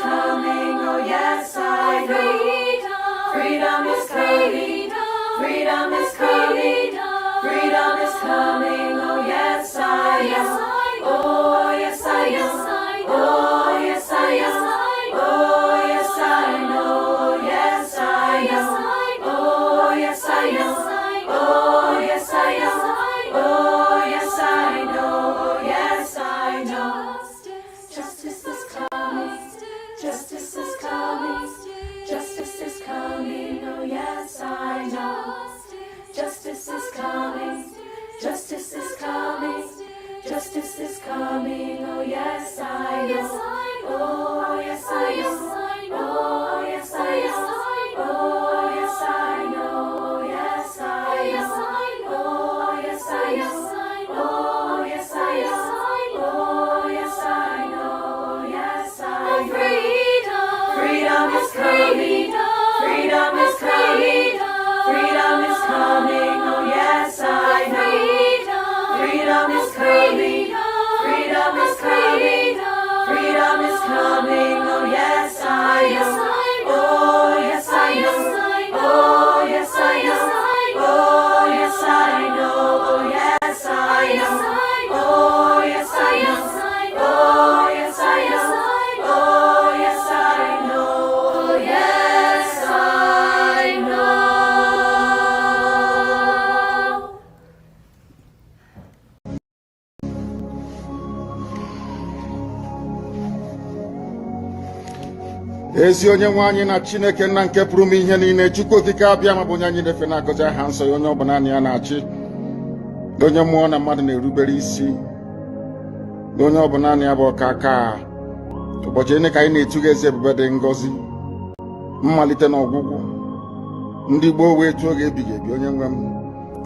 coming, oh yes I know. Freedom is coming, freedom is coming, freedom is coming, oh yes I know. Oh yes I know, oh yes I know, oh yes I know, yes I know, oh yes I know, oh yes I know, oh yes I know, yes I know. Justice is coming, justice is coming, justice is coming, oh yes I know. Justice is coming, justice is coming, justice is coming, oh yes I know. Oh yes I know, oh yes I know, oh yes I know, yes I know, oh yes I know, oh yes I know, oh yes I know, yes I know. Freedom is coming, freedom is coming, freedom is coming, oh yes I know. Freedom is coming, freedom is coming, freedom is coming, oh yes I know. Oh yes I know, oh yes I know, oh yes I know, oh yes I know, oh yes I know, oh yes I know, oh yes I know, oh yes I know. Ezi onye nwe anyị na Chineke nna nke pụrụ ime ihe niile, Chukwu okike abịa ma bụ onye anyị na-efe na-agọzi aha nsọ ya, onye ọbụla anyị ya na-achị, onye mmụọ na mmadụ na-erubere isi, onye ọbụla anyị ya bụ ọka aka. Ụbọchị ene ka anyị na-etugha eze ebube dị ngọzi, mmalite na ọgwụgwụ. Ndị gboo wee tụọ oge ebighị ebi, onye nwe m,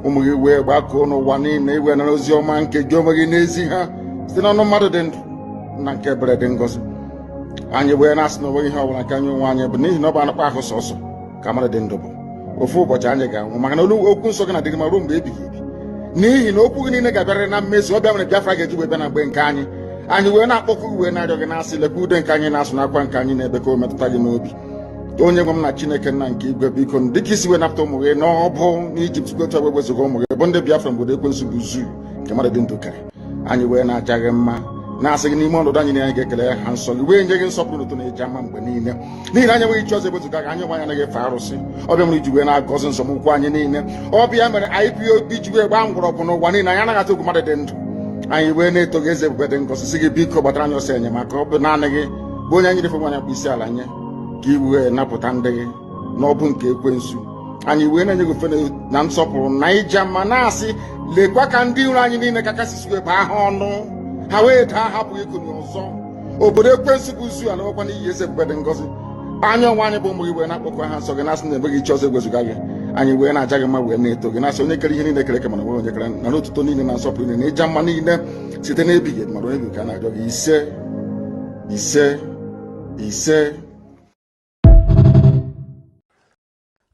ụmụ gị wee gbakọọ n'ụwa niile iwe nara ozi ọma nke gị onwe gị n'ezi ha site n'ọnụ mmadụ dị ndụ na nke ebere dị ngọzi. Anyị wee na-asị na onwe ihe ọbụla nke anyị onwe anyị bụ n'ihi na ọ bụ anụkwa ahụ sọsọ ka mmadụ dị ndụ bụ. Ofu ụbọchị anyị ga-anwụ, maka na okwu nsọ gị na-adịgị ma ruo mgbe ebighị ebi, n'ihi na okwu gị niile ga-abịarịrị na mmezu. Ọbịa mere Biafra ga-eji wee bịa na mgbe nke anyị. Anyị wee na-akpọkụ uwe na-arịọ gị na-asị, lekwa ude nke anyị na-asụ n'akwa nke anyị na-ebe ka o metụta gị n'obi. Onye nwe m na Chineke nna nke igwe, biko dịka isi wee napụta ụmụ gị n'ọbụ n'Ijipt gotu ọgbe wezuga ụmụ gị bụ ndị Biafra mgbodo ekwensu bụ zuu nke mmadụ dị ndụ kere. Anyị wee na-aja gị mma, na-asị gị n'ime ọnọdụ anyị na anyị ga-ekele ha nsọ gị, wee nye gị nsọpụrụ n'ụtụ na-eji ama mgbe niile, n'ihi na anyị enweghị ichi ọzọ ewezuga gị. Anyị nwe anyị anaghị efe arụsị. Ọbịa mere iji wee na-agọzi nzọmụkwụ anyị niile. Ọbịa mere IPOB ji wee gbaa mgbọrọgwụ n'ụwa niile. Anyị anaghị atụ egwu mmadụ dị ndụ. Anyị wee na-eto gị eze ebube dị ngọzi, sị gị biko gbatara anyị ọsọ enyemaka. Ọ bụ naanị gị bụ onye anyị refe nwanyị akpụ isi ala nye ka i wee napụta ndị gị n'ọbụ nke ekwensu. Anyị wee na-enye gị ofe na nsọpụrụ na ija mma, na-asị lekwa ka ndị iro anyị niile ka kasị wee baa ha ọnụ, ha wee daa hapụ ikonye ọzọ. Obodo ekwensu bụ zu ala nwekwa n'ihi eze ebube dị ngọzi. Anyị onwe anyị bụ ụmụ gị wee na-akpọkọ ha nsọ gị, na-asị na enweghị ichi ọzọ egwezuga gị. Anyị wee na-aja gị mma, wee na-eto gị, na-asị onye kere ihe niile kere eke mana nwere onye kere na n'otuto niile na nsọpụrụ niile na ịja mma niile site n'ebighị ebi, mara onye gị ka na-arịọ gị. Ise ise ise.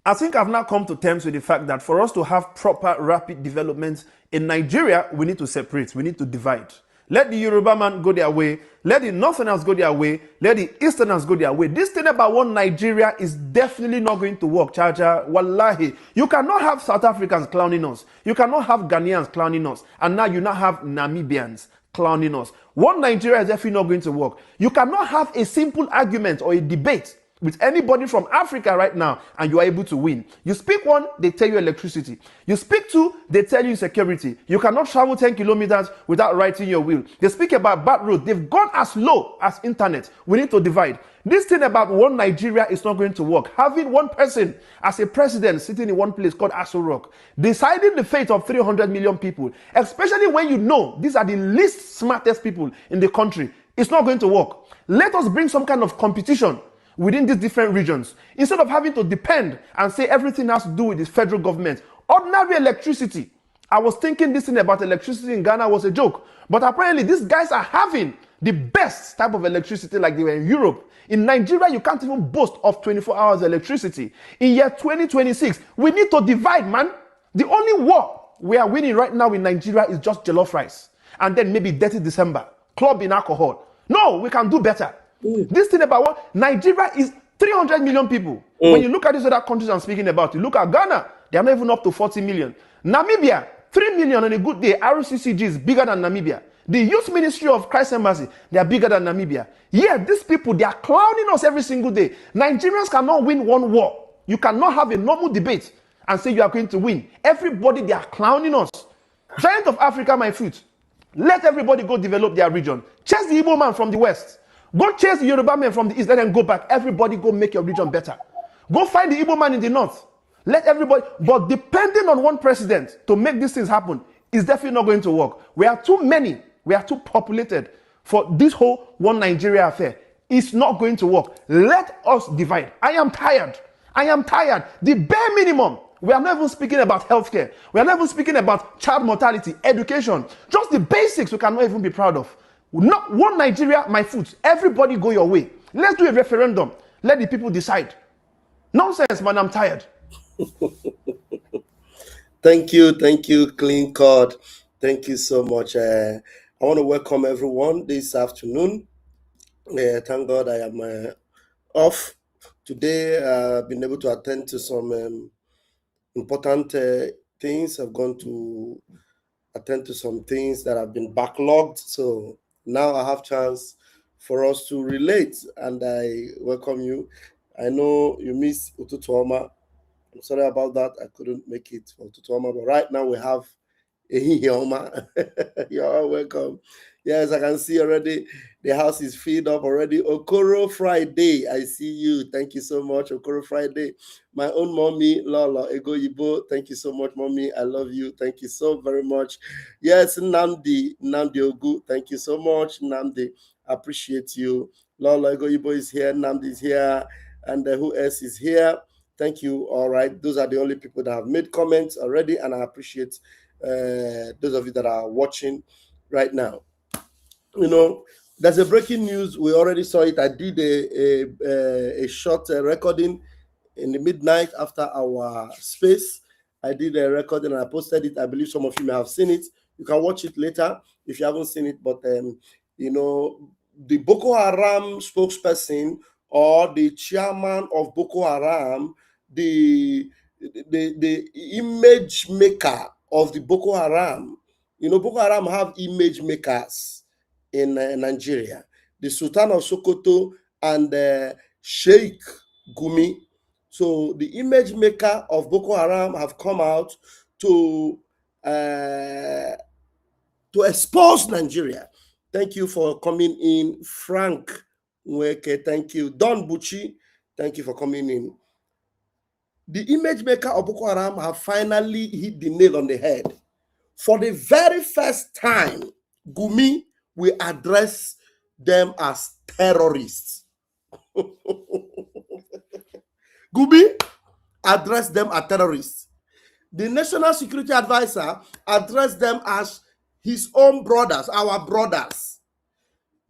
I think I've now come to terms with the fact that for us to have proper rapid development in Nigeria, we need to separate, we need to divide. Let the Yoruba man go their way, let the Northerners go their way, let the Easterners go their way. This thing about one Nigeria is definitely not going to work, Chacha. Wallahi. You cannot have South Africans clowning us. You cannot have Ghanaians clowning us. And now you now have Namibians clowning us. One Nigeria is definitely not going to work. You cannot have a simple argument or a debate with anybody from Africa right now and you are able to win. You speak one, they tell you electricity. You speak two, they tell you security. You cannot travel 10 kilometers without writing your will. They speak about bad roads. They've gone as low as internet. We need to divide. This thing about one Nigeria is not going to work. Having one person as a president sitting in one place called Aso Rock, deciding the fate of 300 million people, especially when you know these are the least smartest people in the country, it's not going to work. Let us bring some kind of competition within these different regions, instead of having to depend and say everything has to do with the federal government. Ordinary electricity. I was thinking this thing about electricity in Ghana was a joke, but apparently these guys are having the best type of electricity like they were in Europe. In Nigeria, you can't even boast of 24 hours electricity. In year 2026, we need to divide, man. The only war we are winning right now in Nigeria is just jollof rice. And then maybe dirty December, club in alcohol. No, we can do better. This thing about what Nigeria is 300 million people. When you look at these other countries I'm speaking about, you look at Ghana, they are not even up to 40 million. Namibia, 3 million on a good day. RCCG is bigger than Namibia. The Youth Ministry of Christ Embassy, they are bigger than Namibia. Yeah, these people, they are clowning us every single day. Nigerians cannot win one war. You cannot have a normal debate and say you are going to win. Everybody, they are clowning us. Giant of Africa, my foot. Let everybody go develop their region. Chase the Igbo man from the west. Go chase the Yoruba man from the east. Let them go back. Everybody go make your region better. Go find the Igbo man in the north. Let everybody. But depending on one president to make these things happen is definitely not going to work. We are too many. We are too populated for this whole one Nigeria affair. It's not going to work. Let us divide. I am tired. I am tired. The bare minimum. We are not even speaking about healthcare. We are not even speaking about child mortality, education. Just the basics we cannot even be proud of. Not one Nigeria, my foot. Everybody go your way. Let's do a referendum. Let the people decide. Nonsense, man. I'm tired. Thank you, Clean Cord. Thank you so much. I want to welcome everyone this afternoon. Thank God I am off today. I've been able to attend to some important things. I've gone to attend to some things that have been backlogged. So now I have chance for us to relate, and I welcome you. I know you miss Ututuoma. I'm sorry about that. I couldn't make it for Ututuoma, but right now we have Ehioma. You're all welcome. Yes, I can see already the house is filled up already. Okoro Friday, I see you. Thank you so much, Okoro Friday. My own mommy, Lola Ego Yibo. Thank you so much, mommy. I love you. Thank you so very much. Yes, Namdi Ogu. Thank you so much, Namdi. I appreciate you. Lola Ego Yibo is here. Namdi is here. And who else is here? Thank you. All right. Those are the only people that have made comments already, and I appreciate those of you that are watching right now. You know, there's a breaking news. We already saw it. I did a short recording in the midnight after our space. I did a recording and I posted it. I believe some of you may have seen it. You can watch it later if you haven't seen it. But you know, the Boko Haram spokesperson or the chairman of Boko Haram, the image maker of the Boko Haram. You know, Boko Haram have image makers in Nigeria. The Sultan of Sokoto and Sheikh Gumi. So the image maker of Boko Haram have come out to expose Nigeria. Thank you for coming in, Frank Nweke. Thank you, Don Buchi. Thank you for coming in. The image maker of Boko Haram have finally hit the nail on the head. For the very first time, Gumi will address them as terrorists. Gumi addressed them as terrorists. The National Security Advisor addressed them as his own brothers, our brothers.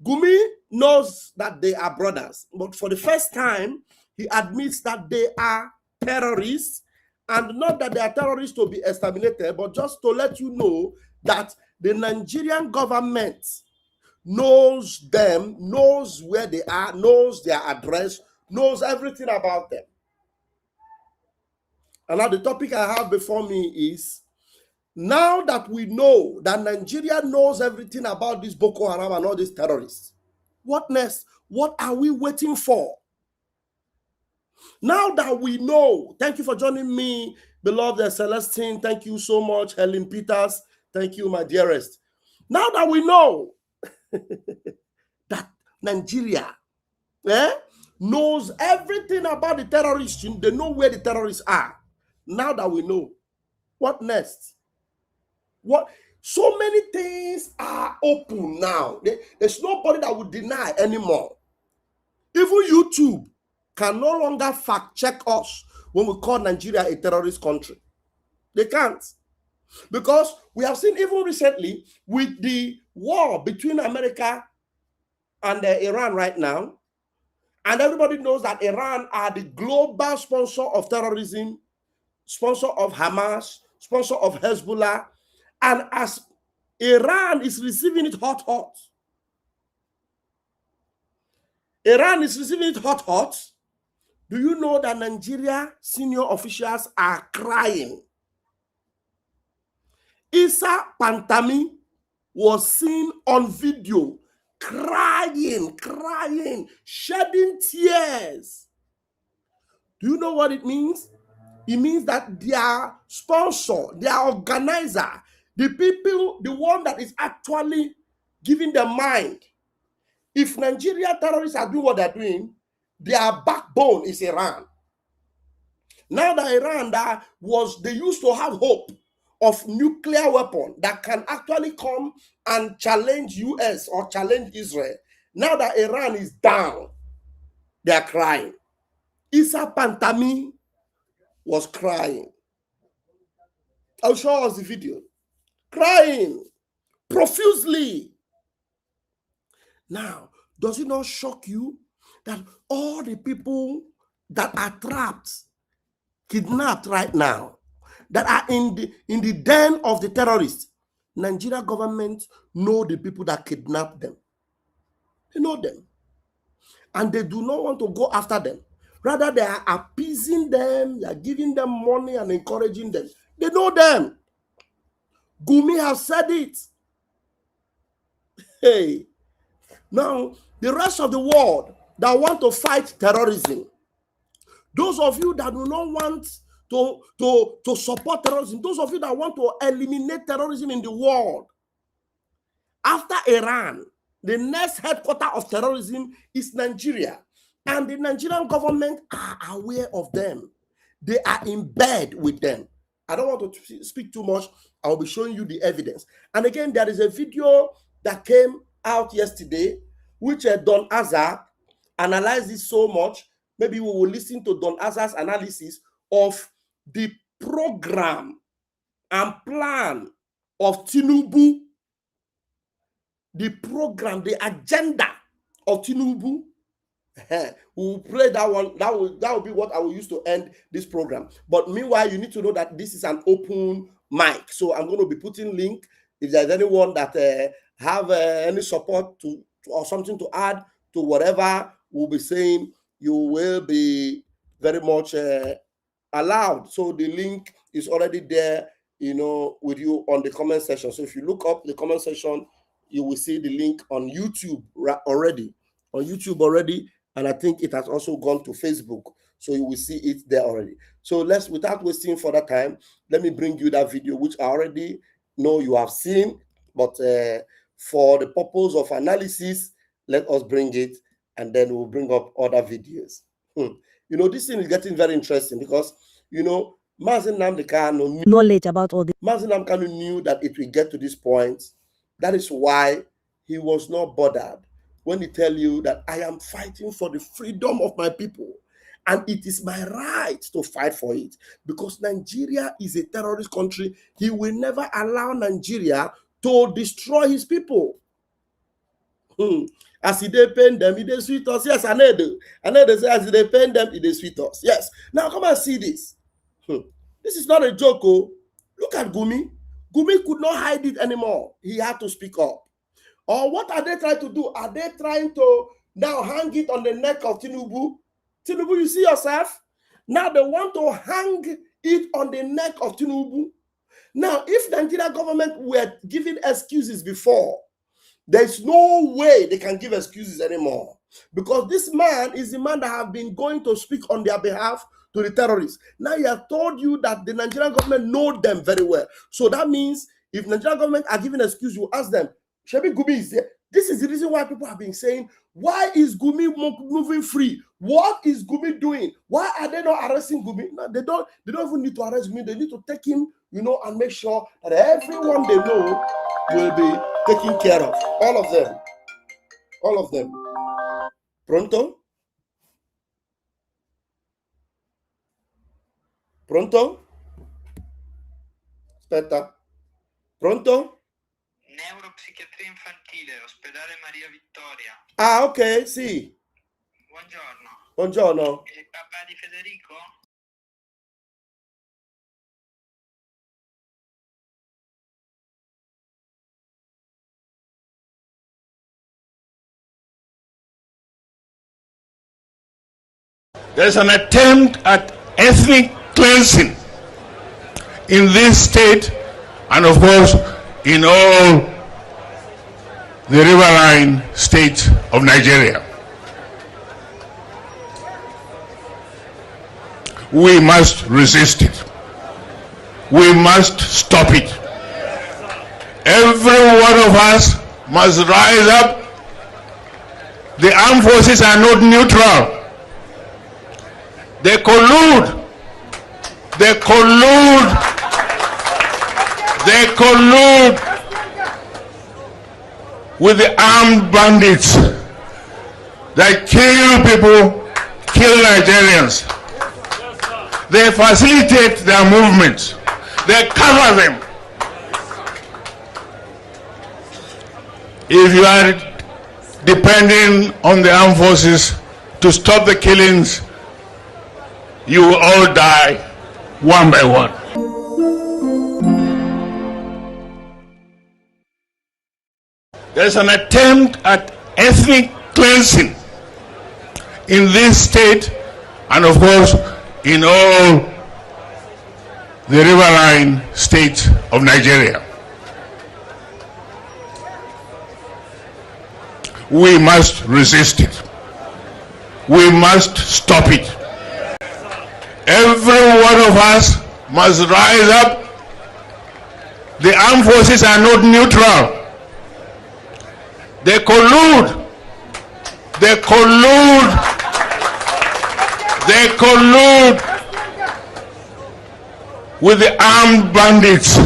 Gumi knows that they are brothers, but for the first time, he admits that they are terrorists, and not that they are terrorists to be exterminated, but just to let you know that the Nigerian government knows them, knows where they are, knows their address, knows everything about them. And now the topic I have before me is, now that we know that Nigeria knows everything about this Boko Haram and all these terrorists, what next? What are we waiting for? Now that we know, thank you for joining me, beloved Celestine. Thank you so much, Helen Peters. Thank you, my dearest. Now that we know that Nigeria knows everything about the terrorists, they know where the terrorists are. Now that we know, what next? What? So many things are open now. There's nobody that would deny anymore. Even YouTube can no longer fact check us when we call Nigeria a terrorist country. They can't. Because we have seen even recently with the war between America and Iran right now, and everybody knows that Iran are the global sponsor of terrorism, sponsor of Hamas, sponsor of Hezbollah, and as Iran is receiving it hot, Iran is receiving it hot, hot. Do you know that Nigeria senior officials are crying? Issa Pantami was seen on video crying, shedding tears. Do you know what it means? It means that their sponsor, their organizer, the people, the one that is actually giving the mind. If Nigeria terrorists are doing what they're doing, their backbone is Iran. Now that Iran they used to have hope of nuclear weapon that can actually come and challenge US or challenge Israel. Now that Iran is down, they are crying. Issa Pantami was crying. I'll show us the video. Crying profusely. Now, does it not shock you that all the people that are trapped, kidnapped right now, that are in the den of the terrorists, Nigeria government know the people that kidnapped them. They know them. And they do not want to go after them. Rather, they are appeasing them, they are giving them money and encouraging them. They know them. Gumi has said it. Hey, now the rest of the world that want to fight terrorism, those of you that do not want to support terrorism, those of you that want to eliminate terrorism in the world, after Iran, the next headquarter of terrorism is Nigeria. And the Nigerian government are aware of them. They are in bed with them. I don't want to speak too much. I'll be showing you the evidence. And again, there is a video that came out yesterday, which Don Azar analyzed it so much. Maybe we will listen to Don Azar's analysis of the program and plan of Tinubu, the program, the agenda of Tinubu. We'll play that one. That will be what I will use to end this program. But meanwhile, you need to know that this is an open mic. So I'm going to be putting link. If there's anyone that have any support to or something to add to whatever we'll be saying, you will be very much allowed. So the link is already there, with you on the comment section. So if you look up the comment section, you will see the link on YouTube already. And I think it has also gone to Facebook. So you will see it there already. So without wasting further time, let me bring you that video, which I already know you have seen. But for the purpose of analysis, let us bring it, and then we'll bring up other videos. This thing is getting very interesting because, Mazen Namdekano knowledge about all this. Mazen Namdekano knew that it will get to this point. That is why he was not bothered when he tell you that I am fighting for the freedom of my people. And it is my right to fight for it. Because Nigeria is a terrorist country. He will never allow Nigeria to destroy his people. As he dey pain them, it dey sweet us. Yes, I know they say as he dey pain them, it dey sweet us. Yes. Now come and see this. This is not a joke. Oh. Look at Gumi. Gumi could not hide it anymore. He had to speak up. Or what are they trying to do? Are they trying to now hang it on the neck of Tinubu? Tinubu, you see yourself? Now they want to hang it on the neck of Tinubu. Now, if the Nigeria government were giving excuses before, there's no way they can give excuses anymore. Because this man is the man that have been going to speak on their behalf to the terrorists. Now he has told you that the Nigerian government know them very well. So that means if Nigerian government are giving excuse, you ask them, Shebi Gumi is there. This is the reason why people have been saying, why is Gumi moving free? What is Gumi doing? Why are they not arresting Gumi? No, they don't even need to arrest Gumi. They need to take him, and make sure that everyone they know will be taken care of. All of them. All of them. Pronto? Pronto? Aspetta. Pronto? Neuropsichiatria infantile, ospedale Maria Vittoria. Ah, ok, sì. Buongiorno. Buongiorno. Il papà di Federico? There's an attempt at ethnic cleansing in this state and, of course, in all the riverine states of Nigeria. We must resist it. We must stop it. Every one of us must rise up. The armed forces are not neutral. They collude. They collude. They collude with the armed bandits that kill people, kill Nigerians. They facilitate their movements. They cover them. If you are depending on the armed forces to stop the killings, you will all die one by one. There's an attempt at ethnic cleansing in this state and, of course, in all the riverine states of Nigeria. We must resist it. We must stop it. Every one of us must rise up. The armed forces are not neutral. They collude. They collude. They collude with the armed bandits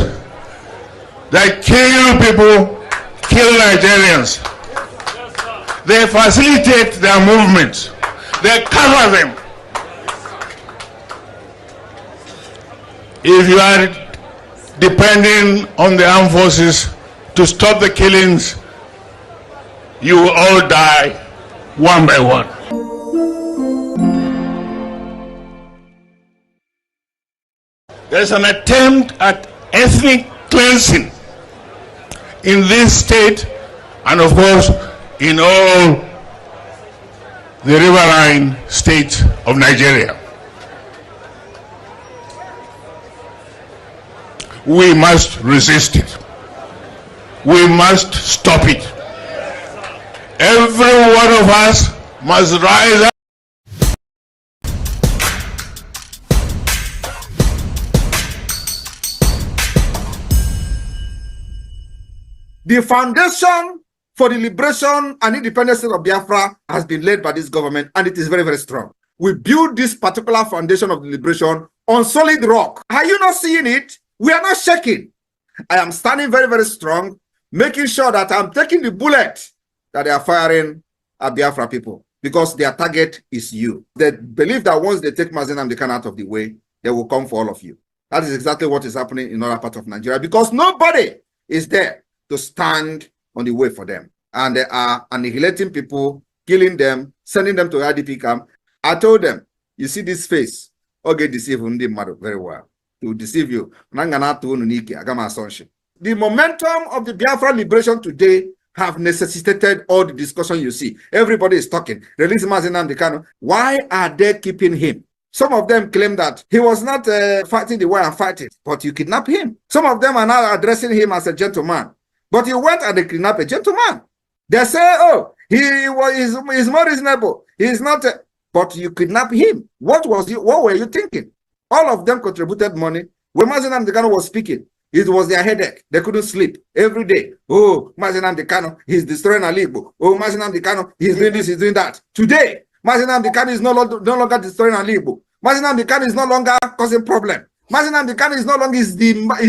that kill people, kill Nigerians. They facilitate their movements. They cover them. If you are depending on the armed forces to stop the killings, you will all die one by one. There's an attempt at ethnic cleansing in this state and, of course, in all the riverine states of Nigeria. We must resist it. We must stop it. Every one of us must rise up. The foundation for the liberation and independence of Biafra has been laid by this government, and it is very, very strong. We build this particular foundation of the liberation on solid rock. Are you not seeing it? We are not shaking. I am standing very, very strong, making sure that I'm taking the bullet that they are firing at Biafra people, because their target is you. They believe that once they take Mazi Nnamdi Kanu out of the way, they will come for all of you. That is exactly what is happening in other parts of Nigeria, because nobody is there to stand on the way for them. And they are annihilating people, killing them, sending them to IDP camp. I told them, you see this face, okay, deceive them very well. To deceive you. The momentum of the Biafra liberation today have necessitated all the discussion you see. Everybody is talking. Release Mazi Nnamdi Kanu. Why are they keeping him? Some of them claim that he was not fighting the way I'm fighting, but you kidnap him. Some of them are now addressing him as a gentleman, but you went and kidnapped a gentleman. They say, oh, he's more reasonable. He's not, but you kidnapped him. What were you thinking? All of them contributed money. When Mazi Nnamdi Kanu was speaking, it was their headache. They couldn't sleep every day. Oh, Mazi Nnamdi Kanu, he's destroying Ali Igbo. Oh, Mazi Nnamdi Kanu, he's doing this, he's doing that. Today, Mazi Nnamdi Kanu is no longer destroying Ali Igbo. Mazi Nnamdi Kanu is no longer causing problem. Mazi Nnamdi Kanu is no longer is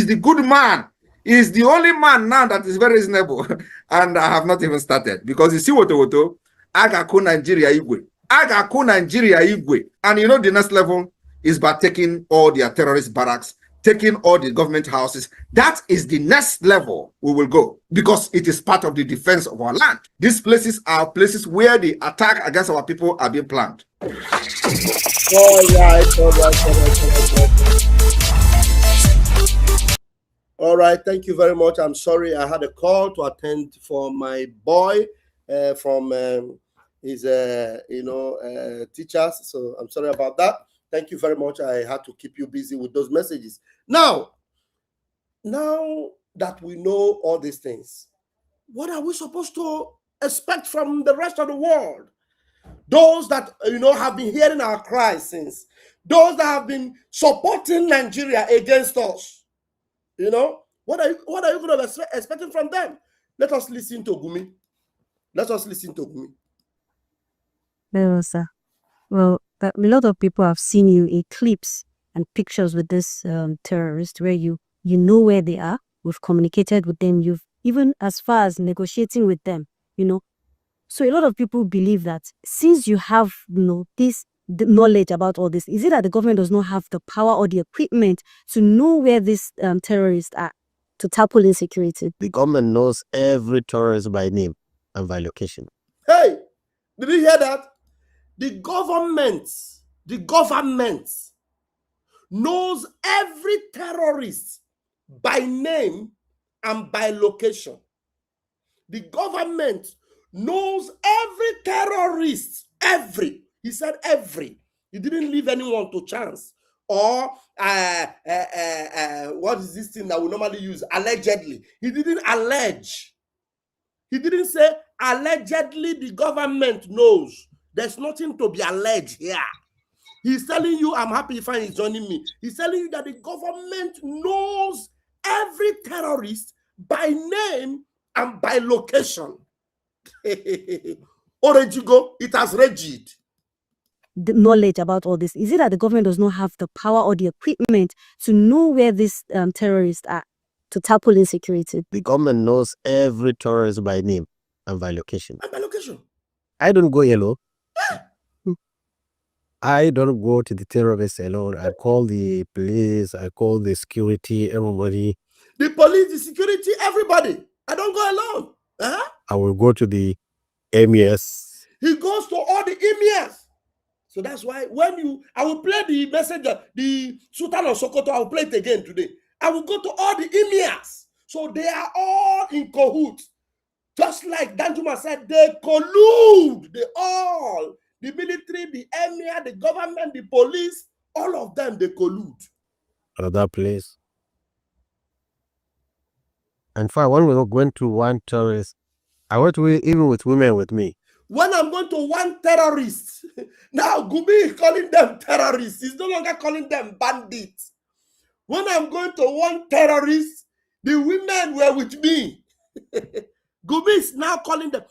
the good man. He's the only man now that is very reasonable. And I have not even started, because you see what Agaku Nigeria Igwe. Agaku Nigeria Igwe. And you know the next level is by taking all their terrorist barracks, taking all the government houses. That is the next level we will go, because it is part of the defense of our land. These places are places where the attack against our people are being planned. All right, thank you very much. I'm sorry I had a call to attend for my boy from his teachers. So I'm sorry about that. Thank you very much. I had to keep you busy with those messages. Now that we know all these things, what are we supposed to expect from the rest of the world? Those that have been hearing our cries since, those that have been supporting Nigeria against us, what are you going to be expecting from them? Let us listen to Gumi. Well, sir. Well, a lot of people have seen you in clips and pictures with this terrorist, where you know where they are. We've communicated with them. You've even as far as negotiating with them. So a lot of people believe that since you have this knowledge about all this, is it that the government does not have the power or the equipment to know where these terrorists are to tackle insecurity? The government knows every terrorist by name and by location. Hey, did you hear that? The government knows every terrorist by name and by location. The government knows every terrorist, he said every. He didn't leave anyone to chance. Or what is this thing that we normally use? Allegedly. He didn't allege. He didn't say allegedly the government knows. There's nothing to be alleged here. He's telling you, I'm happy if he's joining me. He's telling you that the government knows every terrorist by name and by location. Orejigo, it has regied. The knowledge about all this, is it that the government does not have the power or the equipment to know where these terrorists are to tackle insecurity? The government knows every terrorist by name and by location. And by location. I don't go yellow. I don't go to the terrorists alone. I call the police, I call the security, everybody. The police, the security, everybody. I don't go alone. I will go to the emirs. He goes to all the emirs. So that's why I will play the messenger, the Sultan of Sokoto, I will play it again today. I will go to all the emirs. So they are all in cahoots. Just like Danjuma said, they collude. They all, the military, the emir, the government, the police, all of them, they collude. Another place. And when we went to one terrorist, I went to even with women with me. When I'm going to one terrorist, now Gumi is calling them terrorists. He's no longer calling them bandits. When I'm going to one terrorist, the women were with me. Gumi is now calling them.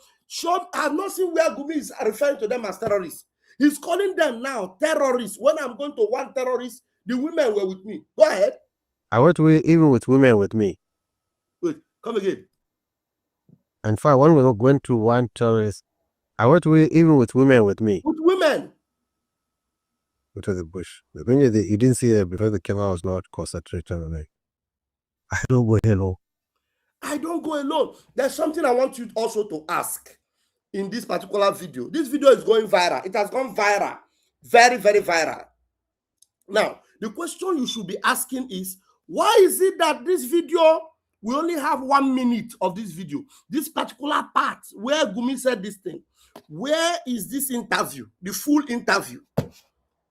I've not seen where Gumi is referring to them as terrorists. He's calling them now terrorists. When I'm going to one terrorist, the women were with me. Go ahead. I went to even with women with me. Wait, come again. And when we went to one terrorist, I went to even with women with me. With women? Go to the bush. The thing is, you didn't see it because the camera was not concentrated on it. I don't go alone. I don't go alone. There's something I want you also to ask in this particular video. This video is going viral. It has gone viral. Very, very viral. Now, the question you should be asking is, why is it that this video, we only have 1 minute of this video? This particular part where Gumi said this thing. Where is this interview? The full interview.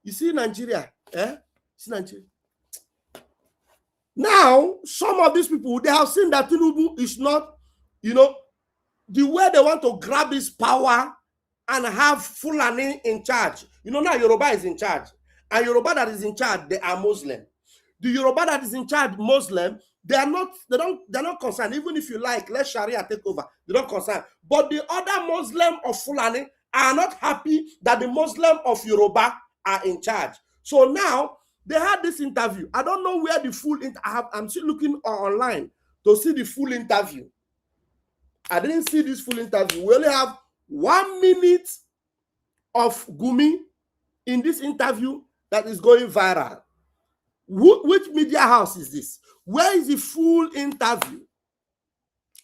You see Nigeria? See Nigeria? Now, some of these people, they have seen that Tinubu is not, the way they want to grab this power and have Fulani in charge. Now Yoruba is in charge. And Yoruba that is in charge, they are Muslim. The Yoruba that is in charge, Muslim, they're not concerned. Even if you like, let Sharia take over. They don't concern. But the other Muslim of Fulani are not happy that the Muslim of Yoruba are in charge. So now they had this interview. I don't know where the full I'm still looking online to see the full interview. I didn't see this full interview. We only have 1 minute of Gumi in this interview that is going viral. Which media house is this? Where is the full interview?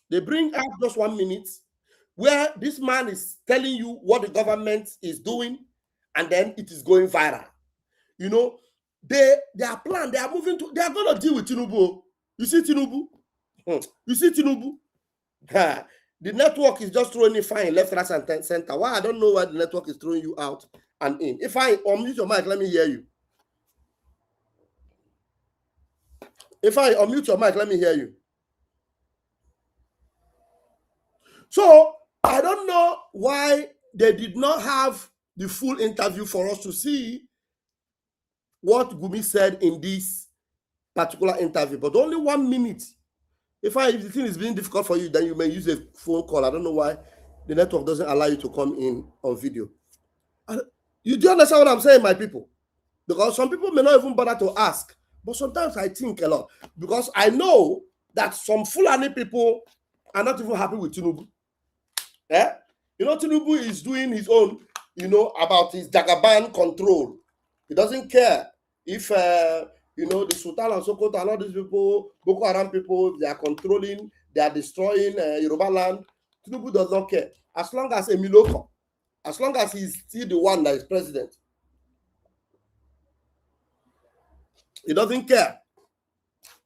They bring out just 1 minute where this man is telling you what the government is doing, and then it is going viral. Their plan, they are moving to, they are going to deal with Tinubu. You see Tinubu? You see Tinubu? The network is just throwing you fine left, right, and center. Why? I don't know why the network is throwing you out and in. If I unmute your mic, let me hear you. If I unmute your mic, let me hear you. So I don't know why they did not have the full interview for us to see what Gumi said in this particular interview, but only 1 minute. If the thing is being difficult for you, then you may use a phone call. I don't know why the network doesn't allow you to come in on video. You do understand what I'm saying, my people? Because some people may not even bother to ask, but sometimes I think a lot, because I know that some Fulani people are not even happy with Tinubu. Yeah, you know, Tinubu is doing his own, you know, about his Jagaban control. He doesn't care if, you know, the Sultan and Sokoto and all these people, Boko Haram people, they are controlling, they are destroying Yoruba land. Tinubu does not care. As long as Emiloko, as long as he's still the one that is president, he doesn't care.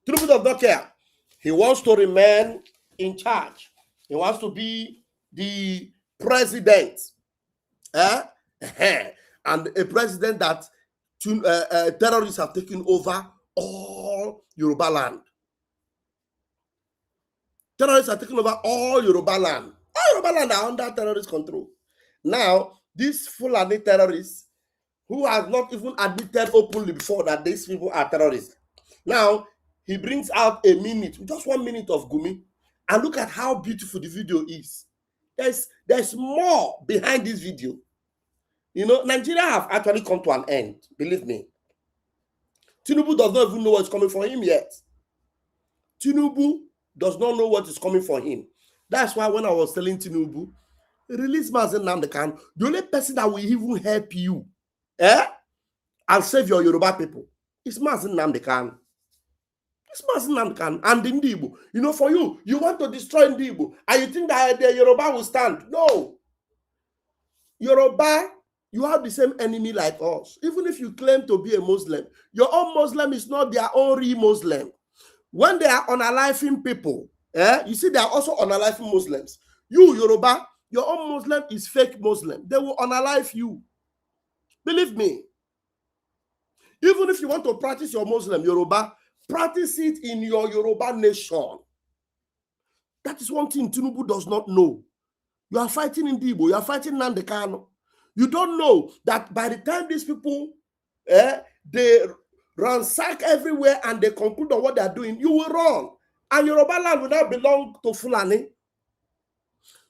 Tinubu does not care. He wants to remain in charge. He wants to be the president. And a president that terrorists have taken over all Yoruba land. Terrorists are taking over all Yoruba land. All Yoruba land are under terrorist control. Now, these Fulani terrorists, who have not even admitted openly before that these people are terrorists, now he brings out a minute, just 1 minute of Gumi, and look at how beautiful the video is. There's more behind this video. You know, Nigeria have actually come to an end, believe me. Tinubu does not even know what's coming for him yet. Tinubu does not know what is coming for him. That's why when I was telling Tinubu, release Mazen Namdekan, the only person that will even help you and save your Yoruba people is Mazen Namdekan. It's Mazen Namdekan and Ndibo. You know, for you want to destroy Ndibo, and you think that the Yoruba will stand. No. Yoruba, you have the same enemy like us. Even if you claim to be a Muslim, your own Muslim is not their own real Muslim. When they are unaliving people, you see they are also unaliving Muslims. You, Yoruba, your own Muslim is fake Muslim. They will unalive you. Believe me. Even if you want to practice your Muslim, Yoruba, practice it in your Yoruba nation. That is one thing Tinubu does not know. You are fighting Ndibo, you are fighting Nandekano. You don't know that by the time these people, they ransack everywhere and they conclude on what they are doing, you will run. And Yoruba land will not belong to Fulani.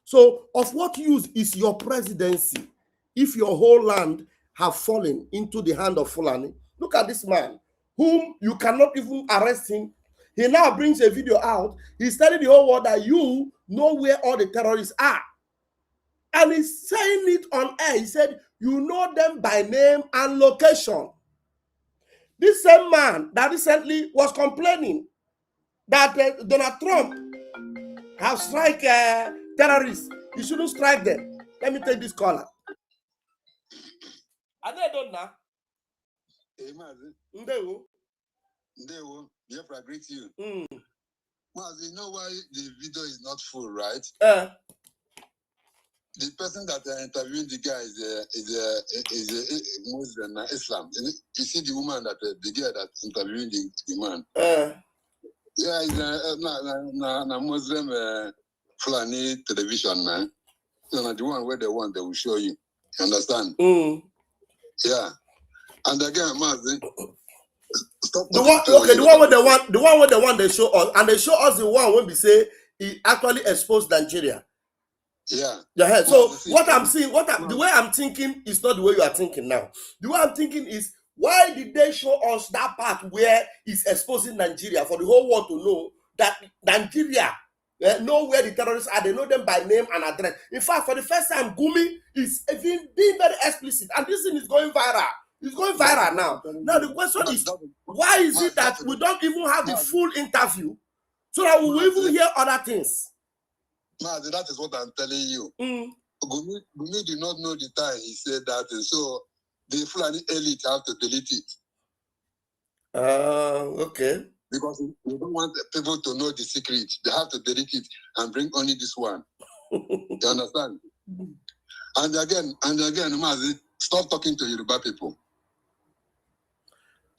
So, of what use is your presidency if your whole land have fallen into the hand of Fulani? Look at this man, whom you cannot even arrest him. He now brings a video out. He's telling the whole world that you know where all the terrorists are. And he's saying it on air. He said, you know them by name and location. This same man that recently was complaining that Donald Trump has strike terrorists. You shouldn't strike them. Let me take this caller. Are they done now? Ndewo, I greet you. Mazi, you know why the video is not full, right? The person that interviewing the guy is a Muslim, Islam. You see the woman that the girl that interviewing the man. Yeah, it's a Muslim Fulani television, man. So the one where they want, they will show you. You understand? Yeah. And again, Mazi, stop. The one where they want they show us, and they show us the one when we say he actually exposed Nigeria. Yeah. So what I'm seeing, the way I'm thinking is not the way you are thinking now. The way I'm thinking is, why did they show us that part where it's exposing Nigeria for the whole world to know that Nigeria know where the terrorists are? They know them by name and address. In fact, for the first time, Gumi is being very explicit, and this thing is going viral. It's going viral now. Now the question is, why is it that we don't even have the full interview so that we will even hear other things? That is what I'm telling you. Gumi did not know the time he said that, and so the Fulani elite have to delete it. Okay. Because we don't want people to know the secret. They have to delete it and bring only this one. You understand? And again, Mazi, stop talking to Yoruba people.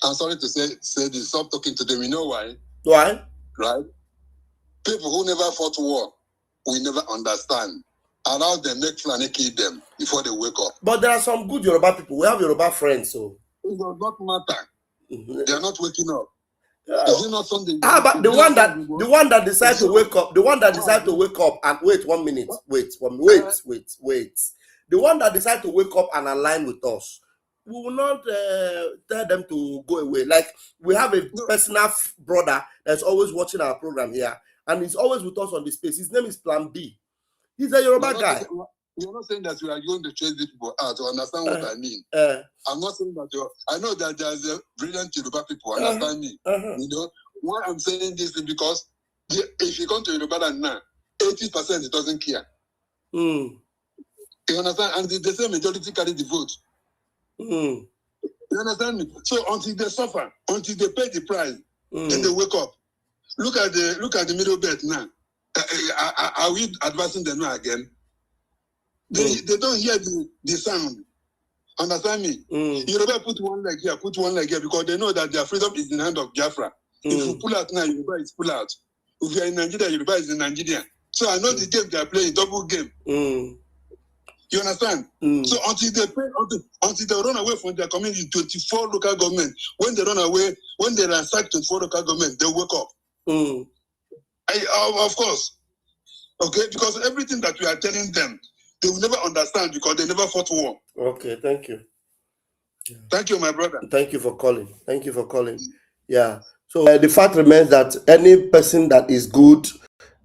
I'm sorry to say this, stop talking to them. You know why? Why? Right? People who never fought war, we never understand. Allow them, make Fulani kill them before they wake up. But there are some good Yoruba people. We have Yoruba friends, so it does not matter. They are not waking up. yeah. Is it not something? How about the one that decided to wake up? The one that decided to wake up and wait 1 minute. Wait. The one that decided to wake up and align with us. We will not tell them to go away. Like we have a personal brother that's always watching our program here, and he's always with us on the space. His name is Plan B. He's a Yoruba guy. You're not saying that we are going to chase these people out to understand what I mean. I'm not saying that I know that there's a brilliant Yoruba people, understand me. You know, why I'm saying this is because if you come to Yoruba land now, 80% it doesn't care. You understand? And the same majority carry the vote. You understand me? So until they suffer, until they pay the price, then they wake up. Look at the middle belt now. Are we advancing them now again? They don't hear the sound. Understand me? Yoruba put one leg here because they know that their freedom is in the hand of Biafra. If you pull out now, Yoruba is pull out. If you are in Nigeria, Yoruba is in Nigeria. So I know the game they are playing, double game. You understand? So until they run away from their community, 24 local government, when they run away, when they ransack 24 local government, they wake up. Of course. Okay, because everything that we are telling them, they will never understand because they never fought war. Okay, thank you. Thank you, my brother. Thank you for calling. Yeah. So the fact remains that any person that is good,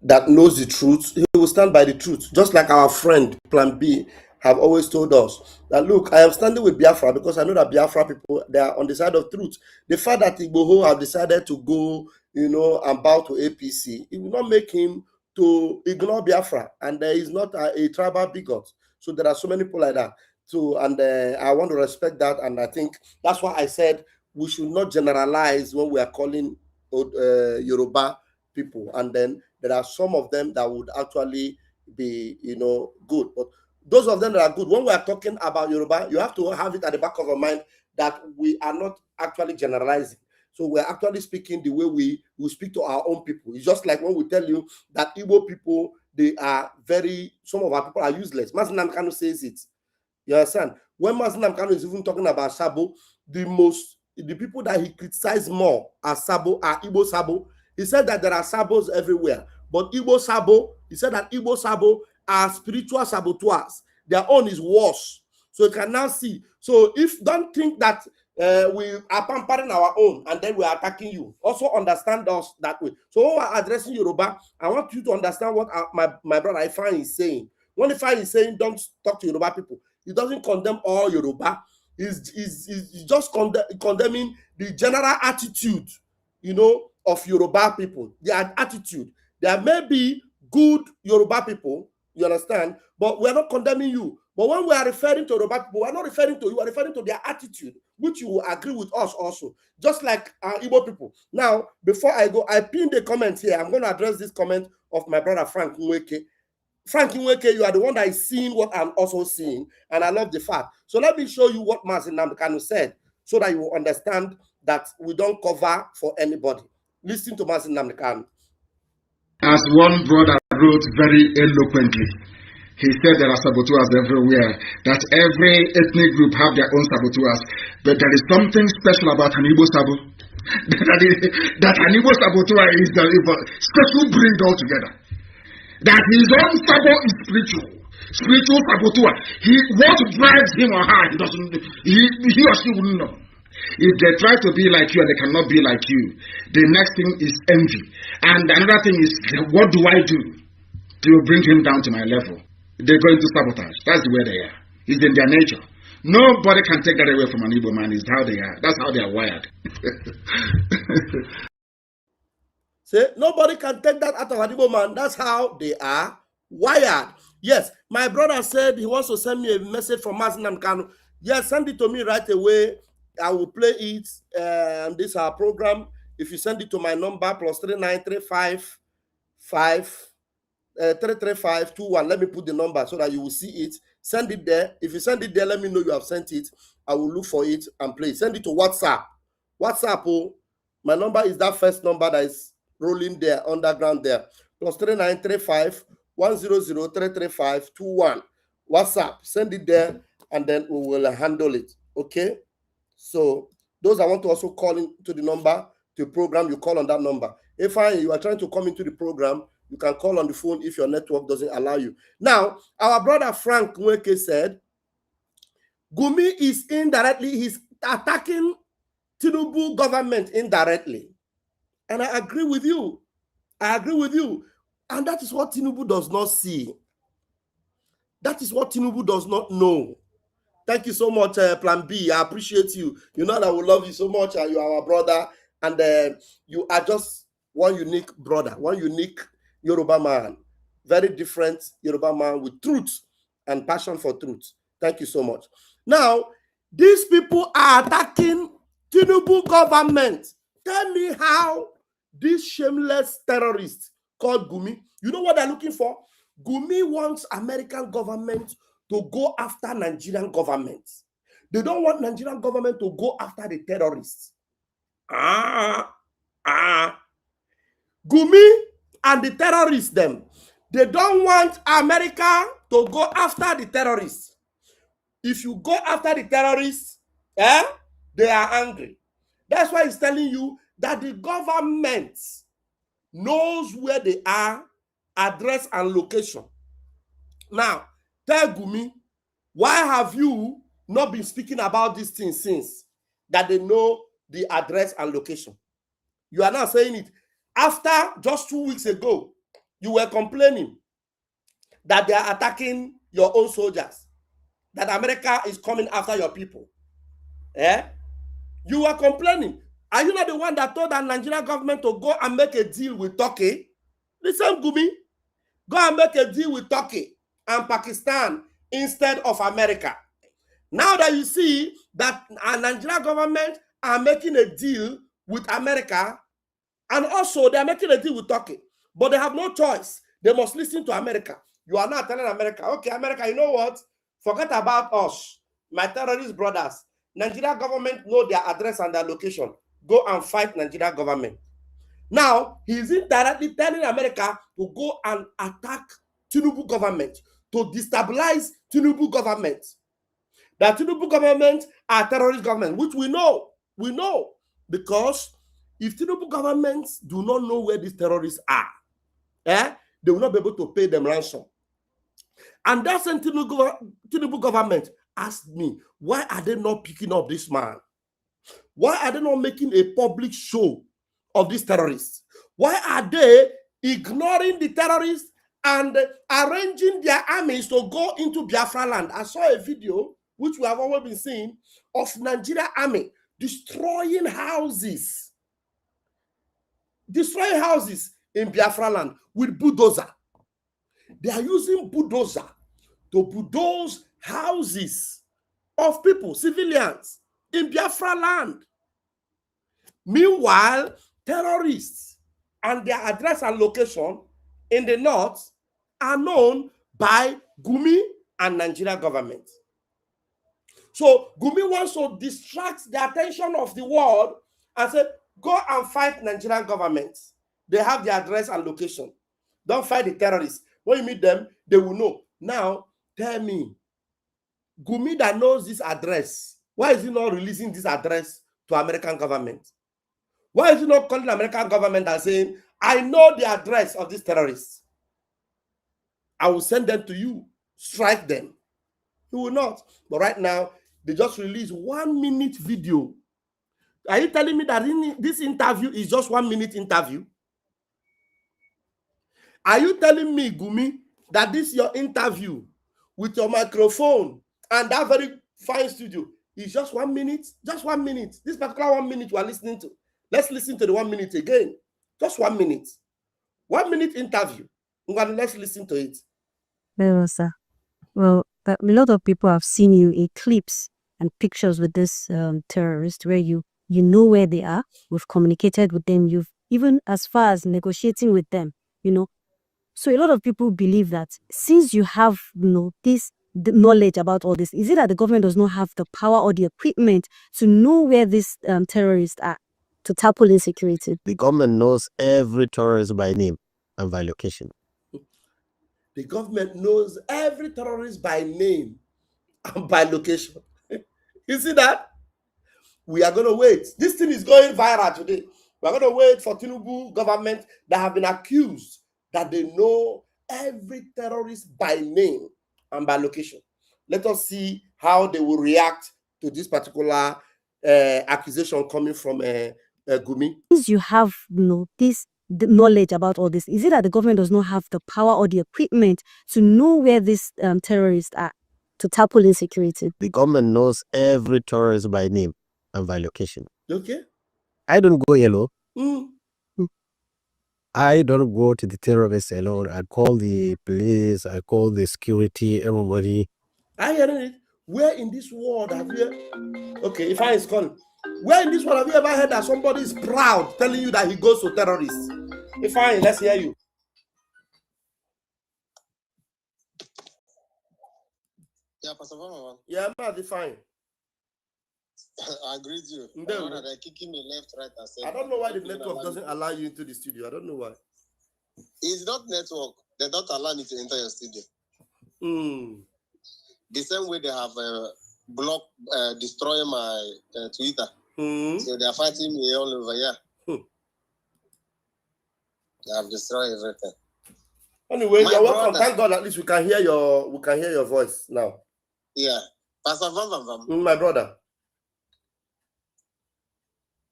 that knows the truth, he will stand by the truth. Just like our friend Plan B have always told us that, look, I am standing with Biafra because I know that Biafra people, they are on the side of truth. The fact that Igboho have decided to go, and bow to APC, it will not make him to ignore Biafra, and there is not a tribal bigot. So there are so many people like that. So, and I want to respect that, and I think that's why I said we should not generalize when we are calling Yoruba people, and then there are some of them that would actually be, good. But those of them that are good, when we are talking about Yoruba, you have to have it at the back of your mind that we are not actually generalizing. So we're actually speaking the way we speak to our own people. It's just like when we tell you that Igbo people, some of our people are useless. Mazi Nnamdi Kanu says it. You understand? When Mazi Nnamdi Kanu is even talking about Sabo, the people that he criticized more as Sabo are Igbo Sabo. He said that there are Sabos everywhere. But Igbo Sabo, he said that Igbo Sabo are spiritual saboteurs. Their own is worse. So you can now see. So don't think that we are pampering our own and then we are attacking you. Also understand us that way. So when we're addressing Yoruba, I want you to understand what my brother Ifan is saying. When Ifan is saying don't talk to Yoruba people, he doesn't condemn all Yoruba. He's just condemning the general attitude, of Yoruba people. Their attitude. There may be good Yoruba people, you understand, but we're not condemning you. But when we are referring to Yoruba people, we're not referring to you, we're referring to their attitude, which you will agree with us also, just like Igbo people. Now, before I go, I pinned a comment here. I'm going to address this comment of my brother Frank Nweke. Frank Nweke, you are the one that is seeing what I'm also seeing, and I love the fact. So let me show you what Mazi Nnamdi Kanu said, so that you will understand that we don't cover for anybody. Listen to Mazi Nnamdi Kanu. As one brother wrote very eloquently, he said there are saboteurs everywhere, that every ethnic group have their own saboteurs, but there is something special about an Igbo Sabo. that an Igbo saboteur is the special breed altogether. That his own Sabo is spiritual saboteur. What drives him or her, he or she wouldn't know. If they try to be like you and they cannot be like you, the next thing is envy. And another thing is, what do I do to bring him down to my level? They're going to sabotage. That's the way they are. It's in their nature. Nobody can take that away from an Igbo man. It's how they are. That's how they are wired. Say, nobody can take that out of an Igbo man. That's how they are wired. Yes, my brother said he wants to send me a message from Mazi Nnamdi Kanu. Yes, send it to me right away. I will play it on this our program. If you send it to my number, +3935 33521. Let me put the number so that you will see it. Send it there. If you send it there, let me know you have sent it. I will look for it and play. Send it to WhatsApp. WhatsApp, oh, my number is that first number that is rolling there, underground there. Plus 3935 100 WhatsApp. Send it there and then we will handle it. Okay? So those that want to also call into the number, to the program, you call on that number. If you are trying to come into the program, you can call on the phone if your network doesn't allow you. Now, our brother Frank Nweke said, Gumi is indirectly, he's attacking Tinubu government indirectly. And I agree with you. I agree with you. And that is what Tinubu does not see. That is what Tinubu does not know. Thank you so much, Plan B. I appreciate you. You know that I will love you so much, and you are our brother, and you are just one unique brother, one unique Yoruba man, very different Yoruba man with truth and passion for truth. Thank you so much. Now, these people are attacking Tinubu government. Tell me how this shameless terrorist called Gumi, you know what they're looking for? Gumi wants American government to go after Nigerian government. They don't want Nigerian government to go after the terrorists. Gumi and the terrorists, them, they don't want America to go after the terrorists. If you go after the terrorists, they are angry. That's why he's telling you that the government knows where they are, address and location. Now, tell Gumi, why have you not been speaking about these things since that they know the address and location? You are now saying it. After just 2 weeks ago, you were complaining that they are attacking your own soldiers, that America is coming after your people. You were complaining. Are you not the one that told the Nigerian government to go and make a deal with Turkey? Listen, Gumi, go and make a deal with Turkey and Pakistan instead of America. Now that you see that our Nigerian government are making a deal with America, and also they are making a deal with Turkey, but they have no choice. They must listen to America. You are not telling America, okay, America, you know what? Forget about us, my terrorist brothers. Nigerian government know their address and their location. Go and fight Nigerian government. Now, he's indirectly telling America to go and attack Tinubu government, to destabilize Tinubu government. That Tinubu government are terrorist government, which we know, because if Tinubu governments do not know where these terrorists are, they will not be able to pay them ransom. And that's when Tinubu government asked me, why are they not picking up this man? Why are they not making a public show of these terrorists? Why are they ignoring the terrorists and arranging their armies to go into Biafra land? I saw a video, which we have always been seeing, of Nigeria army destroying houses in Biafra land with bulldozer. They are using bulldozer to bulldoze houses of people, civilians, in Biafra land. Meanwhile, terrorists and their address and location in the north are known by Gumi and Nigeria government. So Gumi wants to distract the attention of the world and say, go and fight Nigerian government. They have the address and location. Don't fight the terrorists. When you meet them, they will know. Now, tell me, Gumi that knows this address, why is he not releasing this address to American government? Why is he not calling the American government and saying, I know the address of these terrorists. I will send them to you. Strike them. He will not. But right now, they just released 1 minute video. Are you telling me that this interview is just 1 minute interview? Are you telling me, Gumi, that this your interview with your microphone and that very fine studio is just 1 minute? Just 1 minute. This particular 1 minute we are listening to. Let's listen to the 1 minute again. Just 1 minute. 1 minute interview. Let's listen to it. Well, sir. Well, a lot of people have seen you in clips and pictures with this terrorist where you know where they are. We've communicated with them. You've even as far as negotiating with them, So a lot of people believe that since you have this knowledge about all this, is it that the government does not have the power or the equipment to know where these terrorists are to tackle insecurity? The government knows every terrorist by name and by location. The government knows every terrorist by name and by location. You see that? We are going to wait. This thing is going viral today. We are going to wait for Tinubu government that have been accused that they know every terrorist by name and by location. Let us see how they will react to this particular accusation coming from Gumi. Since you have this knowledge about all this, is it that the government does not have the power or the equipment to know where these terrorists are to tackle insecurity? The government knows every terrorist by name and by location. Okay. I don't go yellow. Mm. I don't go to the terrorists alone. I call the police, I call the security, everybody. I hear it. Where in this world have you... Okay, if I is calling. Where in this world have you ever heard that somebody is proud telling you that he goes to terrorists? If I, let's hear you. Yeah, Pastor Mama. Yeah, man, fine. I agree with you. No. They're kicking me left, right, and center. I don't know why the network doesn't allow you into the studio. I don't know why. It's not network. They don't allow me to enter your studio. The same way they have blocked, destroying my Twitter. So they are fighting me all over here. They have destroyed everything. Anyway, you're welcome. Thank God, at least we can hear your voice now. Yeah, Pastor Vam. My brother.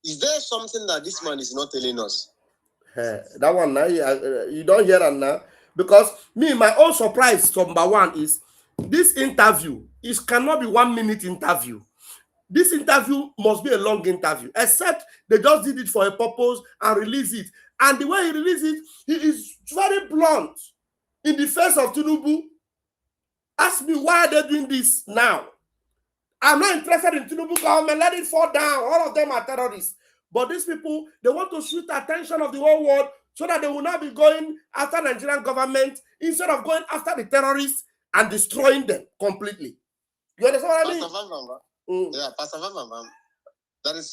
Is there something that this man is not telling us? That one now, you don't hear that now. Because me, my own surprise, number one, is this interview cannot be 1 minute interview. This interview must be a long interview, except they just did it for a purpose and release it. And the way he released it, he is very blunt in the face of Tinubu. Ask me, why are they doing this now? I'm not interested in Tinubu government. Let it fall down. All of them are terrorists. But these people, they want to shoot the attention of the whole world so that they will not be going after Nigerian government instead of going after the terrorists and destroying them completely. You understand what I mean? Pastor Van. Yeah, Pastor Van. There is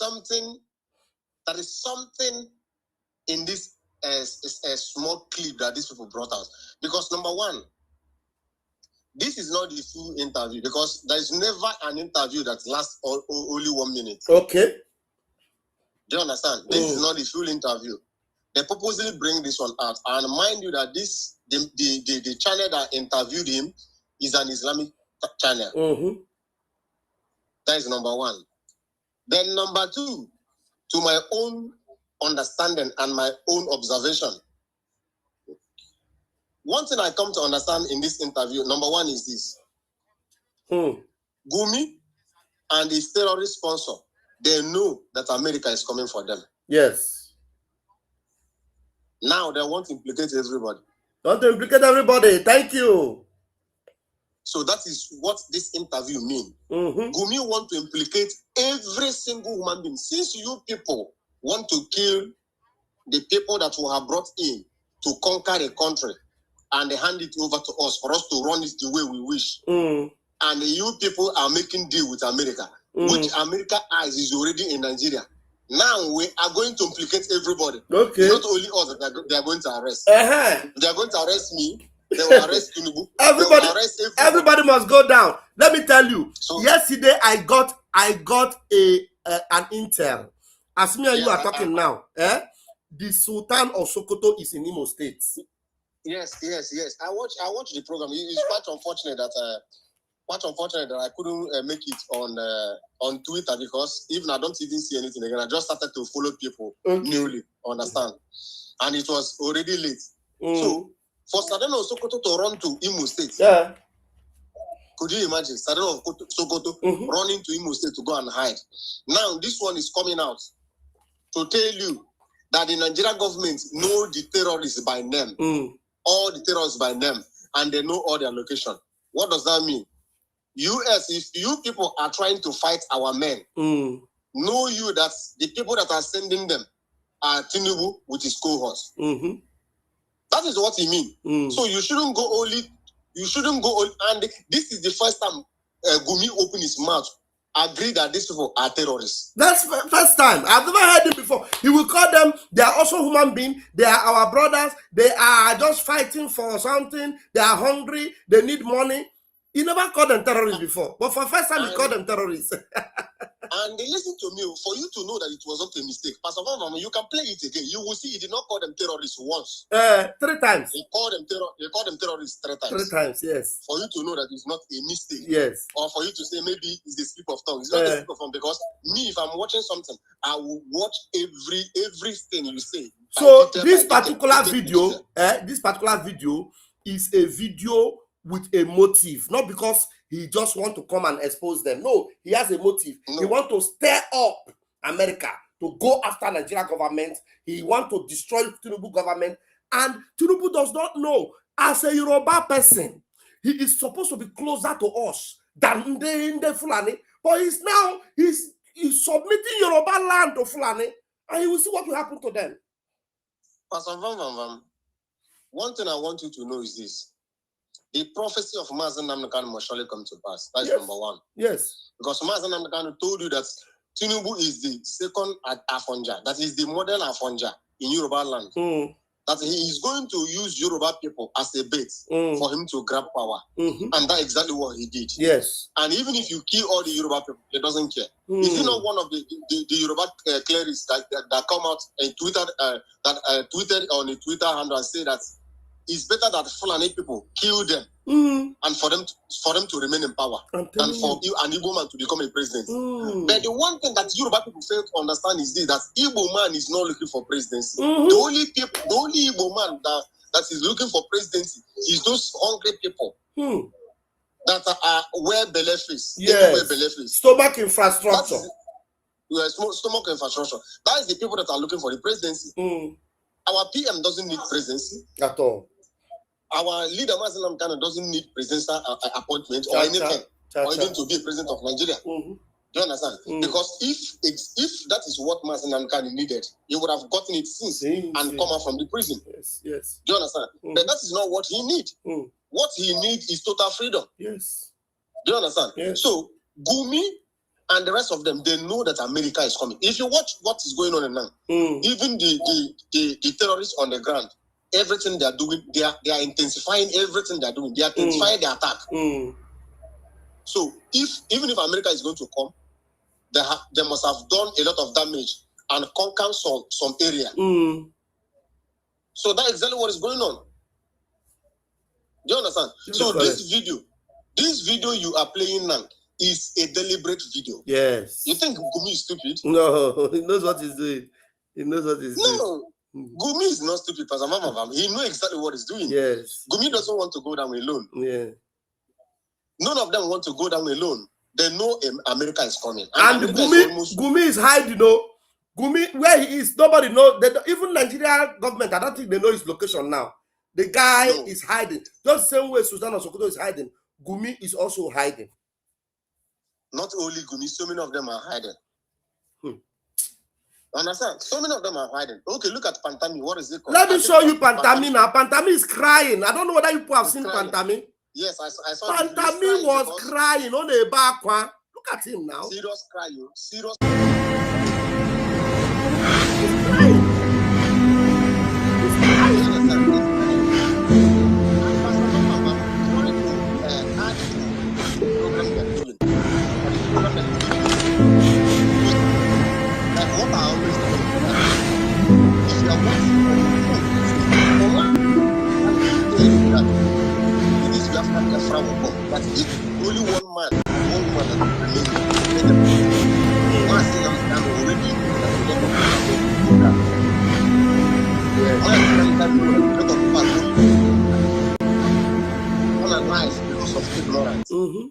something in this small clip that these people brought out. Because number one, this is not the full interview, because there is never an interview that lasts only 1 minute. Okay. Do you understand? This is not the full interview. They purposely bring this one out. And mind you that the channel that interviewed him is an Islamic channel. That is number one. Then number two, to my own understanding and my own observation, one thing I come to understand in this interview, number one, is this. Gumi and his terrorist sponsor, they know that America is coming for them. Yes. Now they want to implicate everybody. Thank you. So that is what this interview means. Gumi want to implicate every single human being. Since you people want to kill the people that we have brought in to conquer a country and they hand it over to us for us to run it the way we wish. And you people are making deal with America, which America eyes is already in Nigeria. Now we are going to implicate everybody. Okay. Not only us that they are going to arrest. They are going to arrest me. They will arrest Tinubu. Everybody must go down. Let me tell you. So, yesterday I got an intel. As me and you are talking now, the Sultan of Sokoto is in Imo State. Yes. I watched the program. It's quite unfortunate that I couldn't make it on Twitter, because even I don't even see anything again. I just started to follow people newly, understand? And it was already late. So for Sultan of Sokoto to run to Imo State, could you imagine Sultan of Sokoto running to Imo State to go and hide? Now this one is coming out to tell you that the Nigerian government know the terrorists by name, all the terrorists by name, and they know all their location. What does that mean? US, if you people are trying to fight our men, know you that the people that are sending them are Tinubu with his cohorts. That is what he means. So you shouldn't go only. And this is the first time Gumi opened his mouth, agree that these people are terrorists. That's the first time. I've never heard it before. He will call them, they are also human beings, they are our brothers, they are just fighting for something, they are hungry, they need money. He never called them terrorists before, but for the first time he called them terrorists. And they listen to me, for you to know that it was not a mistake. Pastor Van, you can play it again. You will see he did not call them terrorists once. 3 times. He called them terrorists 3 times. 3 times, yes. For you to know that it's not a mistake. Yes. Or for you to say maybe it's a slip of tongue. It's not a slip of tongue, because me, if I'm watching something, I will watch everything you say. So this particular video is a video with a motive, not because he just want to come and expose them. No, he has a motive. No. He want to stir up America to go after Nigeria government. He want to destroy Tinubu government, and Tinubu does not know. As a Yoruba person, he is supposed to be closer to us than the Fulani, but he's submitting Yoruba land to Fulani, and he will see what will happen to them. Pastor Van, one thing I want you to know is this. The prophecy of Mazen Namdekan must surely come to pass. That's number one. Yes. Because Mazen Namdekan told you that Tinubu is the second Afonja. That is the modern Afonja in Yoruba land. That he is going to use Yoruba people as a bait for him to grab power. And that's exactly what he did. Yes. And even if you kill all the Yoruba people, he doesn't care. Is he not one of the Yoruba clerics that come out and tweeted on a Twitter handle and say that it's better that Fulani people kill them and for them to remain in power than for an Igbo man to become a president. But the one thing that Yoruba people fail to understand is this: that Igbo man is not looking for presidency. The only Igbo man that is looking for presidency is those hungry people that are wear belly face. Yes. Stomach infrastructure. Stomach infrastructure. That is the people that are looking for the presidency. Our PM doesn't need presidency at all. Our leader, Mazen Namdekan, doesn't need presidential appointment or anything, or even to be a president of Nigeria. Do you understand? Because if that is what Mazen Namdekan needed, he would have gotten it since and come out from the prison. Yes. Do you understand? But that is not what he needs. What he needs is total freedom. Yes. Do you understand? Yes. So Gumi and the rest of them, they know that America is coming. If you watch what is going on now, even the terrorists on the ground, everything they are doing, they are intensifying everything they are doing. They are intensifying the attack. So even if America is going to come, they must have done a lot of damage and conquer some area. So that's exactly what is going on. Do you understand? So this video you are playing now is a deliberate video. Yes. You think Gumi is stupid? No, he knows what he's doing. He knows what he's doing. No, Gumi is not stupid, Pastor Mama. He knows exactly what he's doing. Yes. Gumi doesn't want to go down alone. Yeah. None of them want to go down alone. They know America is coming. And Gumi is hiding, Gumi, where he is, nobody knows. Even Nigeria government, I don't think they know his location now. The guy is hiding. Just the same way Susan Sokoto is hiding. Gumi is also hiding. Not only Gumi, so many of them are hiding. Understand? So many of them are hiding. Okay, look at Pantami. What is it called? Let me show you Pantami now. Pantami is crying. I don't know whether you have seen Pantami. Yes, I saw. Pantami was crying on the back one. Look at him now. Serious crying. Serious. But if only one man because of ignorance. Do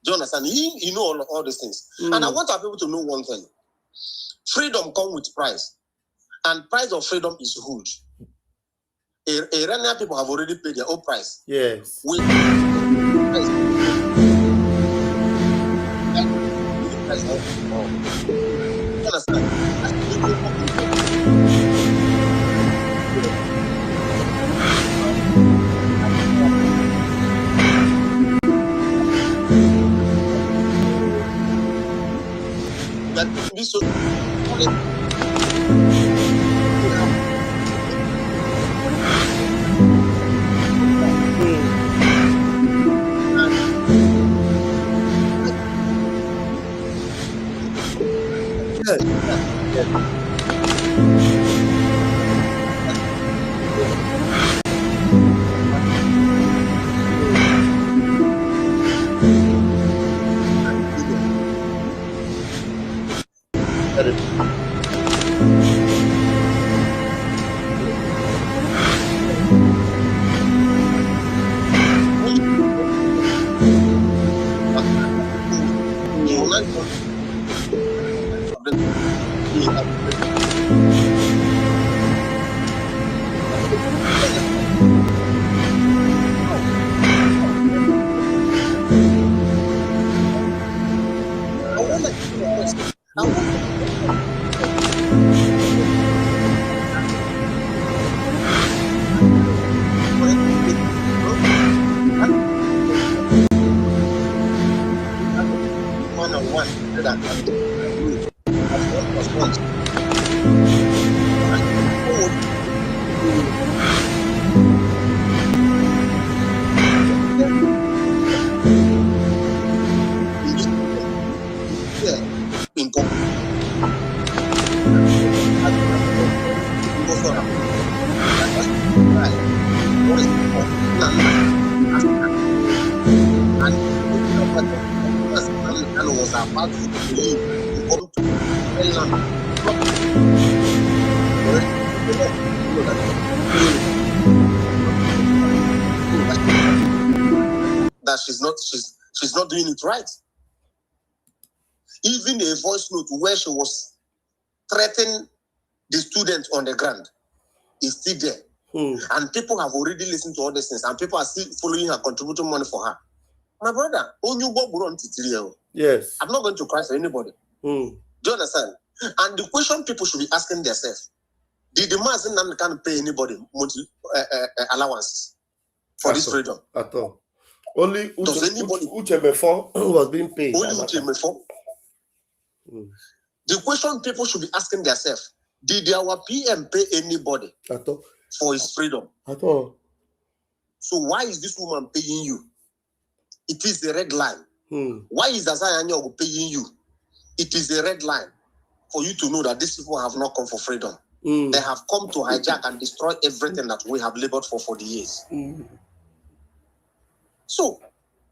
you understand? He know all these things. And I want our people to know one thing. Freedom comes with price. And price of freedom is huge. Iranian people have already paid their own price. Yes. We that she's not doing it right. Even a voice note where she was threatening the student on the ground is still there. And people have already listened to all these things, and people are still following her, contributing money for her. My brother, yes, I'm not going to cry for anybody. Do you understand? And the question people should be asking themselves: did the man can't pay anybody monthly allowances for this freedom? At all. Only Uchemefo was being paid. Only Uchemefo. The question people should be asking themselves: did our PM pay anybody at all for his freedom? At all. So why is this woman paying you? It is a red line. Why is Azayanya paying you? It is a red line for you to know that these people have not come for freedom. They have come to hijack and destroy everything that we have labored for 40 years. So,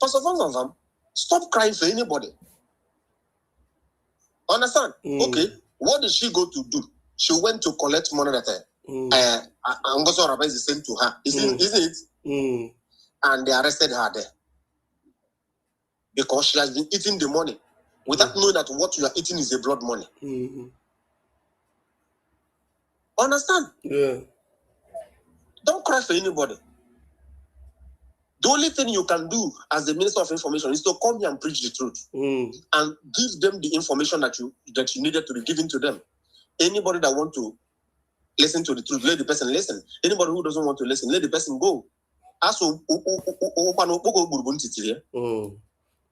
Pastor Van, stop crying for anybody. Understand? Okay, what did she go to do? She went to collect money that Angoso Rabbi is sent to her. Isn't it? And they arrested her there. Because she has been eating the money without knowing that what you are eating is a blood money. Understand? Yeah. Don't cry for anybody. The only thing you can do as the Minister of Information is to come here and preach the truth and give them the information that you needed to be given to them. Anybody that want to listen to the truth, let the person listen. Anybody who doesn't want to listen, let the person go.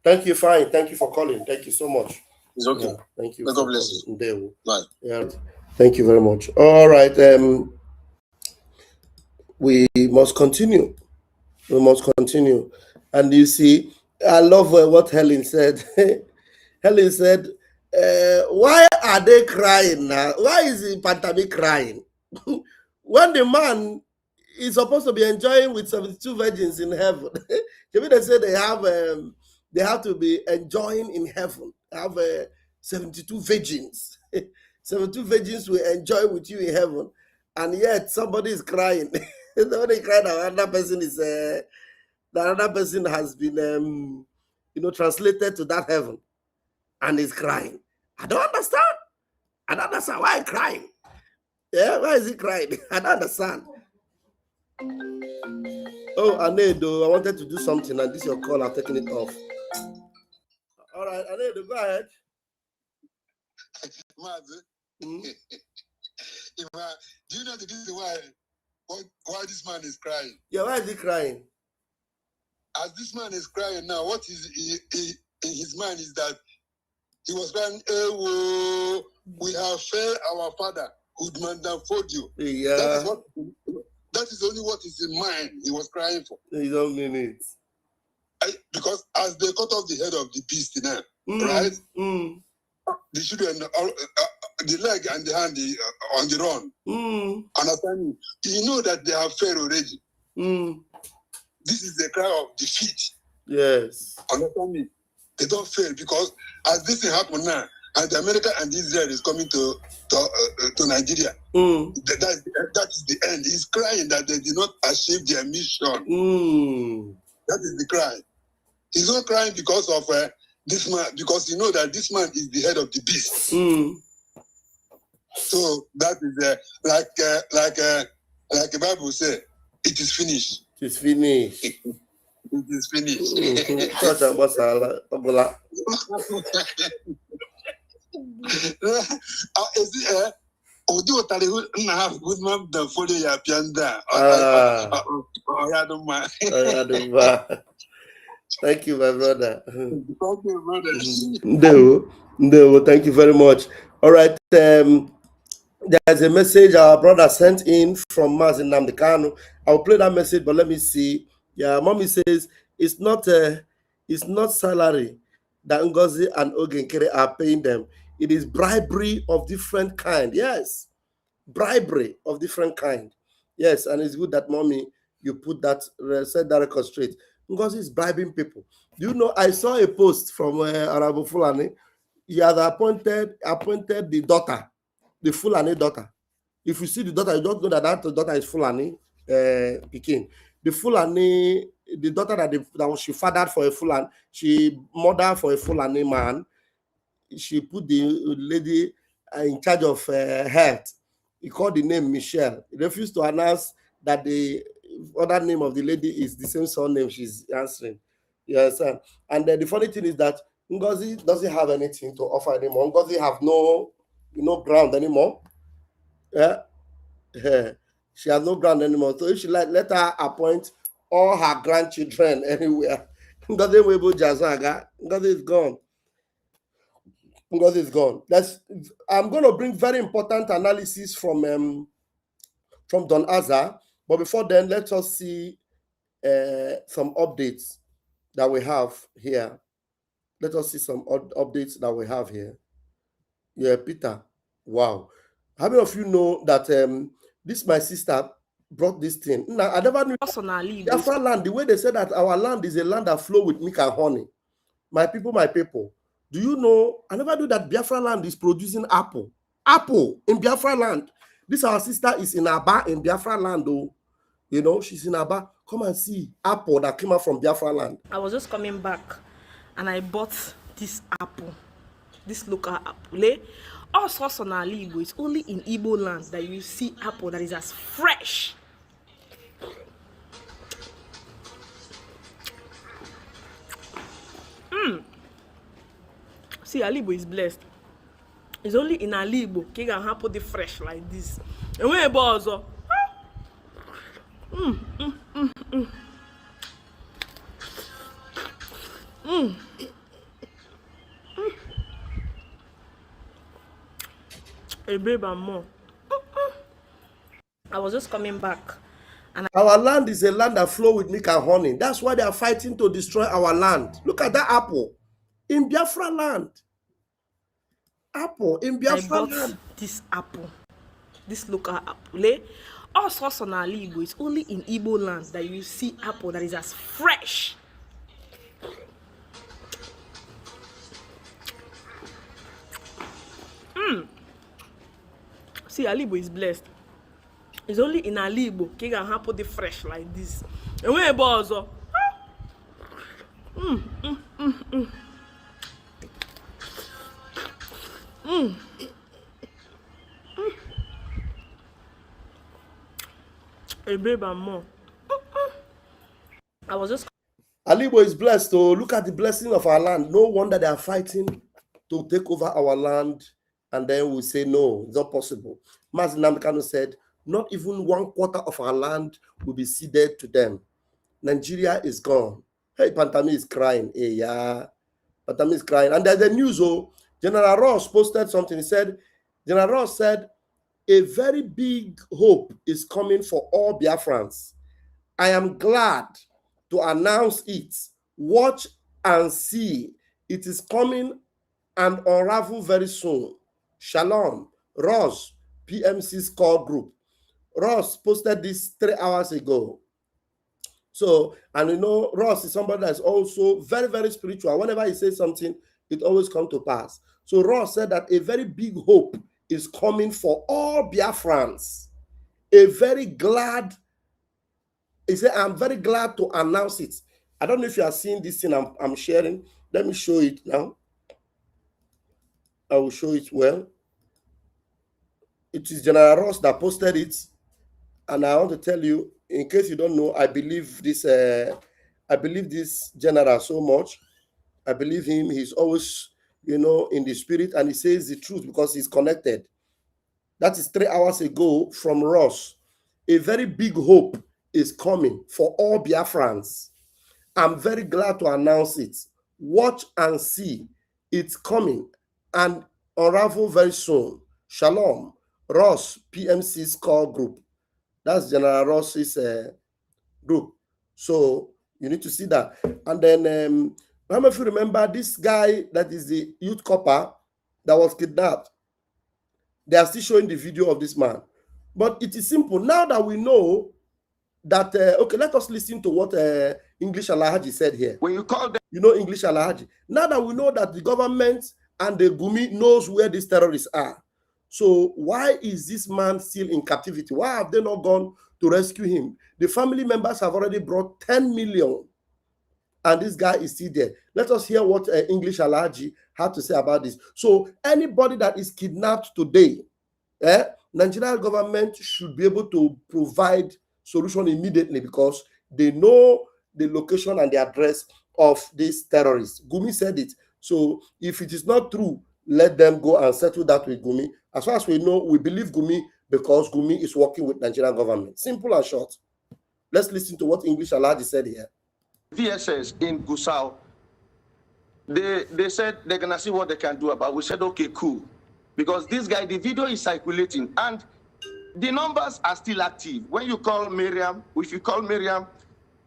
Thank you, fine. Thank you for calling. Thank you so much. It's okay. Yeah, thank you. God bless you. Bye. Yeah. Thank you very much. All right. We must continue. We must continue. And you see, I love what Helen said. Helen said, why are they crying now? Why is the pandemic crying? When the man is supposed to be enjoying with 72 virgins in heaven. They say they have to be enjoying in heaven. Have 72 virgins. 72 virgins will enjoy with you in heaven. And yet somebody is crying. Somebody crying that another person is that another person has been translated to that heaven and is crying. I don't understand. I don't understand why I'm crying. Yeah, why is he crying? I don't understand. Oh, Anedo, I wanted to do something, and this is your call. I'm taking it off. All right, Anedo, go ahead. Do you know the reason why this man is crying? Yeah, why is he crying? As this man is crying now, what is in his mind is that He was crying, we have failed our father, Hoodman Danfodio. Yeah. That is only what is in mind he was crying for. You don't mean it. Because as they cut off the head of the beast now, right? The children, the leg and the hand on the run. Understand me? You know that they have failed already. This is the cry of defeat. Yes. Understand me? They don't fail because as this thing happen now, and America and Israel is coming to Nigeria, that is the end. He's crying that they did not achieve their mission. That is the cry. He's not crying because of this man, because you know that this man is the head of the beast. So that is like the Bible says, it is finished. It is finished. It is finished. Thank you, my brother. No, thank you very much. All right. There's a message our brother sent in from Mazin Namdekano. I'll play that message, but let me see. Yeah, mommy says it's not salary that Ngozi and Ogenkere are paying them. It is bribery of different kind. Yes, bribery of different kind. Yes, and it's good that mommy you put that set that record straight. Ngozi is bribing people. Do you know? I saw a post from Arabu Fulani. He had appointed the daughter. The Fulani daughter. If you see the daughter, you don't know that daughter is Fulani Pekin. The Fulani, the daughter that she fathered for a Fulani, she mothered for a Fulani man. She put the lady in charge of health. He called the name Michelle. He refused to announce that the other name of the lady is the same surname she's answering. Yes, and the funny thing is that Ngozi doesn't have anything to offer anymore. Ngozi have no ground anymore. Yeah. She has no ground anymore. So if she let her appoint all her grandchildren anywhere, Ngozi is gone. Ngozi is gone. I'm going to bring very important analysis from Don Azar. But before then, let us see some updates that we have here. Let us see some updates that we have here. Yeah, Peter. Wow. How many of you know that this my sister brought this thing? Now, I never knew Biafra land, the way they said that our land is a land that flow with milk and honey. My people. Do you know, I never knew that Biafra land is producing apple. Apple in Biafra land. This our sister is in Aba in Biafra land, though. You know, she's in Aba. Come and see apple that came out from Biafra land. I was just coming back and I bought this apple. This local apple. Also on our Igbo, it's only in Igbo land that you see apple that is as fresh. See, Alibo is blessed. It's only in Alibo you can apple the fresh like this. And when you also a babe and more. I was just coming back. And our land is a land that flow with milk and honey. That's why they are fighting to destroy our land. Look at that apple in Biafra land. Apple in Biafra land. This apple, this local apple. Also on our Igbo, it's only in Igbo land that you see apple that is as fresh. See, Alibo is blessed. It's only in Alibo you can apple the fresh like this. And when you also a babe and more. I was just Alibo is blessed. So look at the blessing of our land. No wonder they are fighting to take over our land, and then we say no, it's not possible. Mazin Namdekano said, not even 1/4 of our land will be ceded to them. Nigeria is gone. Hey, Pantami is crying. Hey, yeah. Pantami is crying. And there's the news, General Ross posted something. He said, General Ross said, a very big hope is coming for all Biafrans. I am glad to announce it. Watch and see. It is coming and unravel very soon. Shalom. Ross, PMC's core group. Ross posted this 3 hours ago. So, and you know, Ross is somebody that's also very, very spiritual. Whenever he says something, it always comes to pass. So Ross said that a very big hope is coming for all Biafrans. He said, I'm very glad to announce it. I don't know if you are seeing this thing I'm sharing. Let me show it now. I will show it well. It is General Ross that posted it. And I want to tell you, in case you don't know, I believe this general so much. I believe him. He's always, in the spirit, and he says the truth because he's connected. That is 3 hours ago from Ross. A very big hope is coming for all Biafrans. I'm very glad to announce it. Watch and see. It's coming and unravel very soon. Shalom. Ross, PMC's core group. That's General Ross's group. So you need to see that. And then, how many of you remember this guy that is the youth copper that was kidnapped? They are still showing the video of this man. But it is simple. Now that we know that, okay, let us listen to what English Alahaji said here. When you call them, English Alahaji. Now that we know that the government and the Gumi knows where these terrorists are. So why is this man still in captivity? Why have they not gone to rescue him? The family members have already brought 10 million. And this guy is still there. Let us hear what English Alahaji had to say about this. So anybody that is kidnapped today, Nigerian government should be able to provide solution immediately because they know the location and the address of these terrorists. Gumi said it. So if it is not true, let them go and settle that with Gumi. As far as we know, we believe Gumi because Gumi is working with Nigerian government. Simple and short. Let's listen to what English Alahaji said here. VSS in Gusau, they said they're going to see what they can do about it. We said, okay, cool. Because this guy, the video is circulating and the numbers are still active. When you call Miriam, if you call Miriam,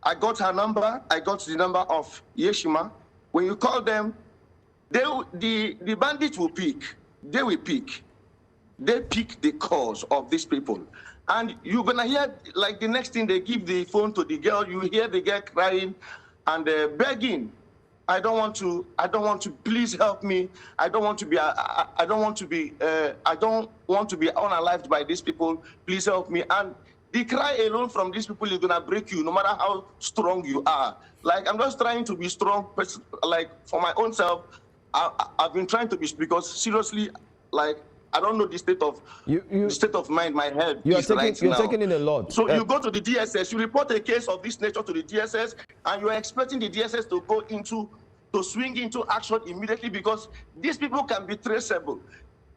I got her number, I got the number of Yeshima. When you call them, the bandits will pick. They will pick. They pick the cause of these people. And you're going to hear, like the next thing they give the phone to the girl, you hear the girl crying and begging. I don't want to, please help me. I don't want to be unalived by these people. Please help me. And the cry alone from these people is going to break you, no matter how strong you are. Like, I'm just trying to be strong, like, for my own self. I've been trying to be, because seriously, like, I don't know the state of the state of mind my head is right now. You're taking in a lot. So you go to the DSS, you report a case of this nature to the DSS, and you're expecting the DSS to swing into action immediately because these people can be traceable.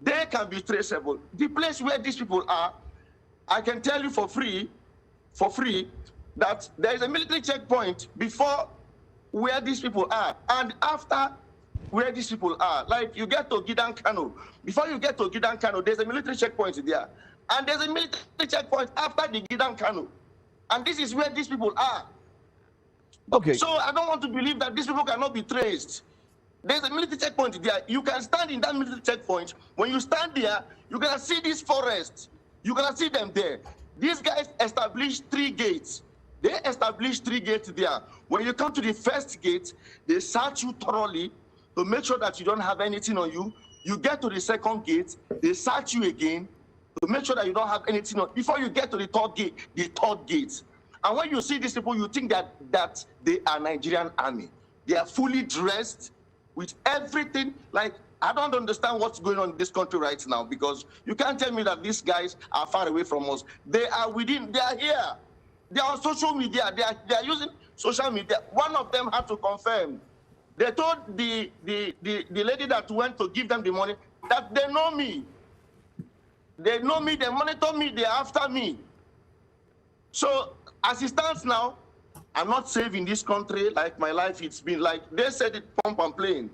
They can be traceable. The place where these people are, I can tell you for free, that there is a military checkpoint before where these people are, and after where these people are. Like, you get to Gidan Kano. Before you get to Gidan Kano, there's a military checkpoint there. And there's a military checkpoint after the Gidan Kano. And this is where these people are. Okay. So I don't want to believe that these people cannot be traced. There's a military checkpoint there. You can stand in that military checkpoint. When you stand there, you're going to see this forest. You're going to see them there. These guys established 3 gates. They established 3 gates there. When you come to the first gate, they search you thoroughly to make sure that you don't have anything on you. You get to the second gate, they search you again to make sure that you don't have anything on before you get to the third gate. And when you see these people, you think that they are Nigerian army. They are fully dressed with everything. Like, I don't understand what's going on in this country right now, because you can't tell me that these guys are far away from us. They are within, they are here. They are on social media. They are using social media. One of them had to confirm. They told the lady that went to give them the money that they know me. They know me, they monitor me, they're after me. So as it stands now, I'm not safe in this country. Like, my life, it's been like, they said it pump and plain.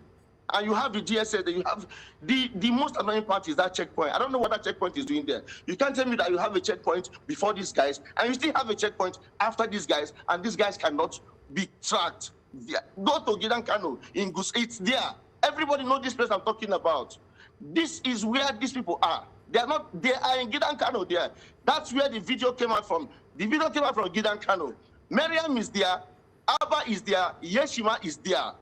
And you have the GSS, you have the most annoying part is that checkpoint. I don't know what that checkpoint is doing there. You can't tell me that you have a checkpoint before these guys, and you still have a checkpoint after these guys, and these guys cannot be tracked. Go to Gidan Kano in Gus, it's there. Everybody knows this place I'm talking about. This is where these people are. They are in Gidan Kano there. That's where the video came out from. The video came out from Gidan Kano. Miriam is there, Abba is there, Yeshima is there.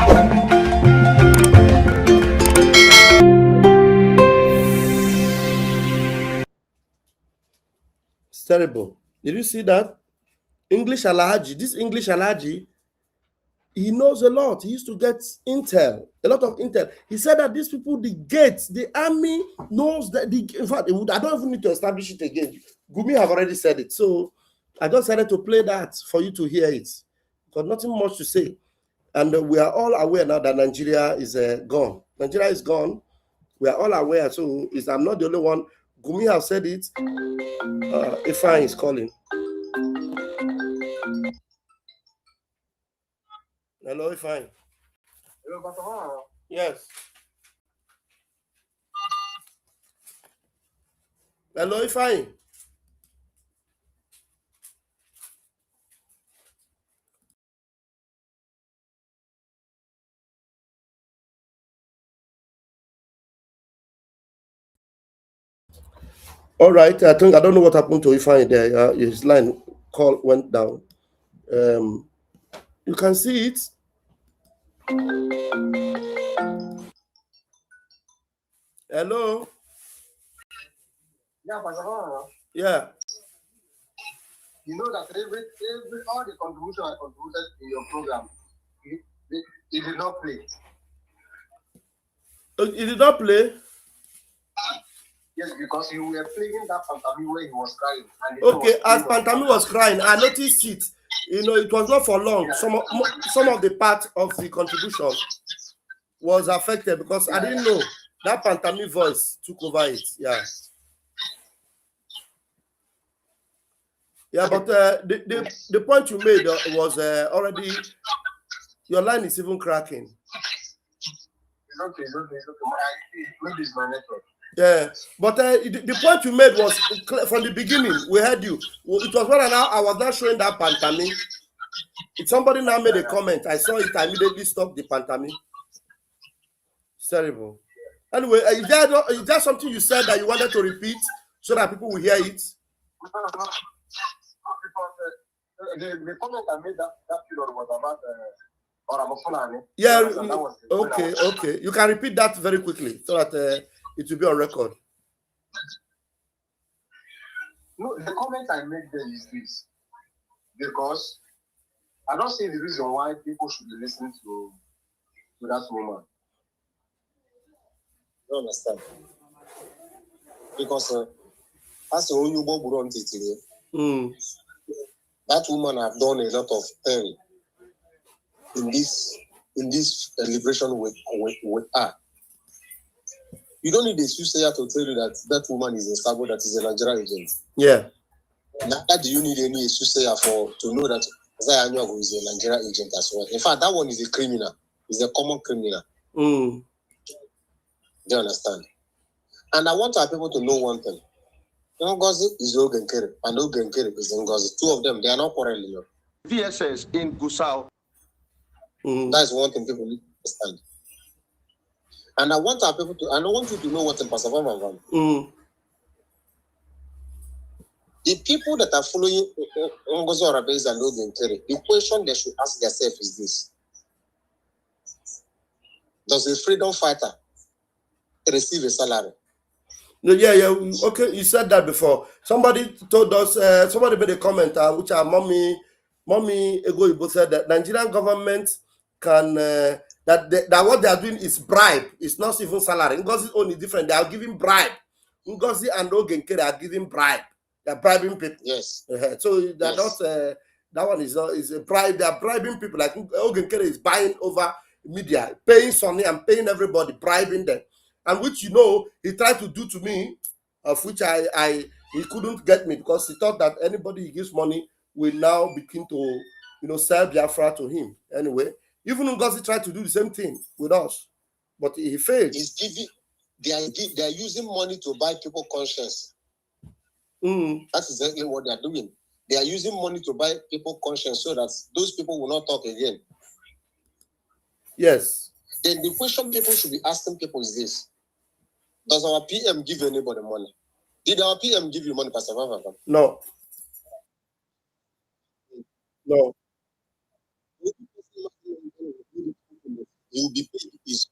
It's terrible. Did you see that? English Alhaji, this English Alhaji, he knows a lot. He used to get intel, a lot of intel. He said that these people, the gates, the army knows that. In fact, I don't even need to establish it again. Gumi have already said it. So I just decided to play that for you to hear it. Got nothing much to say. And we are all aware now that Nigeria is gone. Nigeria is gone. We are all aware. So I'm not the only one. Gumi have said it. Ifeanyi is calling. Hello, Ifeanyi. Hello, Pastor. Yes. Hello, Ifeanyi. All right, I don't know what happened to Ifeanyi there. His line call went down. You can see it. Hello. Yeah, Pastor. Yeah. You know that all the contribution I contributed in your program, it did not play. It did not play? Yes, because you were playing that Pantami where he was crying. Okay, as Pantami was crying, I noticed it. You know, it was not for long. Yeah. Some of the part of the contribution was affected because I didn't know that Pantami voice took over it. Yeah. Yeah, but the point you made was already, your line is even cracking. It's okay. Maybe it's my network. Yeah, but the point you made was from the beginning. We heard you. It was when I was not showing that Pantami. If somebody now made a comment, I saw it. I immediately stopped the Pantami. It's terrible. Anyway, is there something you said that you wanted to repeat so that people will hear it? The comment I made that period was about Fulani. Yeah. Okay. You can repeat that very quickly so that it will be on record. No, the comment I made there is this, because I don't see the reason why people should be listening to that woman. You understand? Because as the only one that woman have done a lot of pain in this liberation with her. You don't need a soothsayer to tell you that woman is a sabo, that is a Nigerian agent. Yeah. Now, do you need any soothsayer to know that Zayanyago is a Nigerian agent as well? In fact, that one is a criminal. He's a common criminal. Do you understand? And I want our people to know one thing. Ngozi is Ogenkere, and Ogenkere is Ngozi. Two of them, they are not quarreling. VSS in Gusau. That's one thing people need to understand. And I want our people I want you to know what in Pasavama. The people that are following Ngozi Orabez and Ogenkere, the question they should ask themselves is this: does a freedom fighter receive a salary? No, yeah. Okay, you said that before. Somebody told us. Somebody made a comment, which our mommy Ego said that Nigerian government can that what they are doing is bribe. It's not even salary. Ngozi's own is different. They are giving bribe. Ngozi and Ogenkere are giving bribe. They are bribing people. Yes. So they're not. That one is a bribe. They are bribing people. Like Ogenkere is buying over media, paying Sonny and paying everybody, bribing them. And which, he tried to do to me, of which he couldn't get me because he thought that anybody he gives money will now begin to, sell Biafra to him. Anyway, even Ngozi tried to do the same thing with us. But he failed. He's giving. They are using money to buy people conscience. That's exactly what they are doing. They are using money to buy people conscience so that those people will not talk again. Yes. Then the question people should be asking people is this: does our PM give anybody money? Did our PM give you money, Pastor Vava? No. No. He will be paid his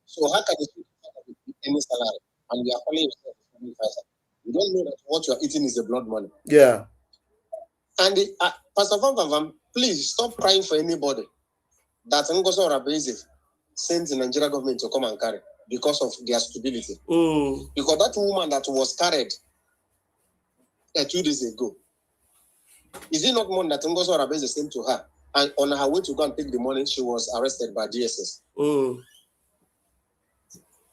So how can you get any salary and we are calling yourself a family fighter? You don't know that what you are eating is the blood money. Yeah. And Pastor Van, please stop crying for anybody that Ngozo Rabeze sent the Nigerian government to come and carry because of their stupidity. Because that woman that was carried 2 days ago, is it not money that Ngozo Rabeze sent to her? And on her way to go and take the money, she was arrested by DSS.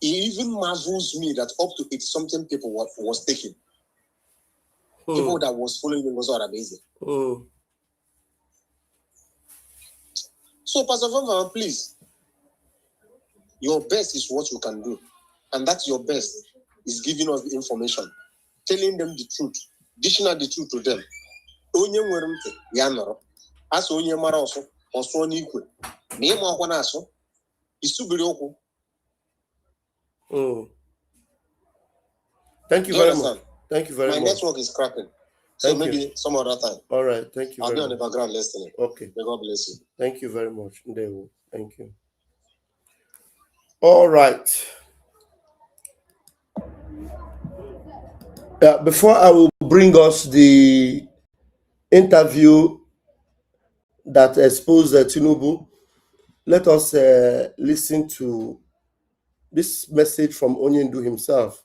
It even marvels me that up to 80-something people was taken. People that was following Ngozo Rabeze. So, Pastor Van, please, your best is what you can do. And that's your best is giving us the information, telling them the truth, dishing out the truth to them. Onye nwere ntị ya nọrọ. Asọ onye mara ọsọ, ọsọ n'ikwe. Na ịma ọkwa na-asọ, isubiri okwu. Thank you very much. Thank you very much. My network is cracking. So maybe some other time. All right. Thank you. I'll be on the background listening. Okay. May God bless you. Thank you very much. Thank you. All right. Before I will bring us the interview that exposed Tinubu, let us listen to this message from Onyendu himself.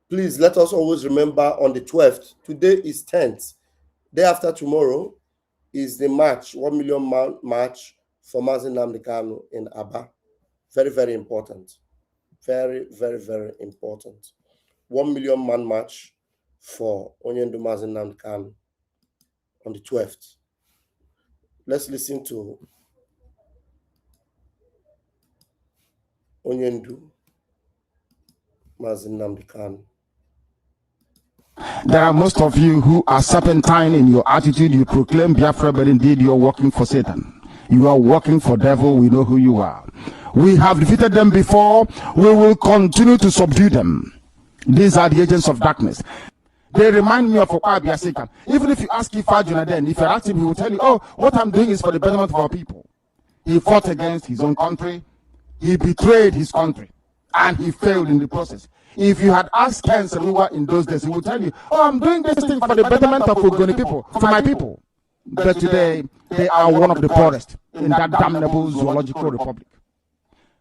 Please let us always remember on the 12th, today is 10th, day after tomorrow is the march, 1 million man march for Mazi Nnamdi Kanu in Aba. Very, very important. Very, very, very important. 1 million man march for Onyendu Mazi Nnamdi Kanu on the 12th. Let's listen to Onyendu Mazi Nnamdi Kanu. There are most of you who are serpentine in your attitude. You proclaim Biafra, but indeed you are working for Satan. You are working for devil. We know who you are. We have defeated them before. We will continue to subdue them. These are the agents of darkness. They remind me of Okwabi Asika. Even if you ask Ifa Junaden, if you're active, he will tell you, oh, what I'm doing is for the betterment of our people. He fought against his own country. He betrayed his country. And he failed in the process. If you had asked Ken Saluwa in those days, he would tell you, oh, I'm doing this thing for the betterment of Ogoni people, for my people. But today, they are one of the poorest in that damnable zoological republic.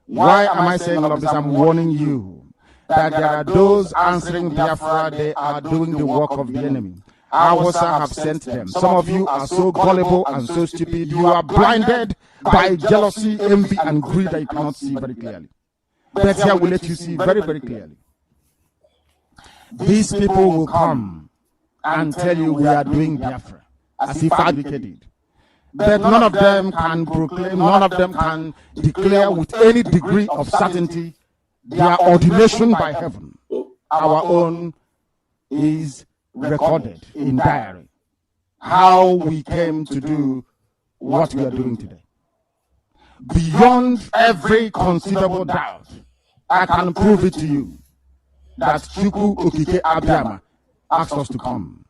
Why am I saying all of this? I'm warning you that there are those answering Biafra. They are doing the work of the enemy. Awasa have sent them. Some of you are so gullible and so stupid. You are blinded by jealousy, envy, and greed that you cannot see very clearly. But here will let you see very, very clearly. These people will come and tell you we are doing Biafra, as if advocated. But none of them can proclaim, none of them can declare with any degree of certainty their ordination by heaven. Our own is recorded in diary. How we came to do what we are doing today. Beyond every conceivable doubt, I can prove it to you that Chukwu Okike Abiyama asked us to come.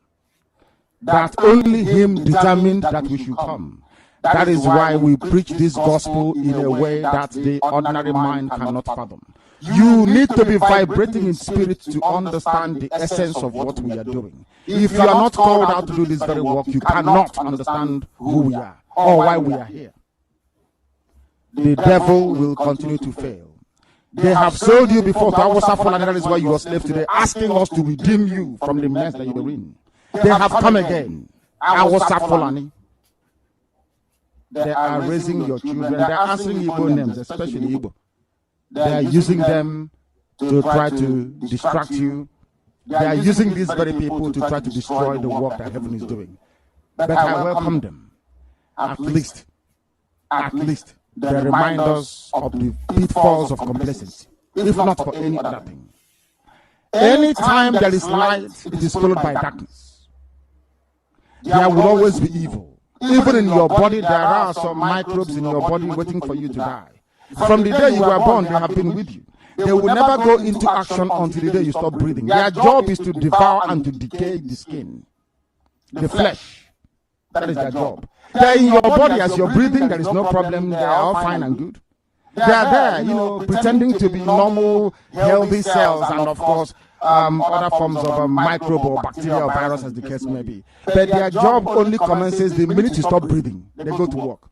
That only him determined that we should come. That is why we preach this gospel in a way that the ordinary mind cannot fathom. You need to be vibrating in spirit to understand the essence of what we are doing. If you are not called out to do this very work, you cannot understand who we are or why we are here. The devil will continue to fail. They have sold you before to Awasa Fulani, that is why you are slave today, asking us to redeem you from the mess that you were in. They have come again. Awasa Fulani. They are raising your children. They are answering Igbo names, especially Igbo. They are using them to try to distract you. They are using these very people to try to destroy the work that heaven is doing. But I welcome them. At least, they remind us of the pitfalls of complacency, if not for any other thing. Anytime there is light, it is followed by darkness. There will always be evil. Even in your body, there are some microbes in your body waiting for you to die. From the day you were born, they have been with you. They will never go into action until the day you stop breathing. Their job is to devour and to decay the skin, the flesh. That is their job. They are in your body as you're breathing. There is no problem. They are all fine and good. They are there, pretending to be normal, healthy cells, and of course, other forms of microbe or bacteria or virus, as the case may be. But their job only commences the minute you stop breathing. They go to work.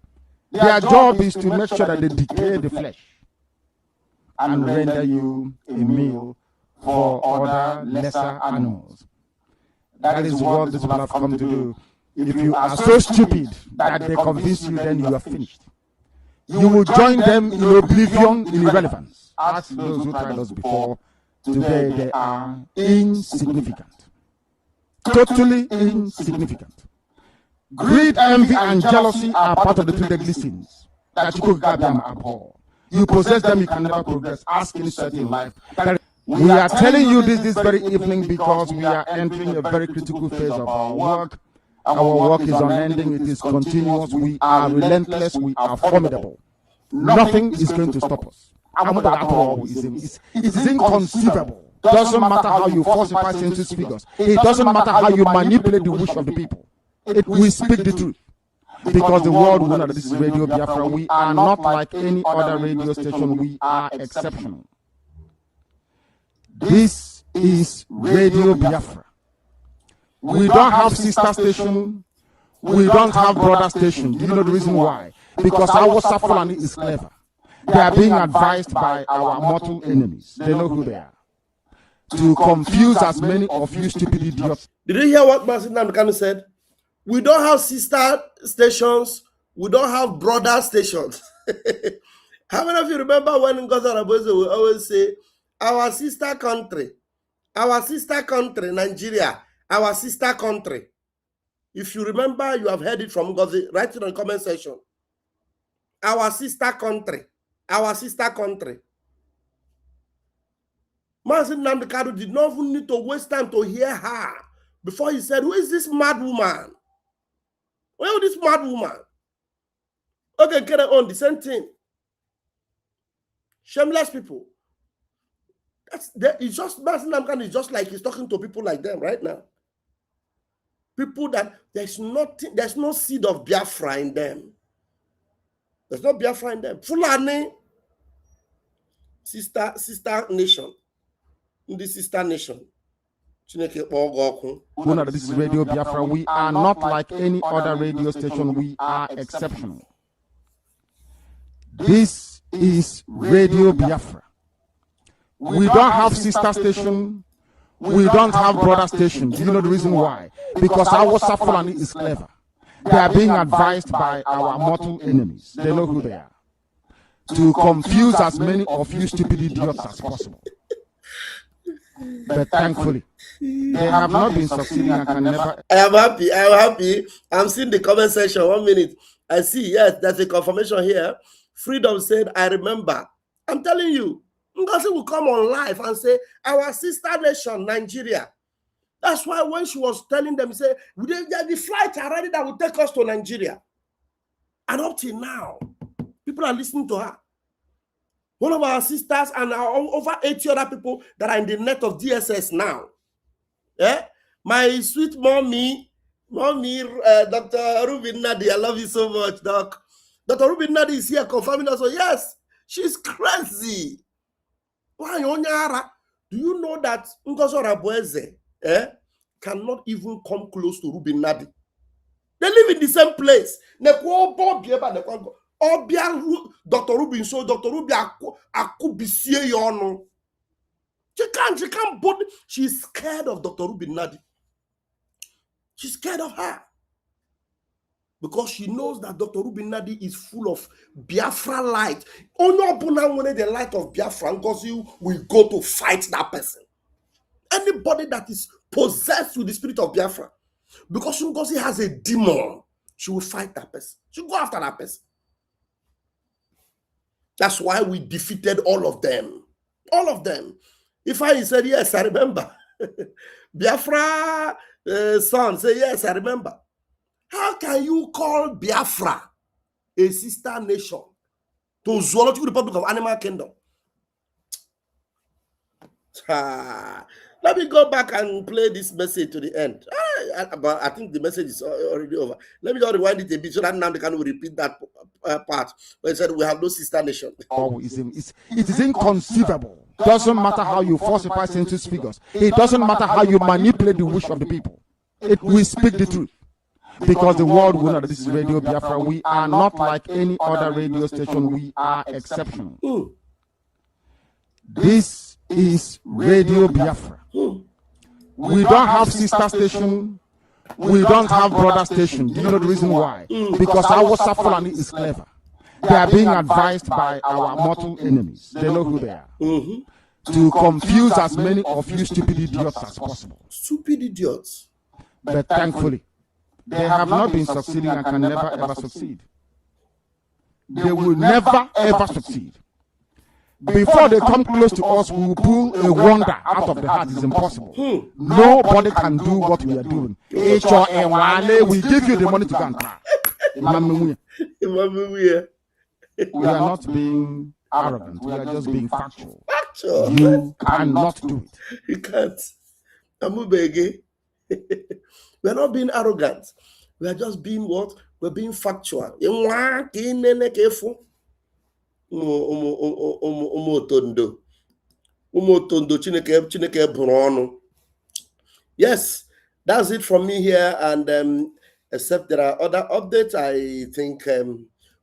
Their job is to make sure that they decay the flesh and render you a meal for other lesser animals. That is what these people have come to do. If you are so stupid that they convince you, then you are finished. You will join them in oblivion, in irrelevance. Ask those who tried us before. Today they are insignificant. Totally insignificant. Greed, envy, and jealousy are part of the three deadly sins that you could abhor. You possess them, you can never progress. Ask any certain in life. We are telling you this very evening because we are entering a very critical phase of our work. Our work is unending, it is continuous, we are relentless, we are formidable. Nothing is going to stop us. It is inconceivable. Doesn't matter how you falsify census figures. It doesn't matter how you manipulate the wish of the people. We speak the truth. Because the world will know that this is Radio Biafra. We are not like any other radio station. We are exceptional. This is Radio Biafra. We don't have sister station. We don't have brother station. Do you know the reason why? Because our Fulani is clever. They are being advised by our mortal enemies. They know who they are. To confuse as many of you stupid idiots. Did you hear what Master Namdekanu said? We don't have sister stations. We don't have brother stations. How many of you remember when Ngozi Oronboeze will always say, our sister country, Nigeria, our sister country. If you remember, you have heard it from Ngozi. Write it on the comment section. Our sister country, our sister country. Master Namdekanu did not even need to waste time to hear her before he said, who is this mad woman? Where is this mad woman? Okay, get it on the same thing. Shameless people. It's just Master Namdekanu is just like he's talking to people like them right now. People that there's no seed of Biafra in them. There's no Biafra in them. Fulani, sister nation. In this sister nation. This is Radio Biafra. We are not like any other radio station. We are exceptional. This is Radio Biafra. We don't have sister station. We don't have brother station. Do you know the reason why? Because our Fulani is clever. They are being advised by our mortal enemies. They know who they are. To confuse as many of you stupid idiots as possible. But thankfully, they have not been succeeding and can never. I am happy. I'm seeing the comment section. 1 minute. I see, yes, there's a confirmation here. Freedom said, I remember. I'm telling you, Ngozi will come on live and say, our sister nation, Nigeria. That's why when she was telling them, say, the flight already that will take us to Nigeria. And up till now, people are listening to her. One of our sisters and over 80 other people that are in the net of DSS now. Yeah? My sweet mommy, Dr. Ruby Nadi, I love you so much, Doc. Dr. Ruby Nadi is here confirming us. So yes, she's crazy. Why, do you know that Ngozi Oronboeze cannot even come close to Ruby Nadi? They live in the same place. Dr. Ruby, so Dr. Ruby akubisie yono. She can't, but she's scared of Dr. Ruby Nadi. She's scared of her. Because she knows that Dr. Ruby Nadi is full of Biafra light. Only the light of Biafra, Ngozi will go to fight that person. Anybody that is possessed with the spirit of Biafra, because Ngozi has a demon, she will fight that person. She will go after that person. That's why we defeated all of them. All of them. If I said, yes, I remember. Biafra son say, yes, I remember. How can you call Biafra a sister nation to Zoological Republic of Animal Kingdom? Let me go back and play this message to the end. But I think the message is already over. Let me just rewind it a bit so that now they can repeat that part where it said we have no sister nation. It is inconceivable. Doesn't matter how you falsify census figures. It doesn't matter how you manipulate the wish of the people. We speak the truth. Because the world will know that this is Radio Biafra. We are not like any other radio station. We are exceptional. This is Radio Biafra. We don't have sister station. We don't have brother station. Do you know the reason why? Because our Fulani is clever. They are being advised by our mortal enemies. They know who they are. To confuse as many of you stupid idiots as possible. Stupid idiots. But thankfully, they have not been succeeding and can never ever succeed. They will never ever succeed. Before they come close to us, we will pull a wonder out of the heart. It's impossible. Nobody can do what we are doing. HON, we give you the money to go and cry. We are not being arrogant. We are just being factual. You cannot do it. You can't. We are not being arrogant. We are just being what? We're being factual. Yes, that's it from me here. And except there are other updates, I think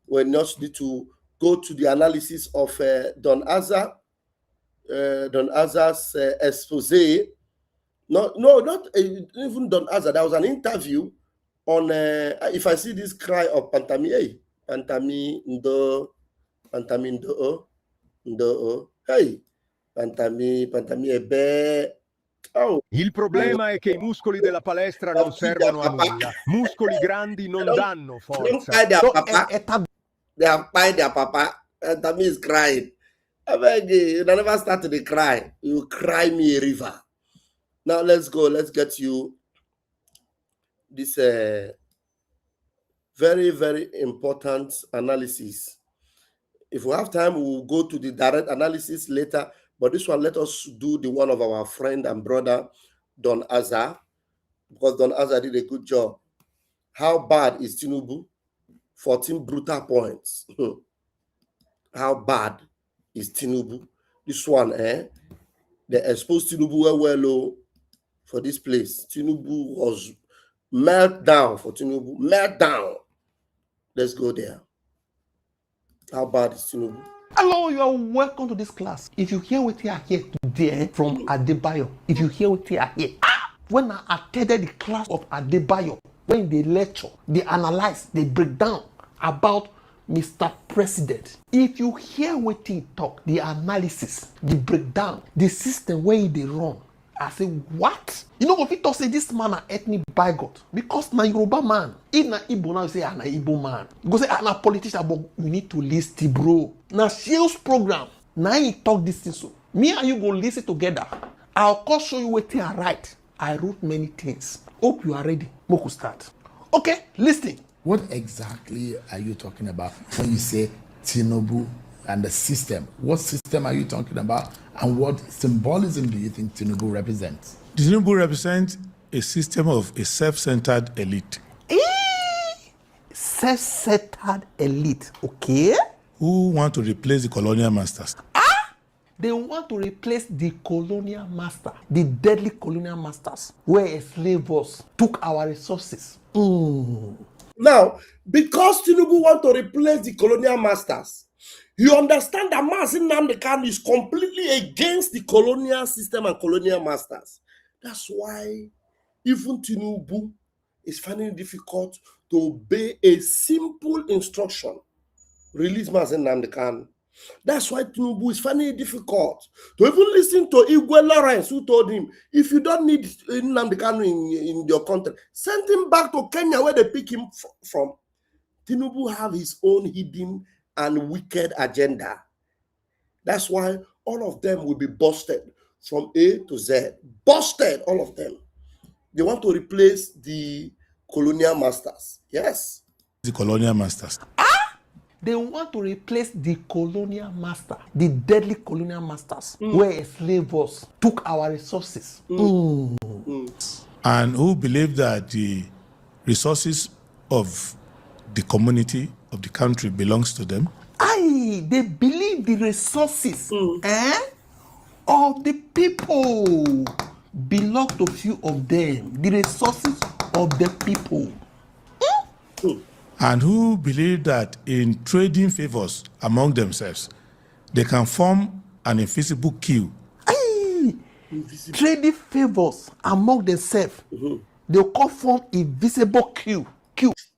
we not need to go to the analysis of Don Azar. Don Azar's expose. No, not even Don Azar. There was an interview on, if I see this cry of Pantami, Pantami Ndo, hey, Pantami Ebe. Oh. Il problema è che i muscoli della palestra non servono a nulla. Muscoli grandi non danno forza. They have find their papa. Pantami is crying. I beg you never start to cry. You cry me a river. Now let's go. Let's get you this very, very important analysis. If we have time, we will go to the direct analysis later. But this one, let us do the one of our friend and brother, Don Azar, because Don Azar did a good job. How bad is Tinubu? 14 brutal points. How bad is Tinubu? This one, they exposed Tinubu well for this place. Tinubu was meltdown for Tinubu. Meltdown. Let's go there. How bad is Tinubu? Hello, you are welcome to this class. If you hear what you are here today from Adebayo, if you hear what you are here, when I attended the class of Adebayo, when they lecture, they analyze, they break down about Mr. President. If you hear what he talk, the analysis, the breakdown, the system where they run, I say, what? You know, if you talk, say this man an ethnic bigot, because na Yoruba man. If na Igbo now, you say na Igbo man. You go say na politician, but you need to listen, bro. Na sales program. Now he talk this thing so. Me and you go listen together. I'll call show you what I write. I wrote many things. Hope you are ready. Moku start. Okay, listen. What exactly are you talking about when you say Tinubu and the system? What system are you talking about? And what symbolism do you think Tinubu represents? Tinubu represents a system of a self-centered elite. Self-centered elite, okay? Who want to replace the colonial masters. They want to replace the colonial master, the deadly colonial masters, who enslaved us, took our resources. Now, because Tinubu want to replace the colonial masters, you understand that Mazin Nnamdi Kanu is completely against the colonial system and colonial masters. That's why even Tinubu is finding it difficult to obey a simple instruction. Release Mazin Nnamdi Kanu. That's why Tinubu is finding it difficult to even listen to Igwe Lawrence, who told him, if you don't need Nnamdi Kanu in your country, send him back to Kenya where they pick him from. Tinubu have his own hidden and wicked agenda. That's why all of them will be busted from A to Z. Busted, all of them. They want to replace the colonial masters. Yes. The colonial masters. They want to replace the colonial master, the deadly colonial masters, who enslaved us, took our resources. And who believe that the resources of the community, of the country belongs to them. They believe the resources of the people belong to few of them. The resources of the people. And who believe that in trading favors among themselves, they can form an invisible queue. Trading favors among themselves, they can form invisible queue.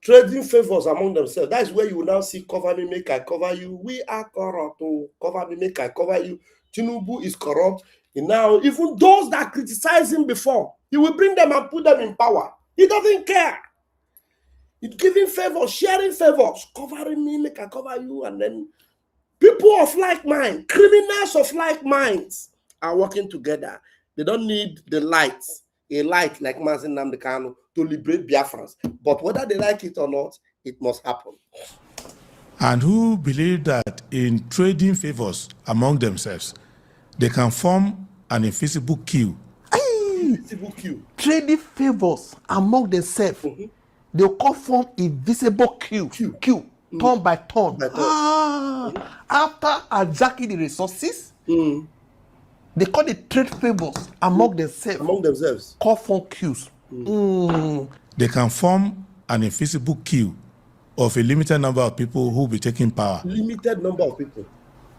Trading favors among themselves. That's where you will now see cover me, make I cover you. We are corrupt. Oh, cover me, make I cover you. Tinubu is corrupt. And now, even those that criticized him before, he will bring them and put them in power. He doesn't care. He's giving favors, sharing favors, covering me, make I cover you. And then people of like mind, criminals of like minds are working together. They don't need the lights, a light like Mazin Namdekano to liberate Biafrans. But whether they like it or not, it must happen. And who believe that in trading favors among themselves, they can form an invisible queue. Invisible queue. Trading favors among themselves, they can form invisible queue. Turn by turn. After hijacking the resources, they call it trade favors among themselves. Call form queues. They can form an invisible queue of a limited number of people who will be taking power. Limited number of people.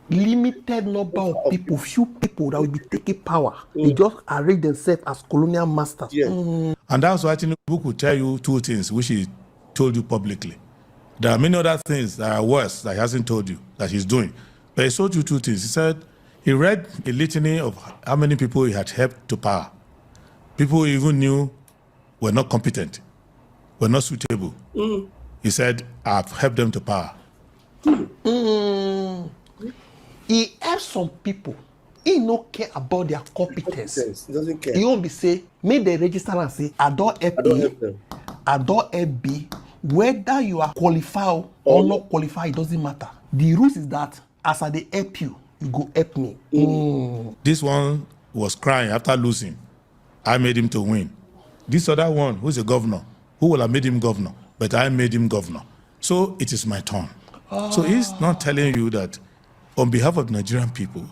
Limited number of people, few people that will be taking power. They just arrange themselves as colonial masters. And that's why Tinubu could tell you two things which he told you publicly. There are many other things that are worse that he hasn't told you that he's doing. But he told you two things. He said he read a litany of how many people he had helped to power. People he even knew were not competent, were not suitable. He said, I've helped them to power. He helps some people. He no care about their competence. He doesn't care. He won't be say, make they register and say, I don't help A, I don't help B. Whether you are qualified or not qualified, it doesn't matter. The rules is that as I dey help you, you go help me. This one was crying after losing. I made him to win. This other one, who's a governor, who will have made him governor, but I made him governor. So it is my turn. So he's not telling you that on behalf of the Nigerian people,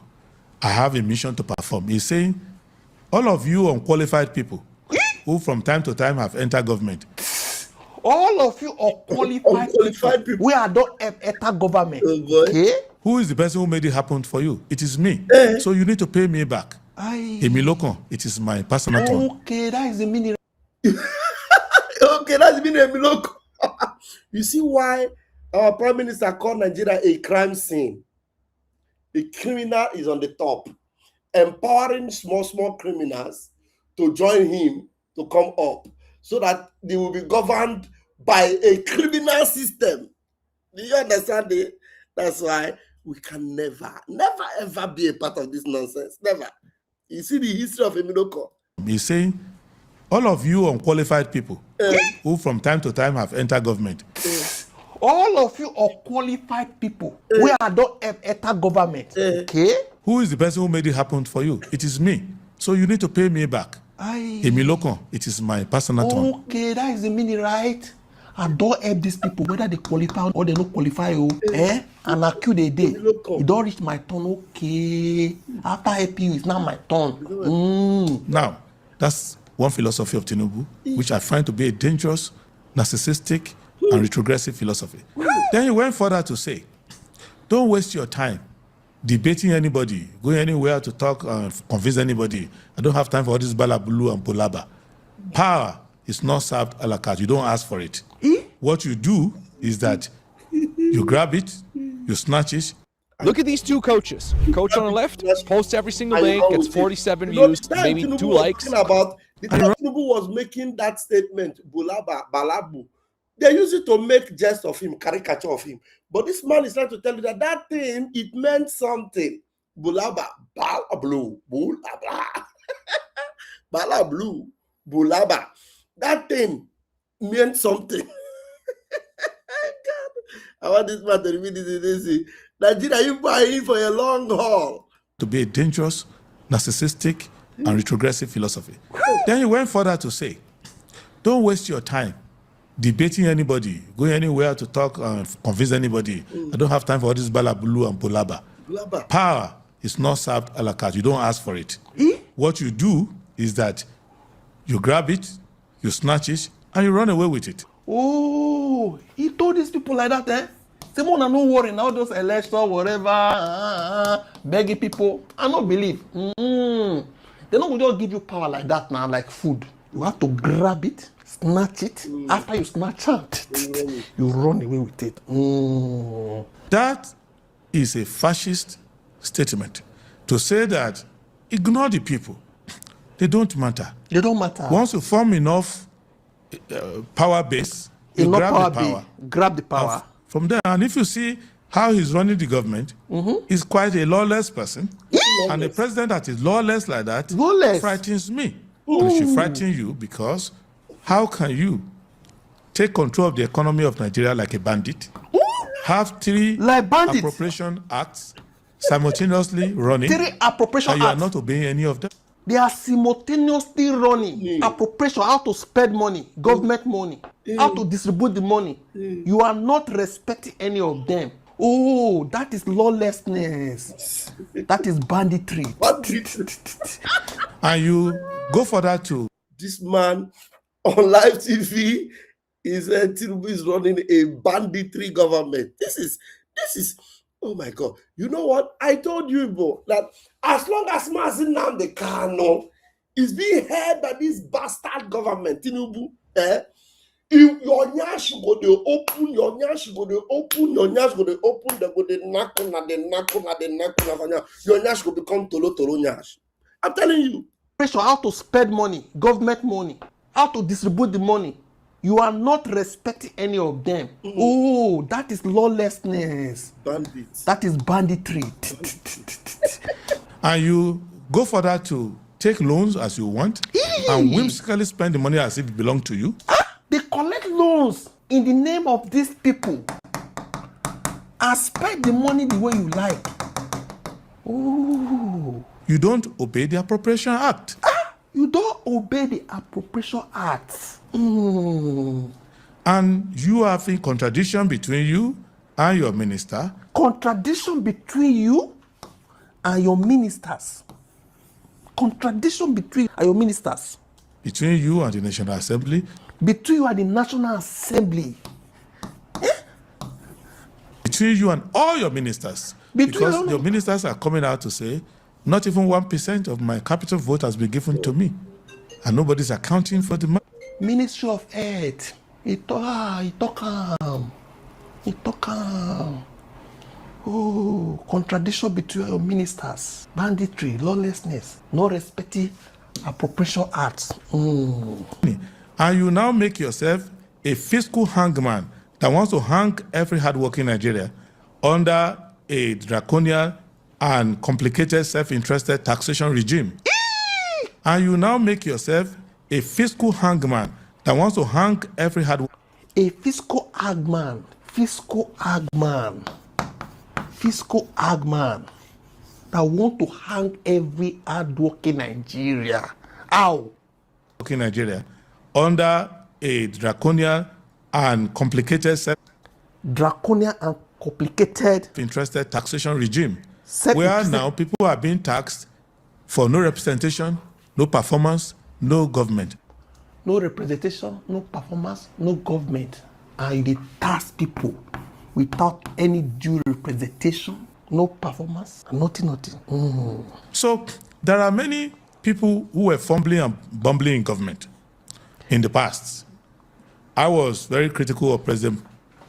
I have a mission to perform. He's saying, all of you unqualified people who from time to time have entered government. All of you are qualified people. We are not enter government. Okay? Who is the person who made it happen for you? It is me. So you need to pay me back. Emiloko, it is my personal turn. Okay, that is the meaning. Okay, that's the meaning of Emiloko. You see why our prime minister called Nigeria a crime scene? The criminal is on the top, empowering small criminals to join him to come up so that they will be governed by a criminal system. Do you understand it? That's why we can never ever be a part of this nonsense. Never. You see the history of Emiloko. He's saying, all of you unqualified people who from time to time have entered government. All of you are qualified people. We are not enter government. Okay? Who is the person who made it happen for you? It is me. So you need to pay me back. Emiloko, it is my personal turn. Okay, that is the meaning, right? I don't help these people, whether they qualify or they don't qualify. And I kill the day. It don't reach my turn. Okay. After helping you, it's not my turn. Now, that's one philosophy of Tinubu, which I find to be a dangerous, narcissistic, and retrogressive philosophy. Then he went further to say, don't waste your time debating anybody, going anywhere to talk and convince anybody. I don't have time for all this balabulu and polaba. Power is not served a la carte. You don't ask for it. What you do is that you grab it, you snatch it. Look at these two coaches. Coach on the left posts every single day, gets 47 views, maybe 2 likes. About the time Tinubu was making that statement, Bulaba, Balabu, they use it to make jest of him, caricature of him. But this man is trying to tell you that that thing, it meant something. Bulaba, Bala Blue, Bulaba. Bala Blue, Bulaba. That thing meant something. God, I want this man to read this. Nigeria, you buy in for a long haul. To be a dangerous, narcissistic, and retrogressive philosophy. Then he went further to say, don't waste your time debating anybody, going anywhere to talk and convince anybody. I don't have time for all this balabulu and bulaba. Power is not served a la carte. You don't ask for it. What you do is that you grab it, you snatch it, and you run away with it. Oh, he told these people like that, eh? Simona, no worry, now those elections, whatever, begging people. I don't believe. They're not going to just give you power like that now, like food. You have to grab it, snatch it. After you snatch it, you run away with it. That is a fascist statement. To say that ignore the people. They don't matter. They don't matter. Once you form enough power base, you grab the power. Grab the power. From there, and if you see how he's running the government, he's quite a lawless person. And a president that is lawless like that frightens me. It should frighten you, because how can you take control of the economy of Nigeria like a bandit, have three appropriation acts simultaneously running, Three appropriation and you are acts. not obeying any of them? They are simultaneously running appropriation, how to spend money, government money, how to distribute the money. You are not respecting any of them. Oh, that is lawlessness. That is banditry. And you go further to this man on live TV is Tinubu is running a banditry government. This is oh my God. You know what? I told you, bro, that as long as Mazin Nnamdi Kanu is being held by this bastard government, Tinubu, if your nyash go to open, your nyash go to open, your nyash go to open, they go to nakuna, your nyash go become tolo nyash. I'm telling you. Pressure, how to spend money, government money, how to distribute the money. You are not respecting any of them. Oh, that is lawlessness. Bandits. That is banditry. And you go further to take loans as you want and whimsically spend the money as if it belongs to you. They collect loans in the name of these people and spend the money the way you like. Oh. You don't obey the Appropriation Act. You don't obey the Appropriation Act. And you have a contradiction between you and your minister. Contradiction between you and your ministers. Contradiction between you and your ministers. Between you and the National Assembly. Between you and the National Assembly. Between you and all your ministers. Because your ministers are coming out to say, not even 1% of my capital vote has been given to me. And nobody's accounting for the money. Ministry of Health. He talk. Oh, contradiction between your ministers. Banditry, lawlessness, no respecting Appropriation Acts. And you now make yourself a fiscal hangman that wants to hang every hardworking Nigeria under a draconian and complicated self-interested taxation regime. And you now make yourself a fiscal hangman that wants to hang every hardworking. A fiscal hangman. Fiscal hangman. Fiscal hangman that want to hang every hardworking Nigeria. How? Working Nigeria under a draconian and complicated interested taxation regime, where now people are being taxed for no representation, no performance, no government. No representation, no performance, no government. And they tax people without any due representation, no performance, nothing. So there are many people who were fumbling and bumbling in government in the past. I was very critical of President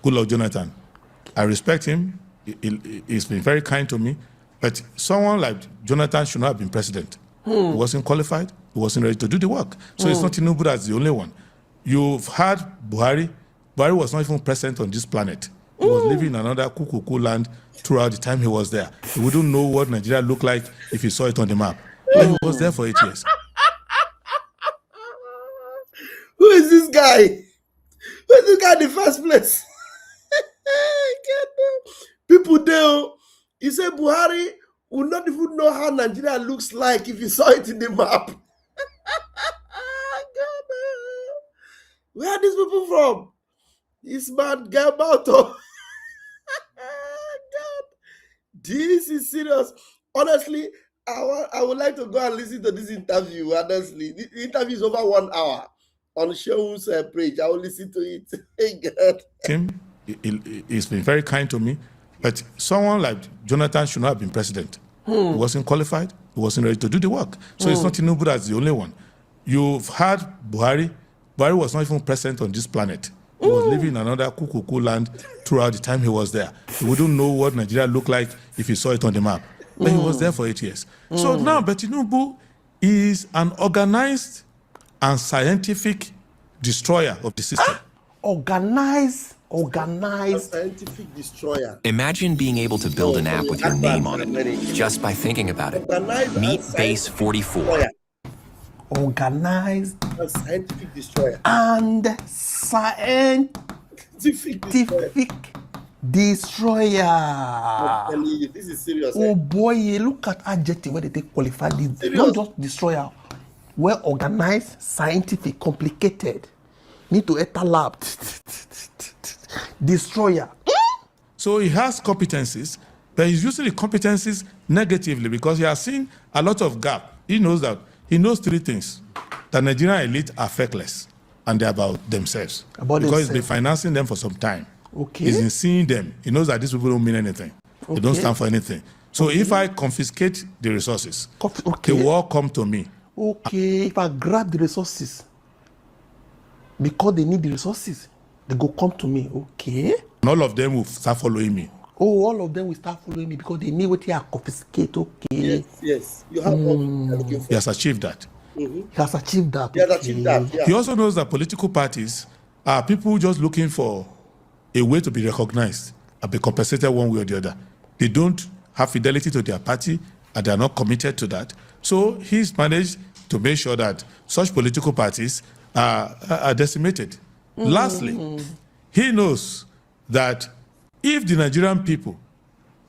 Goodluck Jonathan. I respect him. He's been very kind to me. But someone like Jonathan should not have been president. He wasn't qualified. He wasn't ready to do the work. So it's not Tinubu that's the only one. You've had Buhari. Buhari was not even present on this planet. He was living in another cuckoo land throughout the time he was there. He wouldn't know what Nigeria looked like if he saw it on the map. But he was there for 8 years. Who is this guy? Who is this guy in the first place? People there, he said Buhari would not even know how Nigeria looks like if he saw it in the map. Where are these people from? This man Gabato. God, this is serious. Honestly, I would like to go and listen to this interview. Honestly, the interview is over 1 hour on Sheu's page. I will listen to it. Hey, God. Him, he's been very kind to me, but someone like Jonathan should not have been president. He wasn't qualified. He wasn't ready to do the work. So it's not Tinubu that's the only one. You've had Buhari. Buhari was not even present on this planet. He was living in another cuckoo land throughout the time he was there. He wouldn't know what Nigeria looked like if he saw it on the map. But he was there for 8 years. So now, Tinubu is an organized and scientific destroyer of the system. Organized. A scientific destroyer. Imagine being able to build an app with your name on it just by thinking about it. Meet Base 44. Organized a scientific destroyer. And scientific destroyer. I'm telling you, this is serious. Oh boy, look at adjective where they take qualified this. Not just destroyer. Well organized, scientific, complicated. Need to enter lab. Destroyer. So he has competencies, but he's using the competencies negatively because he has seen a lot of gap. He knows 3 things. The Nigerian elite are feckless and they're about themselves. He's been financing them for some time. Okay. He's been seeing them. He knows that these people don't mean anything. They don't stand for anything. So if I confiscate the resources, they will all come to me. Okay, if I grab the resources, because they need the resources, they go come to me. Okay. And all of them will start following me. Oh, all of them will start following me because they need what they are confiscate. Okay. Yes. You have what you're looking for. He has achieved that. He has achieved that. He has achieved that. Yeah. He also knows that political parties are people just looking for a way to be recognized and be compensated one way or the other. They don't have fidelity to their party and they are not committed to that. So he's managed to make sure that such political parties are decimated. Lastly, he knows that if the Nigerian people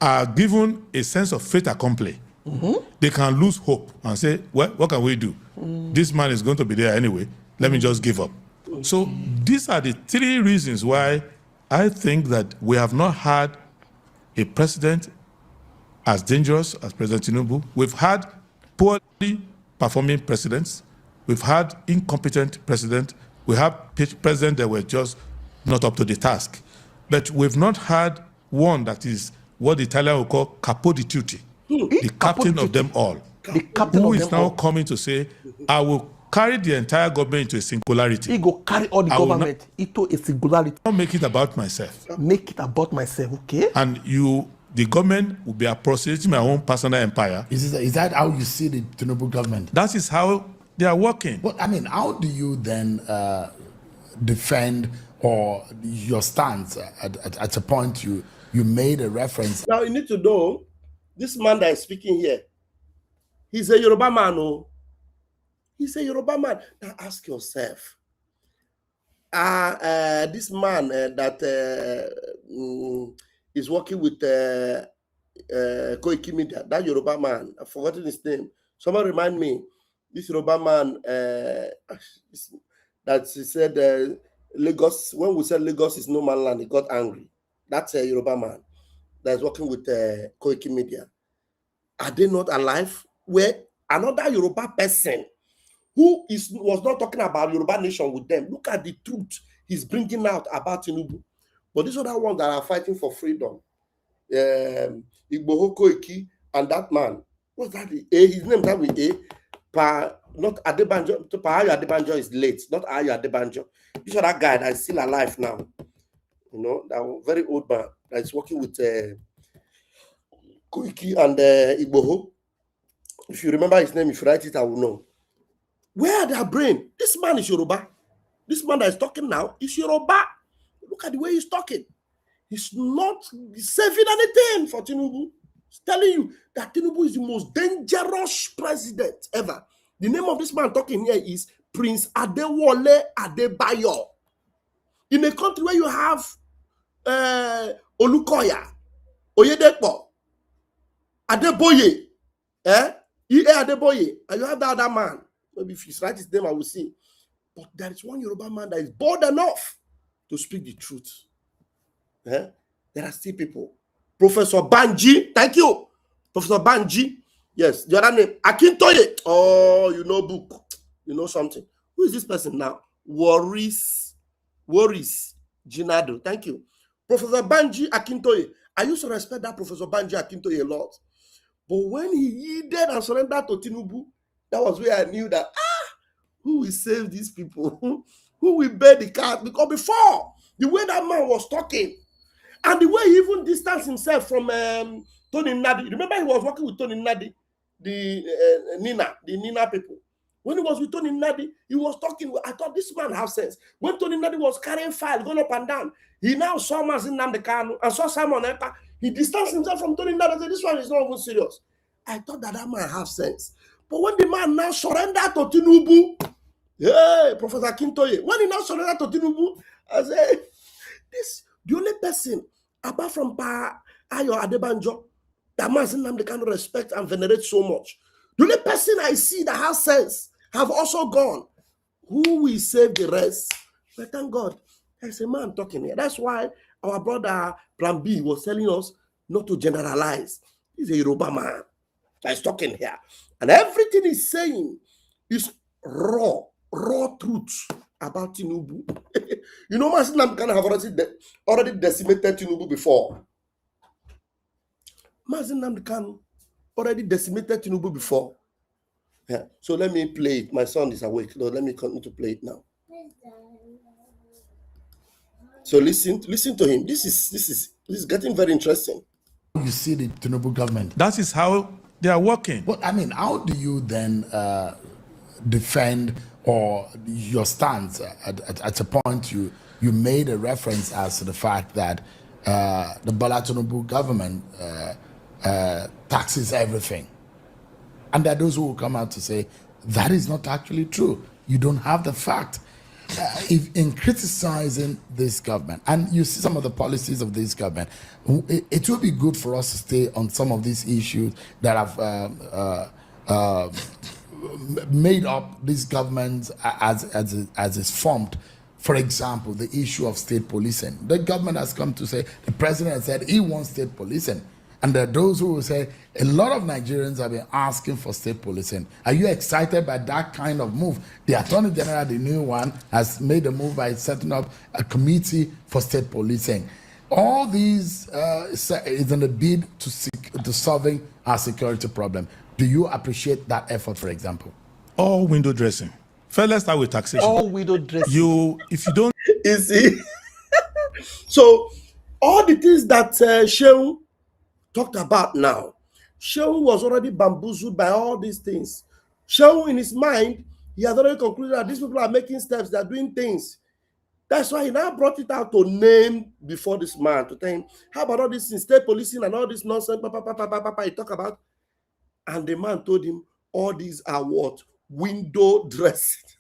are given a sense of fait accompli, they can lose hope and say, well, what can we do? This man is going to be there anyway. Let me just give up. So these are the 3 reasons why I think that we have not had a president as dangerous as President Tinubu. We've had poorly performing presidents. We've had incompetent presidents. We have presidents that were just not up to the task. But we've not had one that is what the Italian will call capo di tutti, the captain of them all, who is now coming to say, I will carry the entire government into a singularity. He go carry all the government into a singularity. Not make it about myself. Make it about myself, okay? And the government will be appropriating my own personal empire. Is that how you see the Tinubu government? That is how they are working. But I mean, how do you then defend or your stance at a point you made a reference? Now you need to know, this man that is speaking here, he's a Yoruba man. Oh. He's a Yoruba man. Now ask yourself, this man that is working with Koiki Media, that Yoruba man, I've forgotten his name. Someone remind me, this Yoruba man that he said Lagos, when we said Lagos is no man's land, he got angry. That's a Yoruba man that is working with Koiki Media. Are they not alive? Where another Yoruba person who was not talking about Yoruba nation with them, look at the truth he's bringing out about Tinubu. But these other ones that are fighting for freedom, Igboho Koiki and that man, what's that? His name that with not Adebanjo. Ayo Adebanjo is late, not Ayo Adebanjo. This other guy that is still alive now, that very old man that is working with Koiki and Igboho. If you remember his name, if you write it, I will know. Where are their brain? This man is Yoruba. This man that is talking now is Yoruba. Look at the way he's talking. He's not saving anything for Tinubu. He's telling you that Tinubu is the most dangerous president ever. The name of this man talking here is Prince Adewale Adebayo. In a country where you have Olukoya, Oyedepo, Adeboye, E.A. Adeboye, and you have that other man. Maybe if he's write his name, I will see. But there is one Yoruba man that is bold enough to speak the truth. There are still people. Professor Banji, thank you. Professor Banji, yes. The other name, Akintoye. Oh, you know book. You know something. Who is this person now? Waris Jinado. Thank you. Professor Banji Akintoye. I used to respect that Professor Banji Akintoye a lot. But when he yielded and surrendered to Tinubu, that was where I knew that, who will save these people? Who will bear the cat? Because before, the way that man was talking, and the way he even distanced himself from Tony Nadi. Remember, he was working with Tony Nadi, the Nina people. When he was with Tony Nadi, he was talking. I thought this man has sense. When Tony Nadi was carrying file, going up and down, he now saw Mazin Namdekanu and saw Simon Ekpa. He distanced himself from Tony Nadi and said, this one is not even serious. I thought that man has sense. But when the man now surrendered to Tinubu, hey, Professor Akintoye, when he now surrendered to Tinubu, I said, this, the only person, apart from Pa Ayo Adebanjo, that Mazin Namdekanu respect and venerate so much, the only person I see that has sense have also gone. Who will save the rest? But thank God, there's a man talking here. That's why our brother Plan B was telling us not to generalize. He's a Yoruba man that's talking here. And everything he's saying is raw truth about Tinubu. You know, Mazin Namdekanu have already decimated Tinubu before. Mazin Namdekanu already decimated Tinubu before. Yeah. So let me play it. My son is awake. So let me continue to play it now. So listen to him. This is getting very interesting. You see the Tinubu government. That is how they are working. But I mean, how do you then defend or your stance at a point you made a reference as to the fact that the Bola Tinubu government taxes everything. And there are those who will come out to say, that is not actually true. You don't have the fact. If in criticizing this government, and you see some of the policies of this government, it will be good for us to stay on some of these issues that have made up this government as it's formed. For example, the issue of state policing. The government has come to say, the president has said he wants state policing. And there are those who will say, a lot of Nigerians have been asking for state policing. Are you excited by that kind of move? The Attorney General, the new one, has made a move by setting up a committee for state policing. All these is in a bid to solving our security problem. Do you appreciate that effort, for example? All window dressing. First, let's start with taxation. All window dressing. If you don't... You see? So, all the things that Shehu talked about now, Shehu was already bamboozled by all these things. Shehu, in his mind, he had already concluded that these people are making steps, they're doing things. That's why he now brought it out to name before this man, to tell him, how about all this state policing and all this nonsense, he talk about? And the man told him, all these are what? Window dressing.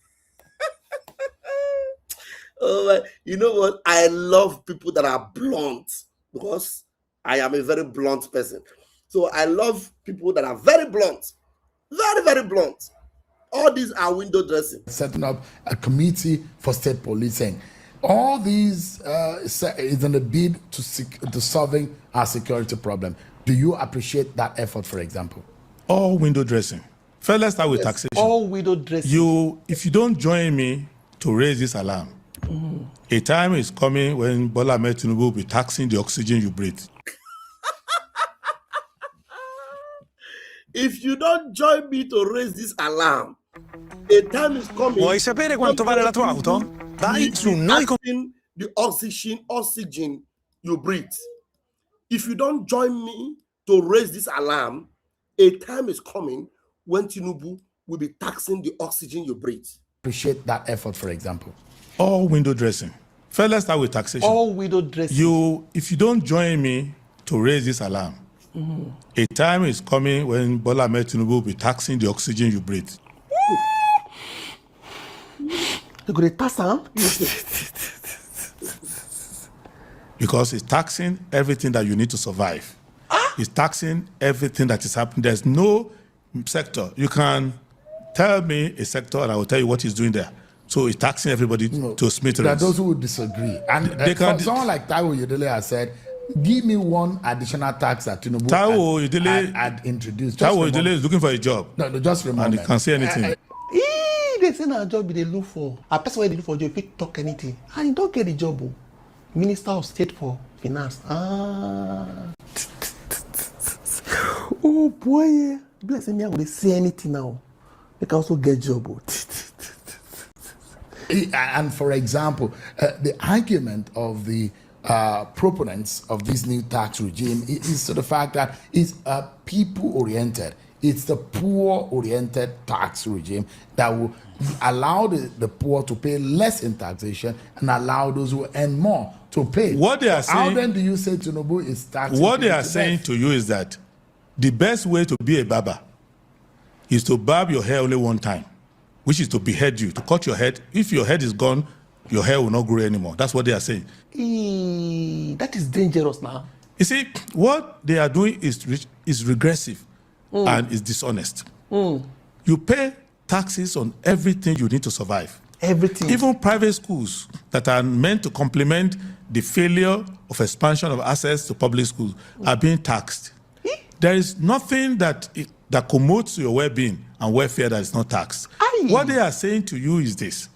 Oh, you know what? I love people that are blunt because I am a very blunt person. So I love people that are very blunt. Very, very blunt. All these are window dressing. Setting up a committee for state policing. All these is in a bid to solving our security problem. Do you appreciate that effort, for example? All window dressing. First, let's start with taxation. All window dressing. If you don't join me to raise this alarm, a time is coming when Bola Ahmed Tinubu will be taxing the oxygen you breathe. If you don't join me to raise this alarm, a time is coming. Vuoi sapere quanto vale la tua auto? Dai su noi. The oxygen you breathe. If you don't join me to raise this alarm, a time is coming when Tinubu will be taxing the oxygen you breathe. Appreciate that effort, for example. All window dressing. First, let's start with taxation. All widow dresses. If you don't join me to raise this alarm, a time is coming when Bola Ahmed Tinubu will be taxing the oxygen you breathe. You go to tax am? Because it's taxing everything that you need to survive. It's taxing everything that is happening. There's no sector. You can tell me a sector and I will tell you what he's doing there. So it's taxing everybody to smithereens. There are those who would disagree. And They can- someone like Taiwo Yedele has said, give me one additional tax that Tinubu Taiwo Yedele had introduced. Just Taiwo a Yedele moment. is looking for a job. No, just remember. And he can say anything. They say na job they look for. A person wey dey look for job fit talk anything. And he don't get the job. Oh. Minister of State for Finance. Oh boy. Bless me, I would say anything now. They can also get job. Oh. And for example, the argument of the proponents of this new tax regime is to the fact that it's people-oriented. It's the poor-oriented tax regime that will allow the poor to pay less in taxation and allow those who earn more to pay. What they are How saying- then do you say Tinubu is taxing? What they people are to saying death? to you is that the best way to be a barber is to barb your hair only one time, which is to behead you, to cut your head. If your head is gone, your hair will not grow anymore. That's what they are saying. That is dangerous now. You see, what they are doing is regressive and is dishonest. You pay taxes on everything you need to survive. Everything. Even private schools that are meant to complement the failure of expansion of access to public schools are being taxed. There is nothing that promotes your well-being and welfare that is not taxed. What they are saying to you is this,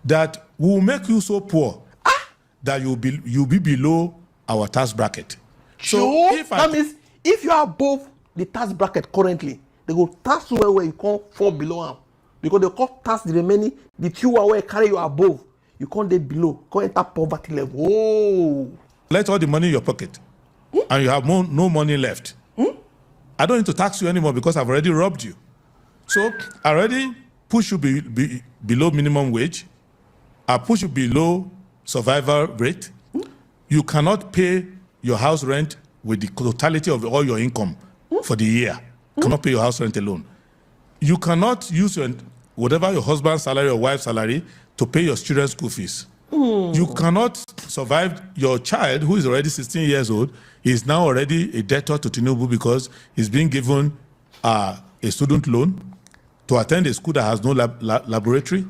that we will make you so poor that you'll be below our tax bracket. So that means if you are above the tax bracket currently, they go tax you where you can't fall below them. Because they can't tax the remaining, the few where carry you above, you can't get below, can't enter poverty level. Oh. Let all the money in your pocket and you have no money left. I don't need to tax you anymore because I've already robbed you. So I already push you below minimum wage. I push you below survival rate. You cannot pay your house rent with the totality of all your income for the year. You cannot pay your house rent alone. You cannot use whatever your husband's salary or wife's salary to pay your children's school fees. You cannot survive. Your child, who is already 16 years old, is now already a debtor to Tinubu because he's being given a student loan to attend a school that has no laboratory,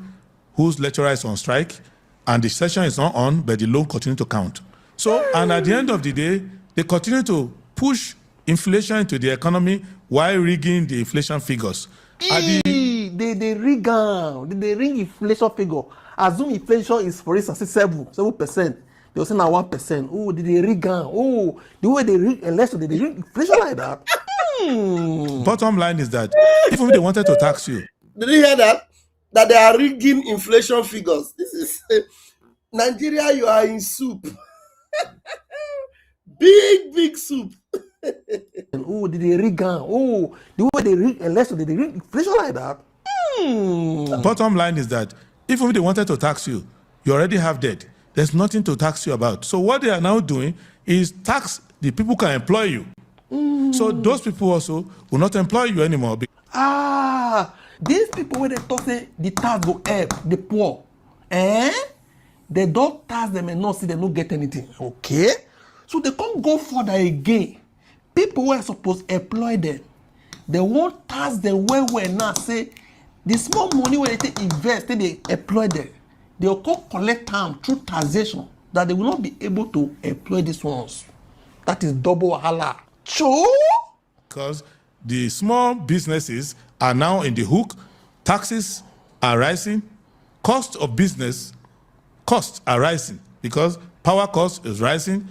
whose lecturer is on strike, and the session is not on, but the loan continues to count. So, and at the end of the day, they continue to push inflation into the economy while rigging the inflation figures. They rig inflation figure. Assume inflation is, for instance, 7%. They will say now 1%. Oh, they rig Oh, the way they rig, unless they rig inflation like that. Bottom line is that even if they wanted to tax you, Did you hear that? That they are rigging inflation figures. This is Nigeria. You are in soup. big soup. Oh, did they rig Oh, the way they rig, unless they rig inflation like that. Bottom line is that even if they wanted to tax you, you already have debt. There's nothing to tax you about. So what they are now doing is tax the people who can employ you. So those people also will not employ you anymore. These people when they talk say the tax go help the poor, they don't tax them and not see they don't get anything. Okay, so they can't go further again. People who are supposed to employ them, they won't tax them well now. Say the small money when they take invest, they employ them. They will come collect time through taxation that they will not be able to employ these ones. That is double wahala. Because the small businesses are now in the hook, taxes are rising, cost of business costs are rising because power cost is rising.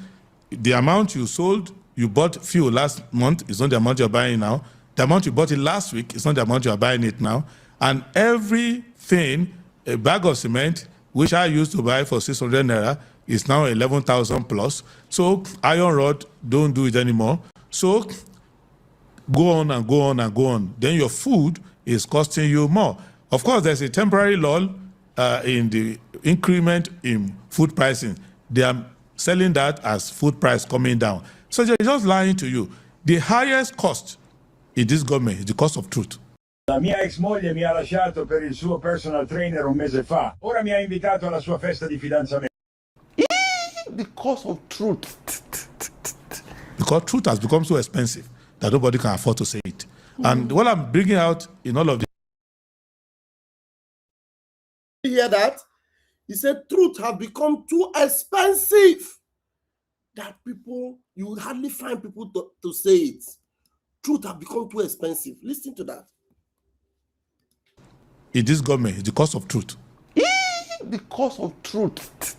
The amount you bought fuel last month is not the amount you're buying now. The amount you bought it last week is not the amount you're buying it now. And everything, a bag of cement, which I used to buy for 600 naira, is now 11,000 plus. So iron rod, don't do it anymore. So go on and go on and go on. Then your food is costing you more. Of course, there's a temporary lull in the increment in food pricing. they are selling that as food price coming down. So they're just lying to you. The highest cost in this government is the cost of truth. La mia ex moglie mi ha lasciato per il suo personal trainer un mese fa. Ora mi ha invitato alla sua festa di fidanzamento. The cost of truth. Because truth has become so expensive that nobody can afford to say it. And what I'm bringing out in all of this. You hear that? He said truth have become too expensive that people, you would hardly find people to say it. Truth have become too expensive. Listen to that. In this government, the cost of truth. The cost of truth.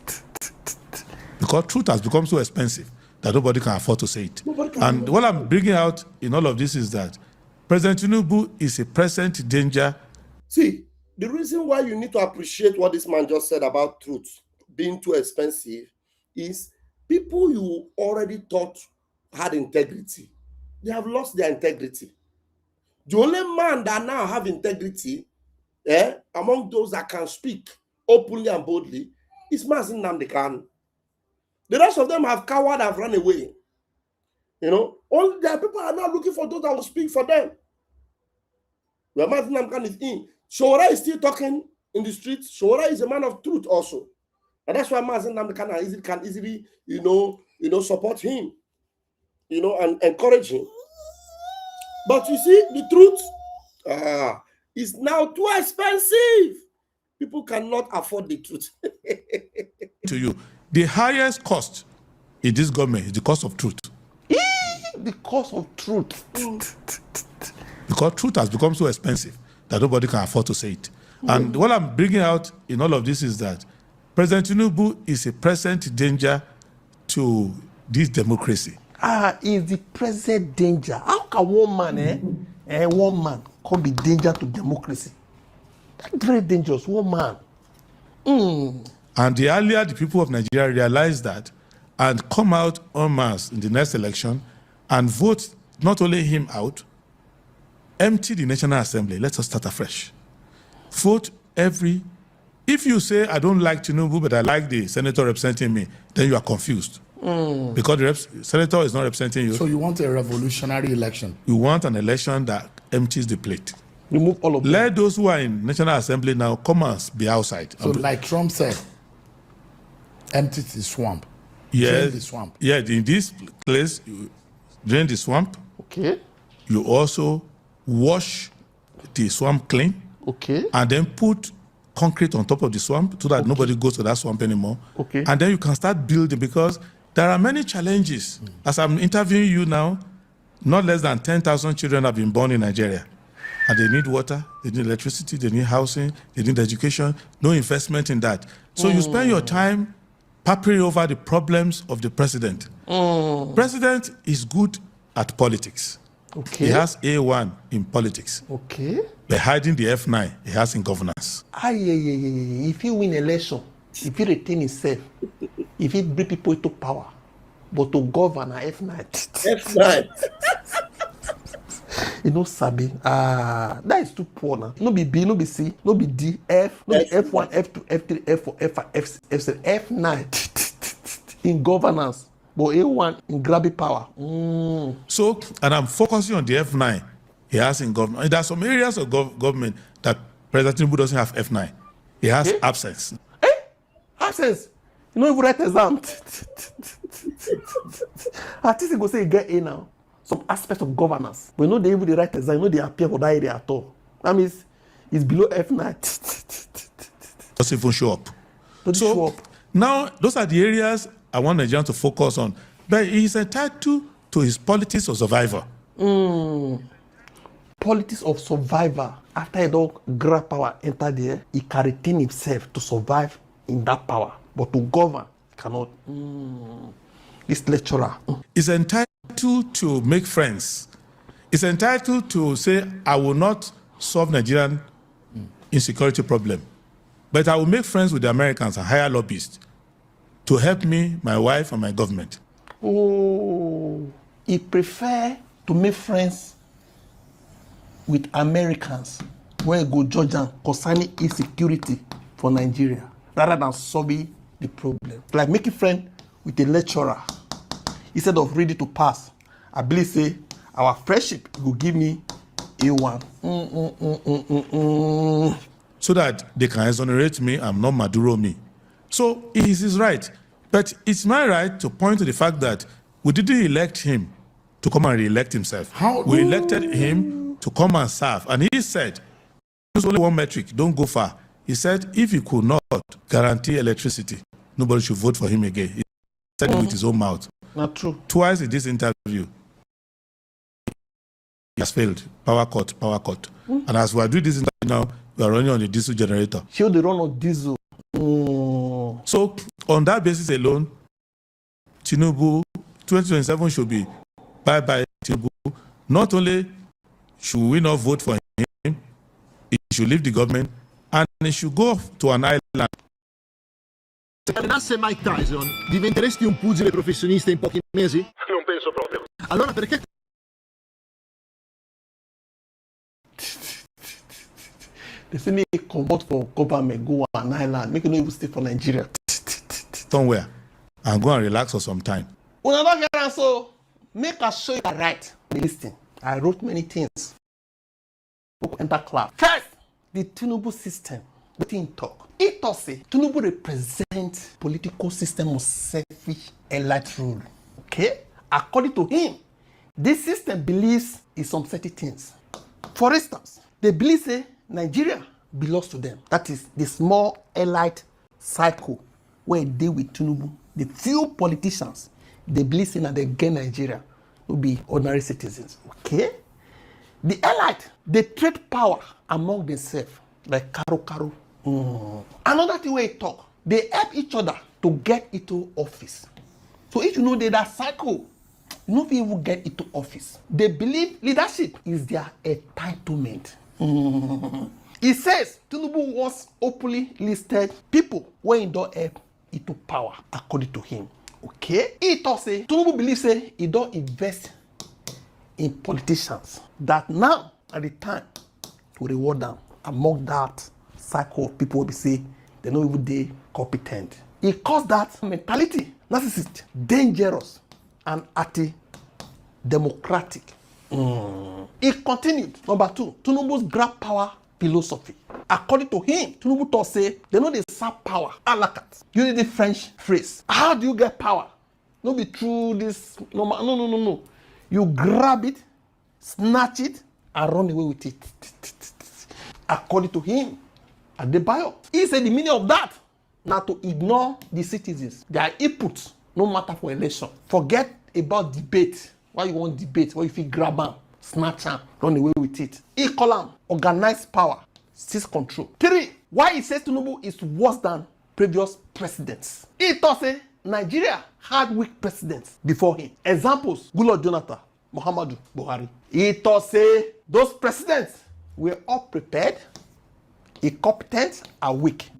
Because truth has become so expensive that nobody can afford to say it. And what I'm bringing out in all of this is that President Tinubu is a present danger. See, the reason why you need to appreciate what this man just said about truth being too expensive is people you already thought had integrity, they have lost their integrity. The only man that now have integrity among those that can speak openly and boldly is Mazin Nnamdi Kanu. The rest of them have cowered and run away. You know, all their people are now looking for those that will speak for them. Where Mazin Nnamdi Kanu is in. Shora is still talking in the streets. Shora is a man of truth also. And that's why Mazin Nnamdi Kanu can easily, support him, and encourage him. But you see, the truth is now too expensive. People cannot afford the truth. To you, the highest cost in this government is the cost of truth. The cost of truth. Because truth has become so expensive that nobody can afford to say it. And what I'm bringing out in all of this is that President Tinubu is a present danger to this democracy. Is the present danger. How can one man can be danger to democracy? That's very dangerous, one man. And the earlier the people of Nigeria realize that and come out en masse in the next election and vote not only him out, empty the National Assembly. Let us start afresh. Vote if you say, I don't like Tinubu, but I like the senator representing me, then you are confused. Because the senator is not representing you. So you want a revolutionary election? You want an election that empties the plate. Remove all of them. Let those who are in National Assembly now come and be outside. So like Trump said, empty the swamp. Yes. Drain the swamp. Yeah, in this place, you drain the swamp. Okay. You also wash the swamp clean. Okay. And then put concrete on top of the swamp so that nobody goes to that swamp anymore. Okay. And then you can start building, because there are many challenges. As I'm interviewing you now, not less than 10,000 children have been born in Nigeria. And they need water, they need electricity, they need housing, they need education, no investment in that. So you spend your time papering over the problems of the president. President is good at politics. Okay. He has A1 in politics. Okay. By hiding the F9 he has in governance. If he win election, if he retain himself, if he bring people into power, but to govern F9. F9. You know, Sabi, that is too poor now. No be B, no be C, no be D, F, no be F1, F2, F3, F4, F5, F7, F9 in governance, but A1 in grabbing power. So, and I'm focusing on the F9 he has in government. There are some areas of government that President Tinubu doesn't have F9. He has absence. Absence? You don't even write exam. At least he go say he get A now. Some aspect of governance. But no, they even write exam, no, they appear for that area at all. That means it's below F9. Doesn't even show up. Now, those are the areas I want Nigerians to focus on. But he's entitled to his politics of survivor. Politics of survivor. After he don't grab power, enter there, he can retain himself to survive in that power. But to govern, cannot. This lecturer. Is entitled to make friends. Is entitled to say, I will not solve Nigerian insecurity problem, but I will make friends with the Americans and hire lobbyists to help me, my wife, and my government. He prefer to make friends with Americans when he go judge them concerning insecurity for Nigeria, rather than solving the problem. Like making friend with a lecturer instead of ready to pass. I believe say our friendship will give me A1. So that they can exonerate me and not Maduro me. So he is his right. But it's my right to point to the fact that we didn't elect him to come and re-elect himself. We elected him to come and serve. And he said, there's only one metric, don't go far. He said, if he could not guarantee electricity, nobody should vote for him again. He said it with his own mouth. Not true. Twice in this interview, he has failed. Power cut, power cut. And as we are doing this interview now, we are running on the diesel generator. Show the run of diesel. So on that basis alone, Tinubu 2027 should be bye-bye Tinubu. Not only should we not vote for him, he should leave the government and he should go to an island. Se allenasse Mike Tyson, diventeresti un pugile professionista in pochi mesi? Non penso proprio. Allora perché? They say me come out for government, go an island, make you no even stay for Nigeria. Somewhere and go and relax for some time. Una don't get am so make I show you right. Listen, I wrote many things. Boko enter class. First, the Tinubu system. Wetin him talk? He talk say Tinubu represent political system of selfish elite rule. Okay? According to him, this system believes in some certain things. For instance, they believe say Nigeria belongs to them. That is the small elite cycle where they deal with Tinubu. The few politicians they believe in that they get Nigeria will be ordinary citizens. Okay? The elite they trade power among themselves like karo. Another thing where they talk, they help each other to get into office. So if you know that cycle, you know people get into office. They believe leadership is their entitlement. He says Tinubu was openly listed people when he don't help into power, according to him. Okay? He thought say Tinubu believes say he don't invest in politicians that now at the time to reward them among that cycle of people will be say they know even they competent. He calls that mentality narcissist dangerous and anti-democratic. He continued. Number two, Tinubu's grab power philosophy. According to him, Tinubu thought say they know they serve power a la carte. Using the French phrase. How do you get power? Not be through this. No. You grab it, snatch it, and run away with it. According to him, Adebayo, he said the meaning of that now to ignore the citizens, their input, no matter for election. Forget about debate. Why you want debate? Why you feel grab them, snatch them, run away with it. He call them organized power, seize control. 3. Why he says Tinubu is worse than previous presidents. He thought say Nigeria had weak presidents before him. Examples: Goodluck Jonathan, Muhammadu Buhari. He thought say those presidents were all prepared, incompetent, and weak.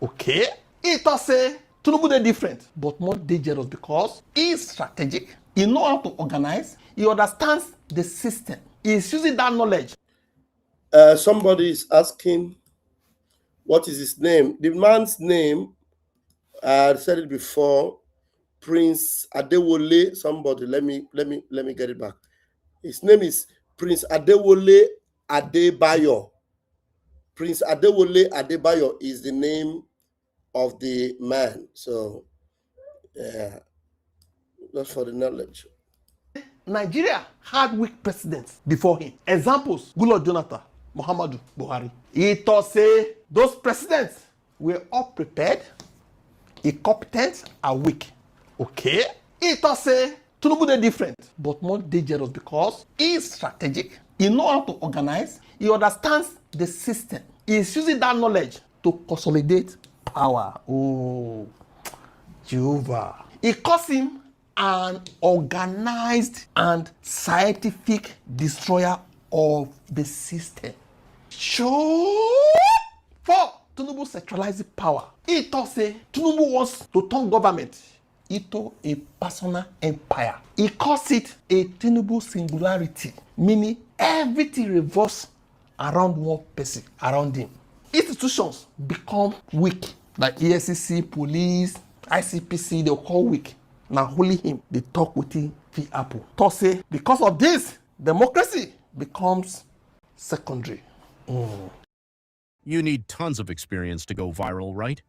Okay? He thought say Tinubu dey different, but more dangerous because he is strategic. He knows how to organize. He understands the system. He is using that knowledge. Somebody is asking, what is his name? The man's name, I said it before, Prince Adewole. Somebody, let me get it back. His name is Prince Adewole Adebayo. Prince Adewole Adebayo is the name of the man. So, that's for the knowledge. Nigeria had weak presidents before him. Examples: Goodluck Jonathan, Muhammadu Buhari. He thought say those presidents were all prepared, incompetent, and weak. Okay? He thought say Tinubu dey different, but more dangerous because he is strategic. He knows how to organize. He understands the system. He is using that knowledge to consolidate power. Oh, Jehovah. He calls him an organized and scientific destroyer of the system. Sure. 4. Tinubu centralizes power. He thought say Tinubu wants to turn government into a personal empire. He calls it a Tinubu singularity, meaning everything revolves around one person, around him. Institutions become weak, like EFCC, police, ICPC, they'll call weak. Now, holy him, they talk with him, the apple. To say, because of this, democracy becomes secondary. You need tons of experience to go viral, right?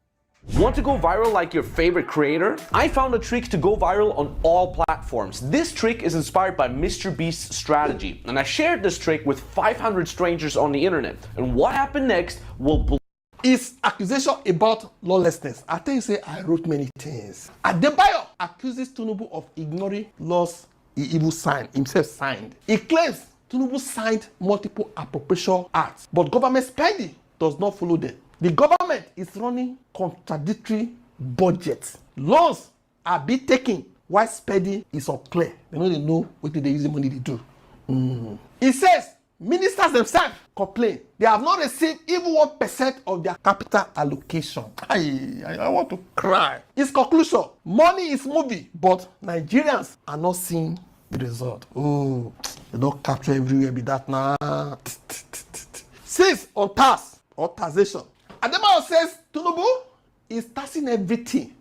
Want to go viral like your favorite creator? I found a trick to go viral on all platforms. This trick is inspired by Mr. Beast's strategy, and I shared this trick with 500 strangers on the internet. And what happened next will blow. It's accusation about lawlessness. I think say I wrote many things. Adebayo accuses Tinubu of ignoring laws he even signed, himself signed. He claims Tinubu signed multiple appropriation acts, but government spending does not follow them. The government is running contradictory budgets. Loans are being taken while spending is unclear. They know what they use the money to do. He says ministers themselves complain they have not received even 1% of their capital allocation. I want to cry. His conclusion: money is moving, but Nigerians are not seeing the result. They don't capture everywhere be that now. Six on tax or taxation. Adebayo says Tinubu is taxing everything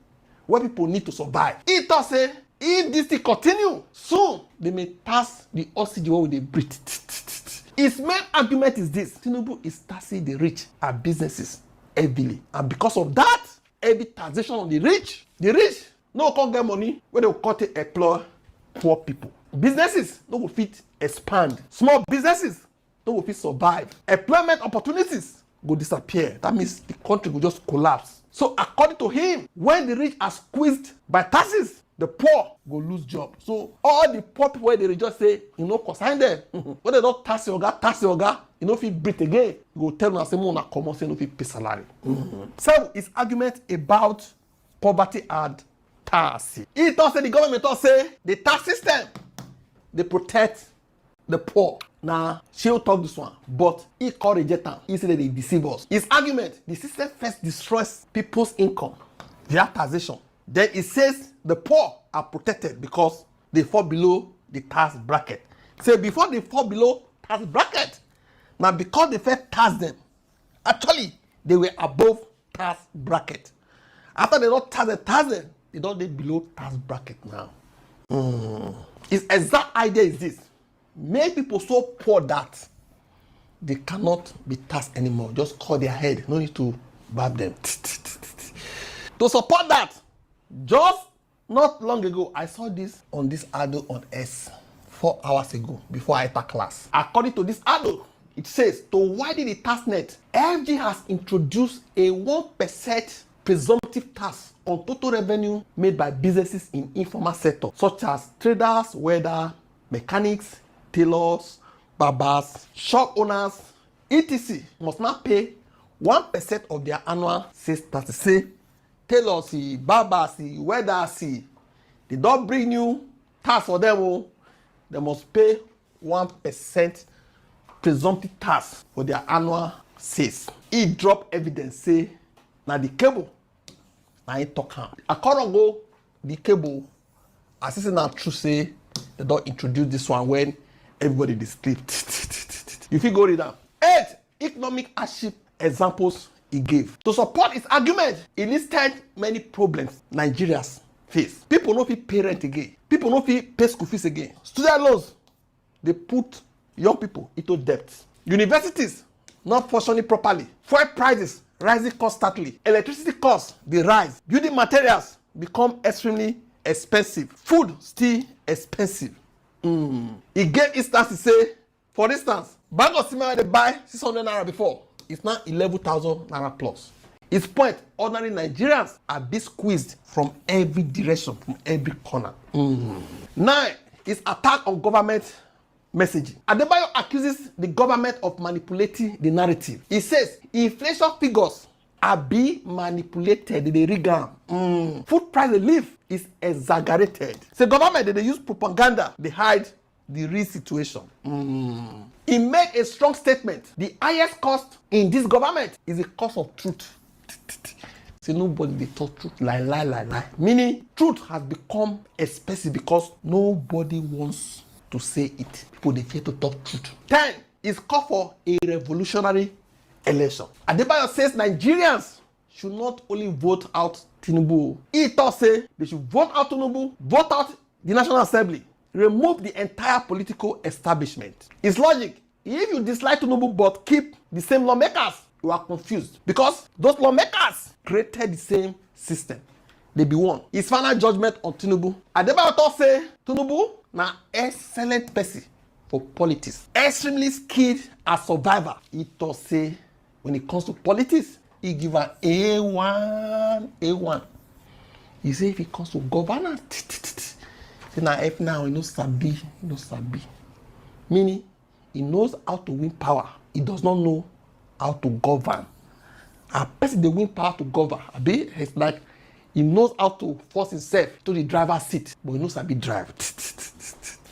where people need to survive. He thought say if this thing continue, soon they may tax the oxygen where they breathe. His main argument is this: Tinubu is taxing the rich and businesses heavily, and because of that, heavy taxation on the rich no can't get money when they cut to employ poor people. Businesses no go fit expand. Small businesses no go fit survive. Employment opportunities go disappear. That means the country will just collapse. So according to him, when the rich are squeezed by taxes, the poor will lose job. So all the poor people where they just say, consign them. When they don't tax your guy, if you breathe again, you go tell them, say, come on, say, no fit pay salary. So his argument about poverty and tax. He thought say the government thought say the tax system, they protect the poor. Now, she'll talk this one, but he called reject them. He said that they deceive us. His argument: the system first destroys people's income, their taxation. Then it says the poor are protected because they fall below the tax bracket. So before they fall below tax bracket, now because they first tax them, actually they were above tax bracket. After they don't tax them, they don't get below tax bracket now. His exact idea is this: make people so poor that they cannot be taxed anymore. Just call their head. No need to bab them. To support that, just not long ago, I saw this on this adult on S 4 hours ago before I enter class. According to this adult, it says to widen the tax net, FG has introduced a 1% presumptive tax on total revenue made by businesses in informal sector, such as traders, weather, mechanics, tailors, barbers, shop owners, etc. must now pay 1% of their annual sales tax. Say, tailors, barbers, weathers, they don't bring new tax for them. They must pay 1% presumptive tax for their annual sales. He drop evidence say, now the cable, now he talk him. According to the cable, as it's not true say, they don't introduce this one when everybody is sleep. If you go read that, 8 economic hardship examples he gave. To support his argument, he listed many problems Nigerians face. People no fit pay rent again. People no fit pay school fees again. Student loans, they put young people into debt. Universities not functioning properly. Fuel prices rising constantly. Electricity costs they rise. Building materials become extremely expensive. Food still expensive. He gave instances say, for instance, bag of cement they buy 600 naira before, it's now 11,000 naira plus. His point: ordinary Nigerians are being squeezed from every direction, from every corner. 9 is attack on government messaging. Adebayo accuses the government of manipulating the narrative. He says inflation figures are being manipulated. They rig am. Food price relief is exaggerated. So government they use propaganda. They hide the real situation. He made a strong statement. The highest cost in this government is the cost of truth. See, nobody they talk truth. Lie. Meaning truth has become expensive because nobody wants to say it. People they fear to talk truth. 10 is call for a revolutionary election. Adebayo says Nigerians should not only vote out Tinubu. He thought say they should vote out Tinubu, vote out the National Assembly, remove the entire political establishment. It's logic. If you dislike Tinubu but keep the same lawmakers, you are confused because those lawmakers created the same system. They be one. His final judgment on Tinubu. Adebayo thought say Tinubu na excellent person for politics, extremely skilled as survivor. He thought say when it comes to politics, he give an A1. He say if it comes to governance, say na F now he no sabi. Meaning he knows how to win power. He does not know how to govern. A person they win power to govern. It's like he knows how to force himself to the driver's seat, but he knows how to drive.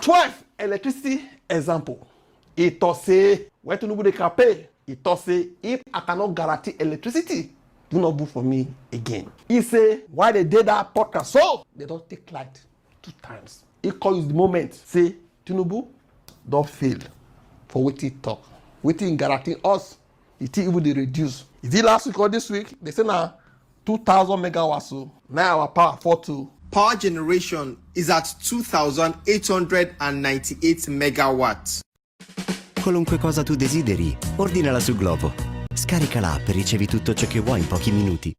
12 electricity example. He thought say when Tinubu they can pay. He thought say if I cannot guarantee electricity, do not vote for me again. He say why they did that podcast so they don't take light 2 times. He calls the moment say Tinubu don't fail for what he talk. What he guarantee us, it even they reduce. Is it last week or this week? They say now 2,000 megawatts. So now our power fall to power generation is at 2,898 megawatts. Qualunque cosa tu desideri, ordinala su Glovo. Scarica l'app e ricevi tutto ciò che vuoi in pochi minuti.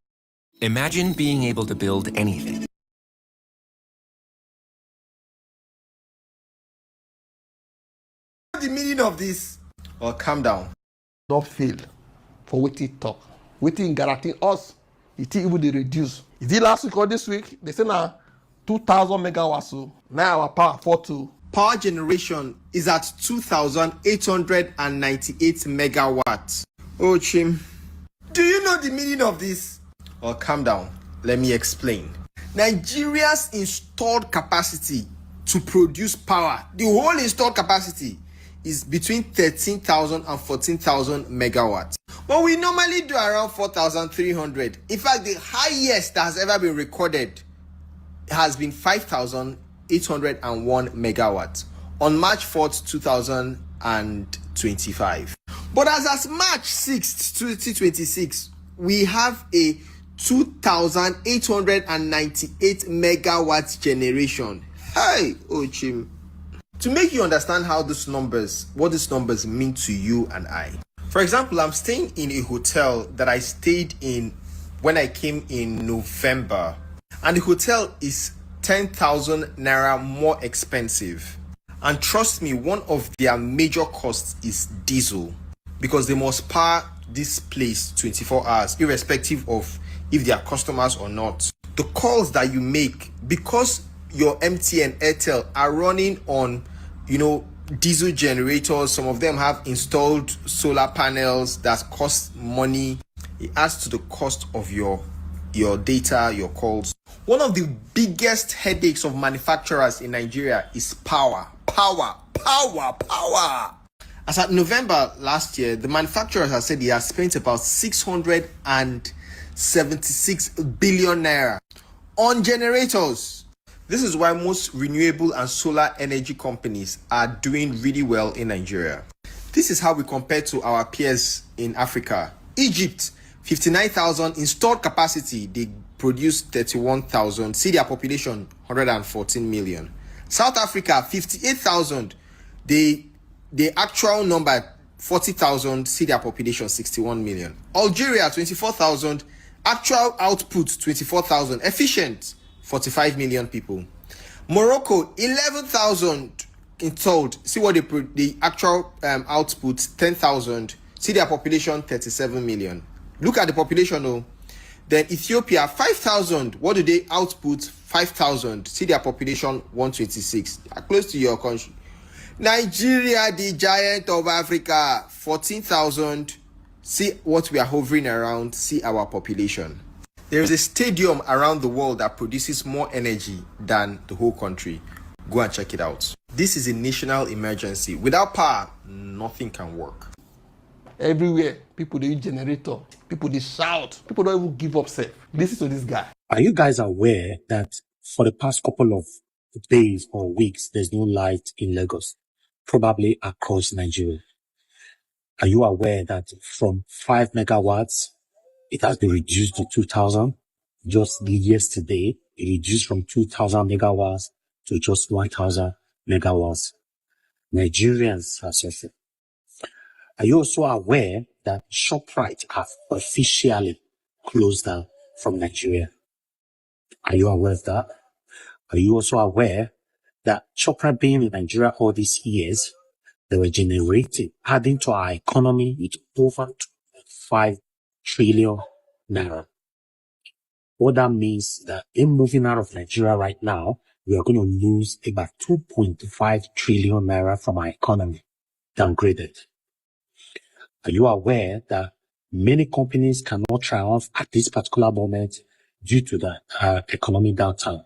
Imagine being able to build anything. The meaning of this? Well, calm down. Don't fail for what he talk. What he guarantee us, it even they reduce. Is it last week or this week? They say now 2,000 megawatts. So now our power fall to power generation is at 2,898 megawatts. Oh, Chim. Do you know the meaning of this? Well, calm down. Let me explain. Nigeria's installed capacity to produce power, the whole installed capacity, is between 13,000 and 14,000 megawatts. But we normally do around 4,300. In fact, the highest that has ever been recorded has been 5,801 megawatts on March 4th, 2025. But as March 6th, 2026, we have a 2,898 megawatts generation. Hey, Ochim. To make you understand what these numbers mean to you and I. For example, I'm staying in a hotel that I stayed in when I came in November. And the hotel is 10,000 naira more expensive. And trust me, one of their major costs is diesel. Because they must power this place 24 hours, irrespective of if they are customers or not. The calls that you make, because your MTN, Airtel are running on, diesel generators. Some of them have installed solar panels that cost money. It adds to the cost of your data, your calls. One of the biggest headaches of manufacturers in Nigeria is power. As at November last year, the manufacturers have said they have spent about 676 billion naira on generators. This is why most renewable and solar energy companies are doing really well in Nigeria. This is how we compare to our peers in Africa. Egypt, 59,000 installed capacity, they produce 31,000. See their population, 114 million. South Africa, 58,000. The actual number, 40,000. See their population, 61 million. Algeria, 24,000. Actual output, 24,000. Efficient, 45 million people. Morocco, 11,000 installed. See what the actual output, 10,000. See their population, 37 million. Look at the population though. Then Ethiopia, 5,000. What do they output? 5,000. See their population, 126. They are close to your country. Nigeria, the giant of Africa, 14,000. See what we are hovering around. See our population. There is a stadium around the world that produces more energy than the whole country. Go and check it out. This is a national emergency. Without power, nothing can work. Everywhere, people they use generator. People they shout. People don't even give up safe. Listen to this guy. Are you guys aware that for the past couple of days or weeks, there's no light in Lagos, probably across Nigeria? Are you aware that from 5 megawatts It has been reduced to 2,000. Just yesterday, it reduced from 2,000 megawatts to just 1,000 megawatts. Nigerians are suffering. Are you also aware that ShopRite have officially closed down from Nigeria? Are you aware of that? Are you also aware that ShopRite being in Nigeria all these years, they were generating, adding to our economy with over 5 trillion naira? What that means that in moving out of Nigeria right now, we are going to lose about 2.5 trillion naira from our economy, downgraded. Are you aware that many companies cannot triumph at this particular moment due to the economic downturn?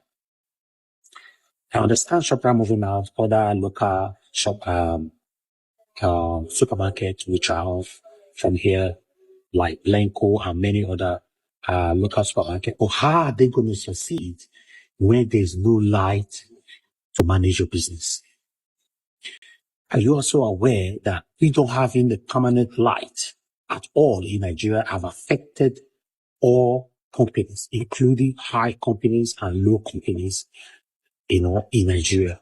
I understand ShopRite moving out, other local supermarkets will triumph from here, like Blanco and many other local supermarkets. But how are they going to succeed when there's no light to manage your business? Are you also aware that we don't having the permanent light at all in Nigeria have affected all companies, including high companies and low companies, in Nigeria?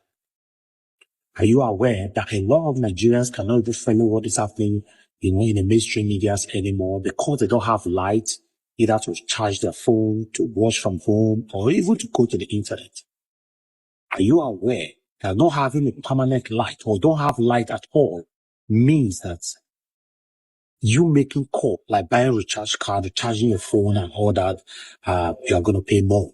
Are you aware that a lot of Nigerians cannot even follow what is happening, in the mainstream medias anymore because they don't have light, either to charge their phone, to watch from home, or even to go to the internet? Are you aware that not having a permanent light or don't have light at all means that you making call, like buying a recharge card, recharging your phone and all that, you are going to pay more?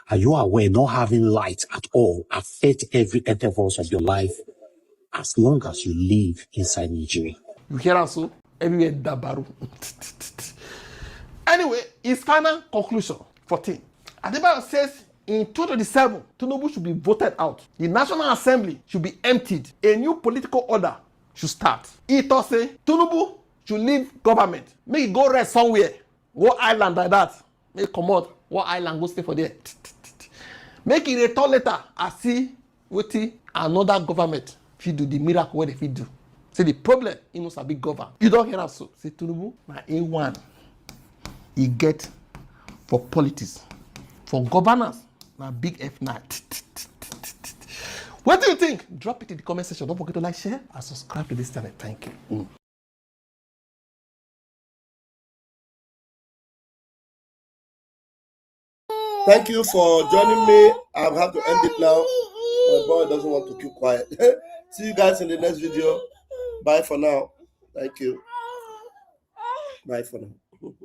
Are you aware not having light at all affects every intervals of your life as long as you live inside Nigeria? You hear also everywhere dabaru. Anyway, his final conclusion 14. Adebayo says in 2027, Tinubu should be voted out. The National Assembly should be emptied. A new political order should start. He thought say Tinubu should leave government. Make it go rest somewhere. Go island like that. Make it come out. What island go stay for there? Make it return later. I see wetin another government fit do the miracle wey they fit do. Say the problem, he must have big government. You don't hear that so. Say Tinubu na A1. He get for politics. For governance, na big F9. What do you think? Drop it in the comment section. Don't forget to like, share, and subscribe to this channel. Thank you. Thank you for joining me. I'll have to end it now. My boy doesn't want to keep quiet. See you guys in the next video. Bye for now. Thank you. Bye for now.